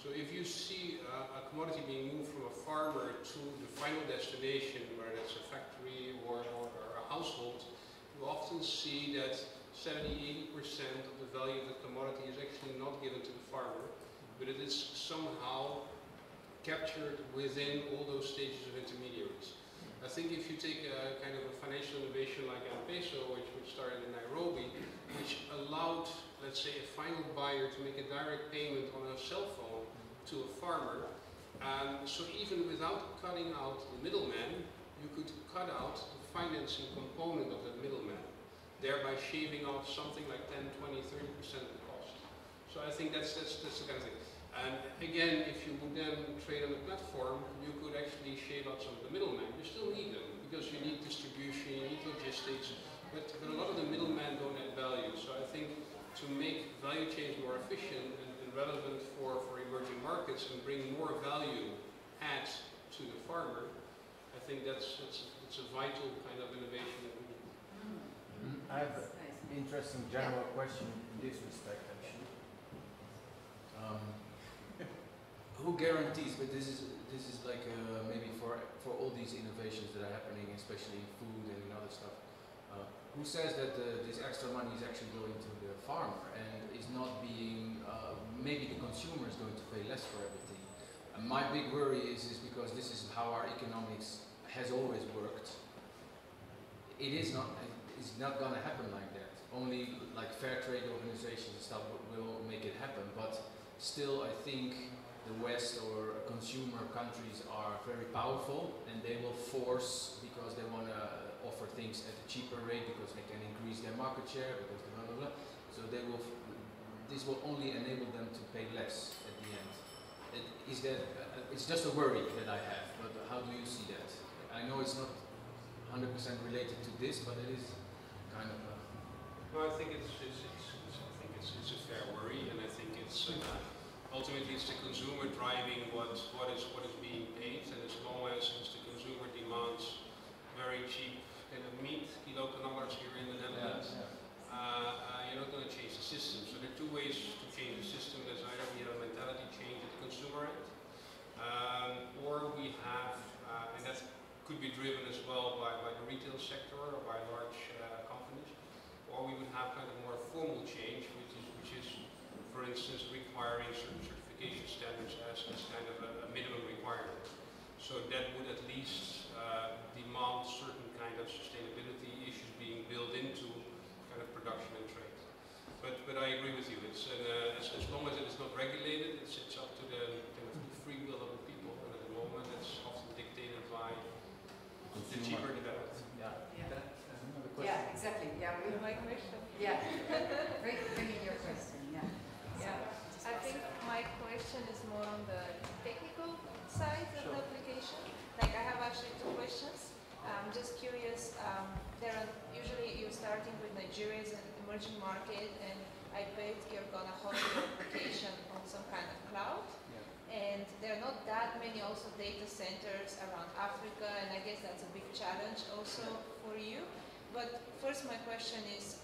So if you see a commodity being moved from a farmer to the final destination, whether it's a factory or a household, you often see that 70–80% of the value of the commodity is actually not given to the farmer, but it is somehow captured within all those stages of intermediaries. I think if you take a kind of a financial innovation like M-Peso, which started in Nairobi, which allowed, let's say, a final buyer to make a direct payment on a cell phone to a farmer, so even without cutting out the middleman, you could cut out the financing component of that middleman, thereby shaving off something like 10–20–30% of the cost. So I think that's the kind of thing. And again, if you would then trade on the platform, you could actually shave out some of the middlemen. You still need them, because you need distribution, you need logistics, but a lot of the middlemen don't add value. So I think to make value chains more efficient and relevant for emerging markets and bring more value add to the farmer, I think it's a vital kind of innovation that we need. I have an interesting general question in this respect, actually. Who guarantees? But this is like maybe for all these innovations that are happening, especially in food and in other stuff. Who says that this extra money is actually going to the farmer and is not being? Maybe the consumer is going to pay less for everything. And my big worry is because this is how our economics has always worked. It's not going to happen like that. Only like fair trade organizations and stuff will make it happen. But still, I think the West or consumer countries are very powerful, and they will force, because they want to offer things at a cheaper rate, because they can increase their market share, because blah blah blah. So they will. This will only enable them to pay less at the end. It's just a worry that I have. But how do you see that? I know it's not 100% related to this, but it is kind of. No, I think it's a fair worry, and I think it's ultimately it's the consumer driving what is being paid, and as long as the consumer demands very cheap kind of meat, kilocannollers here in the Netherlands, you're not going to change the system. So there are two ways to change the system. There's either we have a mentality change at the consumer end, or we have, and that could be driven as well by the retail sector or by large companies, or we would have kind of more formal change, which is, for instance, requiring requiring certain certification standards as kind of a minimum requirement. So that would at least demand certain kind of sustainability issues being built into kind of production and trade. But I agree with you. It's as long as it is not regulated, it's up to the kind of free will of the people. And at the moment, it's often dictated by the cheaper the better. Yeah, exactly. Yeah, my question. Yeah, bring in your question. Yeah. Yeah. I think my question is more on the technical side of the application. Like I have actually two questions. I'm just curious. There are usually you're starting with Nigeria as an emerging market, and I bet you're gonna host your application on some kind of cloud. And there are not that many also data centers around Africa, and I guess that's a big challenge also for you. But first my question is,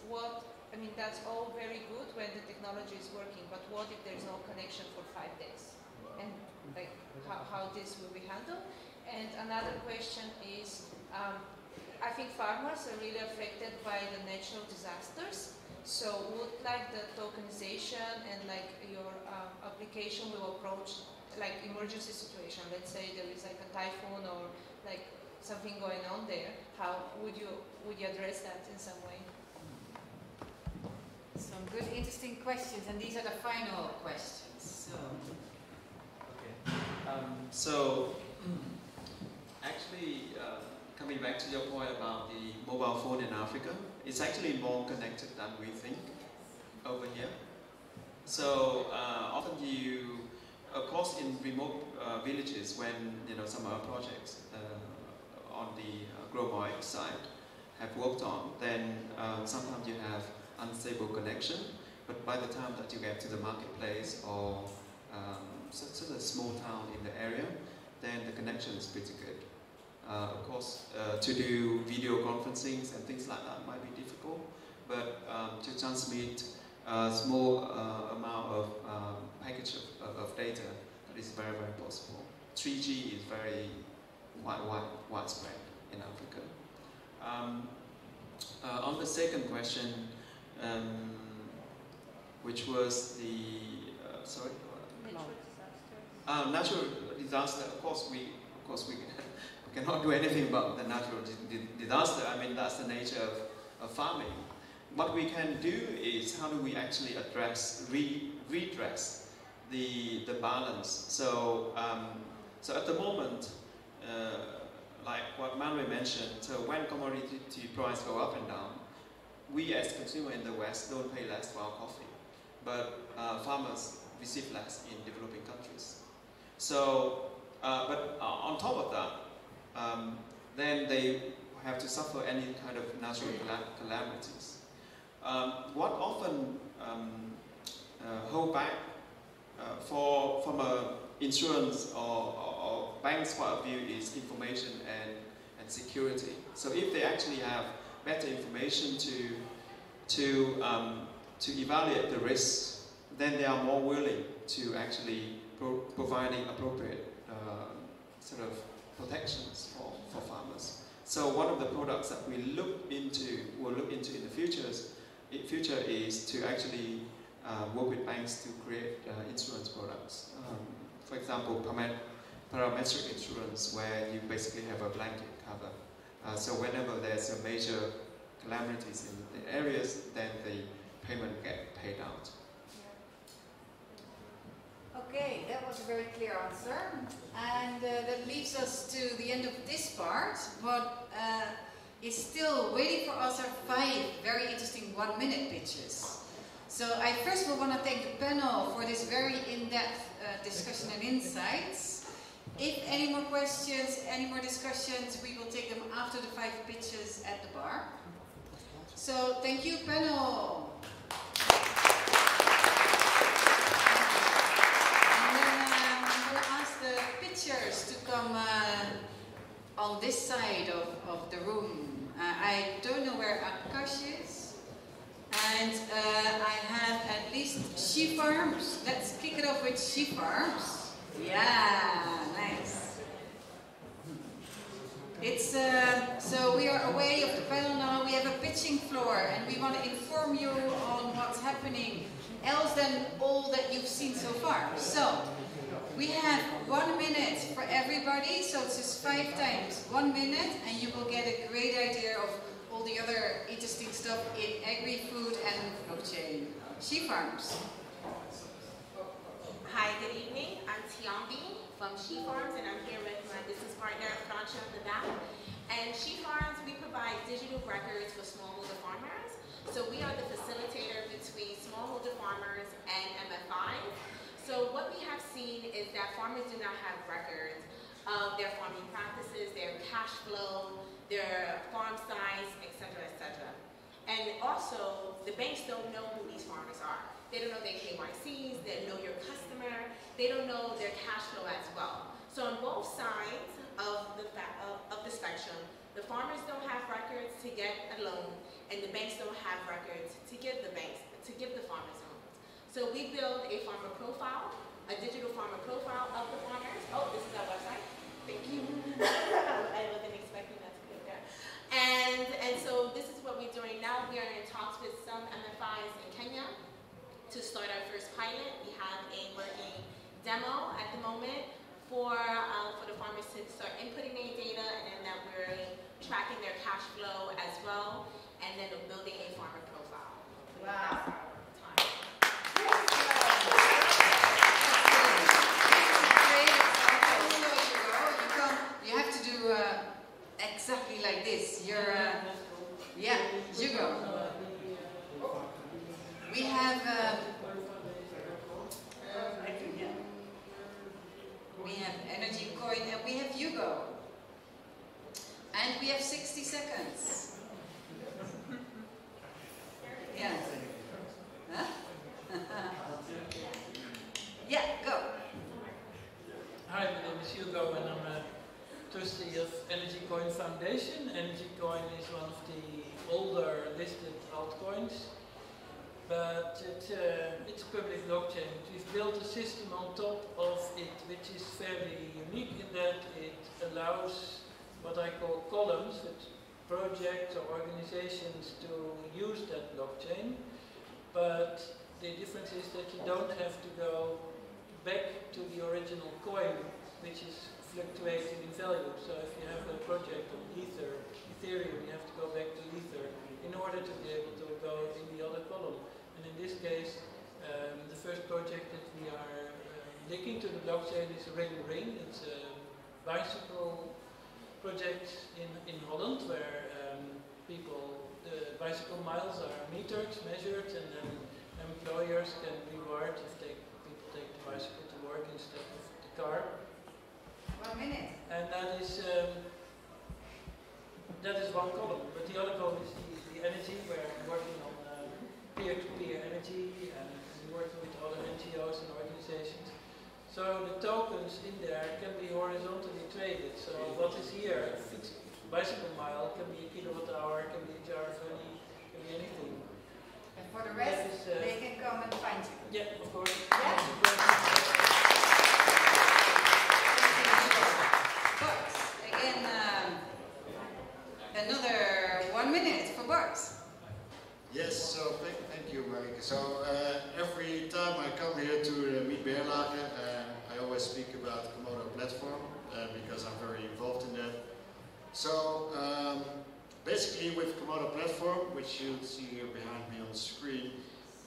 that's all very good when the technology is working, but what if there's no connection for 5 days? And like how this will be handled? And another question is, I think farmers are really affected by the natural disasters. So would like the tokenization and like your application will approach like emergency situation. Let's say there is like a typhoon or like something going on there. How would you address that in some way? Some good, interesting questions, and these are the final questions. So, actually, coming back to your point about the mobile phone in Africa, it's actually more connected than we think over here. So often of course, in remote villages, when some of our projects on the GrowMoic side have worked on, then sometimes you have unstable connection. But by the time that you get to the marketplace or sort of a small town in the area, then the connection is pretty good. Of course, to do video conferencing and things like that might be difficult, but to transmit a small amount of package of data, that is very, very possible. 3G is very widespread in Africa. On the second question, which was the sorry. Natural disaster. Of course, we cannot do anything about the natural disaster. I mean, that's the nature of farming. What we can do is how do we actually redress the balance. So at the moment, like what Manrui mentioned, so when commodity price go up and down, we as consumer in the West don't pay less for our coffee, but farmers receive less in developing countries. So, but on top of that, then they have to suffer any kind of natural calamities. What often hold back from an insurance or bank's point of view is information and security. So if they actually have better information to evaluate the risks, then they are more willing to actually providing appropriate sort of protections for farmers. So one of the products that we will look into in the future is to actually work with banks to create insurance products. For example, parametric insurance, where you basically have a blanket cover. So whenever there's a major calamities in the areas, then the payment get paid out. Okay, that was a very clear answer, and that leaves us to the end of this part, but it's still waiting for us are 5 very interesting 1-minute pitches. So I first of all want to thank the panel for this very in-depth discussion and insights. If any more questions, any more discussions, we will take them after the 5 pitches at the bar. So thank you, panel. To come on this side of the room. I don't know where Akash is, and I have at least sheep farms. Let's kick it off with sheep farms. Yeah, nice. It's so we are away of the panel now. We have a pitching floor, and we want to inform you on what's happening else than all that you've seen so far. So, we have 1 minute for everybody, so it's just 5 times 1 minute, and you will get a great idea of all the other interesting stuff in agri-food and blockchain. She Farms. Hi, good evening. I'm Tiambi from She Farms, and I'm here with my business partner, Cracau, in the back. And She Farms, we provide digital records for smallholder farmers. So we are the facilitator between smallholder farmers and MFIs. So what we have seen is that farmers do not have records of their farming practices, their cash flow, their farm size, etc., etc. And also, the banks don't know who these farmers are. They don't know their KYCs, they don't know your customer, they don't know their cash flow as well. So on both sides of the spectrum, the farmers don't have records to get a loan, and the banks don't have records to give the farmers loans. So we build a farmer profile, a digital farmer profile of the farmers. Oh, this is our website. Thank you. I wasn't expecting that to be there. And so this is what we're doing now. We are in talks with some MFIs in Kenya to start our first pilot. We have a working demo at the moment for the farmers to start inputting their data, and then that we're tracking their cash flow as well, and then building a farmer profile. Wow. You have to do exactly like this. Yeah, you go. We have energy coin, and we have Hugo, and we have 60 seconds. Yeah. Huh? Yeah, go. Hi, my name is Hugo, and I'm a trustee of Energy Coin Foundation. Energy Coin is one of the older listed altcoins, but it's a public blockchain. We've built a system on top of it, which is fairly unique in that it allows what I call columns, which projects or organizations to use that blockchain. But the difference is that you don't have to go back to the original coin, which is fluctuating in value. So if you have a project on Ethereum, you have to go back to Ether in order to be able to go in the other column. And in this case, the first project that we are linking to the blockchain is Ring. It's a bicycle project in Holland where the bicycle miles are metered, measured, and then employers can reward if people take the bicycle to work instead of the car. 1 minute. And that is one column, but the other column is the energy, where I'm working on peer-to-peer energy and working with other NGOs and organizations. So the tokens in there can be horizontally traded. So what is here, a fixed bicycle mile, can be a kilowatt hour, can be a jar of honey, can be anything. And for the rest, they can come and find you. Yeah, of course. Yeah. Bart, again, another 1 minute for Bart. Yes, so thank you, Marike. So every time I come here to meet Beerlaken, I always speak about the Komodo platform because I'm very involved in that. So basically with Komodo platform, which you see here behind me on the screen,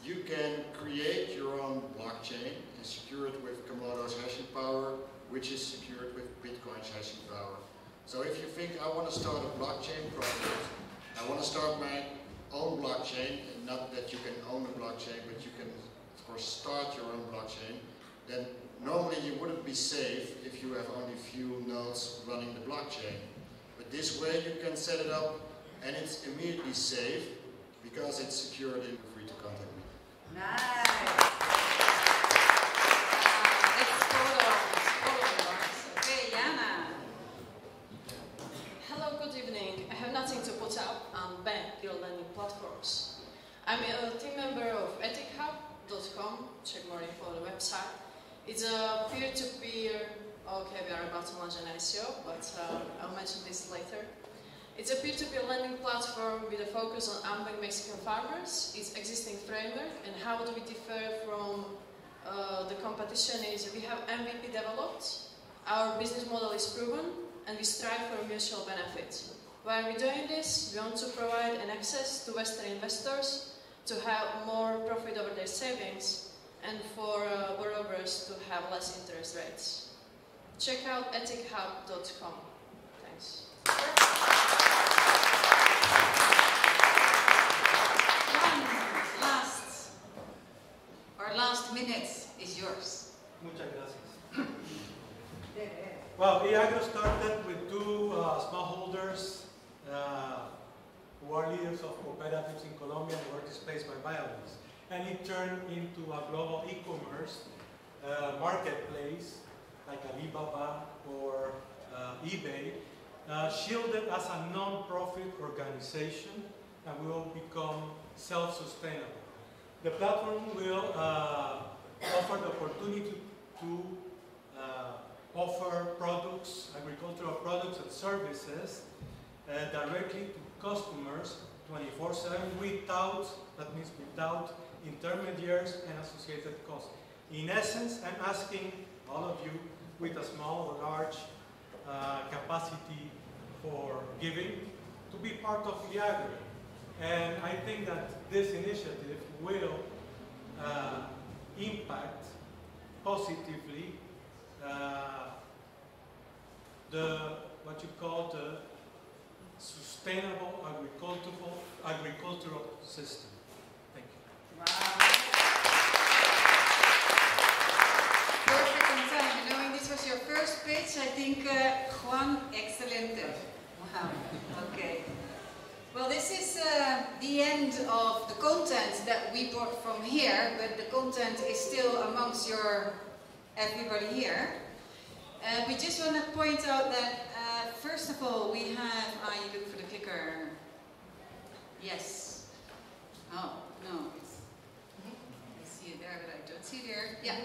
you can create your own blockchain and secure it with Komodo's hashing power, which is secured with Bitcoin's hashing power. So if you think I want to start a blockchain project, I want to start my own blockchain, and not that you can own a blockchain, but you can of course start your own blockchain, then normally you wouldn't be safe if you have only a few nodes running the blockchain. But this way you can set it up and it's immediately safe because it's secured and free to contact me. Nice. Let's follow Okay, Jana. Hello, good evening. I have nothing to put up on bank your lending platforms. I'm a team member of ethichub.com. Check more info on the website. It's a peer-to-peer. Okay, we are about to launch an ICO, but I'll mention this later. It's a peer-to-peer lending platform with a focus on unbanked Mexican farmers, its existing framework, and how do we differ from the competition is we have MVP developed, our business model is proven, and we strive for mutual benefit. Why are we doing this? We want to provide an access to Western investors to have more profit over their savings, and for borrowers to have less interest rates. Check out ethichub.com. Thanks. Our last minute is yours. Muchas gracias. Well, Agro started with two smallholders who are leaders of cooperatives in Colombia and were displaced by violence. And it turned into a global e-commerce marketplace like Alibaba or eBay, shielded as a non-profit organization, and will become self-sustainable. The platform will offer the opportunity to offer products, agricultural products and services directly to customers 24/7 without, that means without intermediaries and associated costs. In essence, I'm asking all of you with a small or large capacity for giving to be part of Agri. And I think that this initiative will impact positively what you call the sustainable agricultural system. Thank you. Wow. Perfect on time. And knowing this was your first pitch, I think Quan, excelente. Wow. Okay. Well, this is the end of the content that we brought from here, but the content is still amongst everybody here. We just want to point out that, first of all, we have, you look for the clicker. Yes. Oh, no. I see it there, but I don't see it there. Yeah.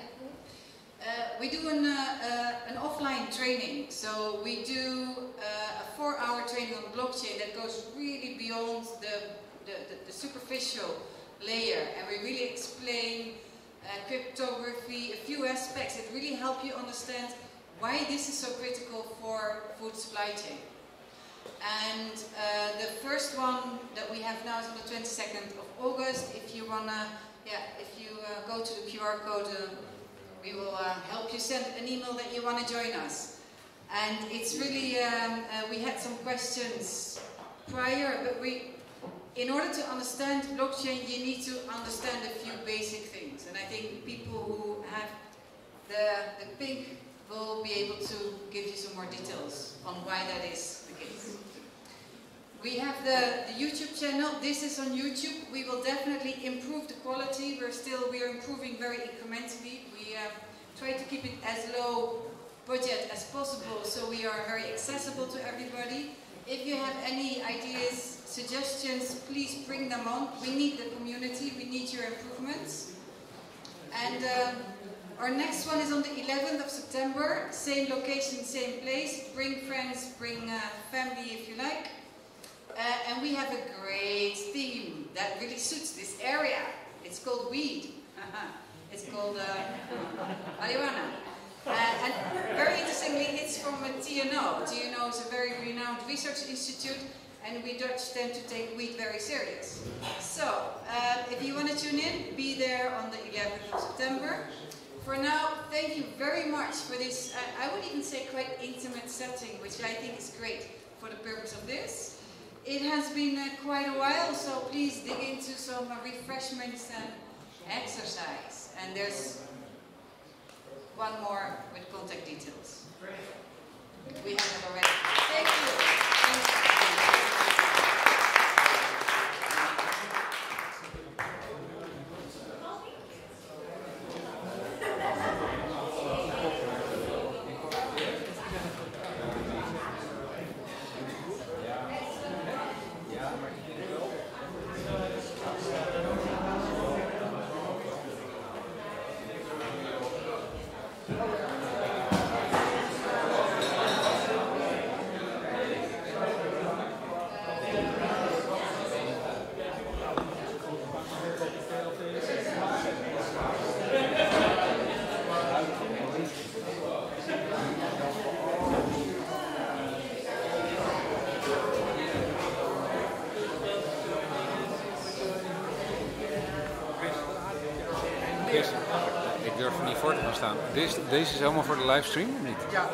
We do an offline training. So we do a 4-hour training on blockchain that goes really beyond the superficial layer. And we really explain cryptography, a few aspects that really help you understand why this is so critical for food supply chain. And the first one that we have now is on the 22nd of August. If you wanna, if you go to the QR code, we will help you send an email that you want to join us. And it's really, we had some questions prior, but in order to understand blockchain, you need to understand a few basic things. And I think people who have the pink will be able to give you some more details on why that is the case. We have the YouTube channel. This is on YouTube. We will definitely improve the quality. We are improving very incrementally. We try to keep it as low budget as possible, so we are very accessible to everybody. If you have any ideas, suggestions, please bring them on. We need the community. We need your improvements. And our next one is on the 11th of September. Same location, same place. Bring friends, bring family if you like. And we have a great theme that really suits this area. It's called weed. It's called marijuana. And very interestingly, it's from a TNO. TNO is a very renowned research institute, and we Dutch tend to take weed very serious. So, if you want to tune in, be there on the 11th of September. For now, thank you very much for this, I would even say quite intimate setting, which I think is great for the purpose of this. It has been quite a while, so please dig into some refreshments and exercise. And there's one more with contact details. We have it already. Thank you. niet voor te gaan staan. Deze is helemaal voor de livestream of niet? Ja.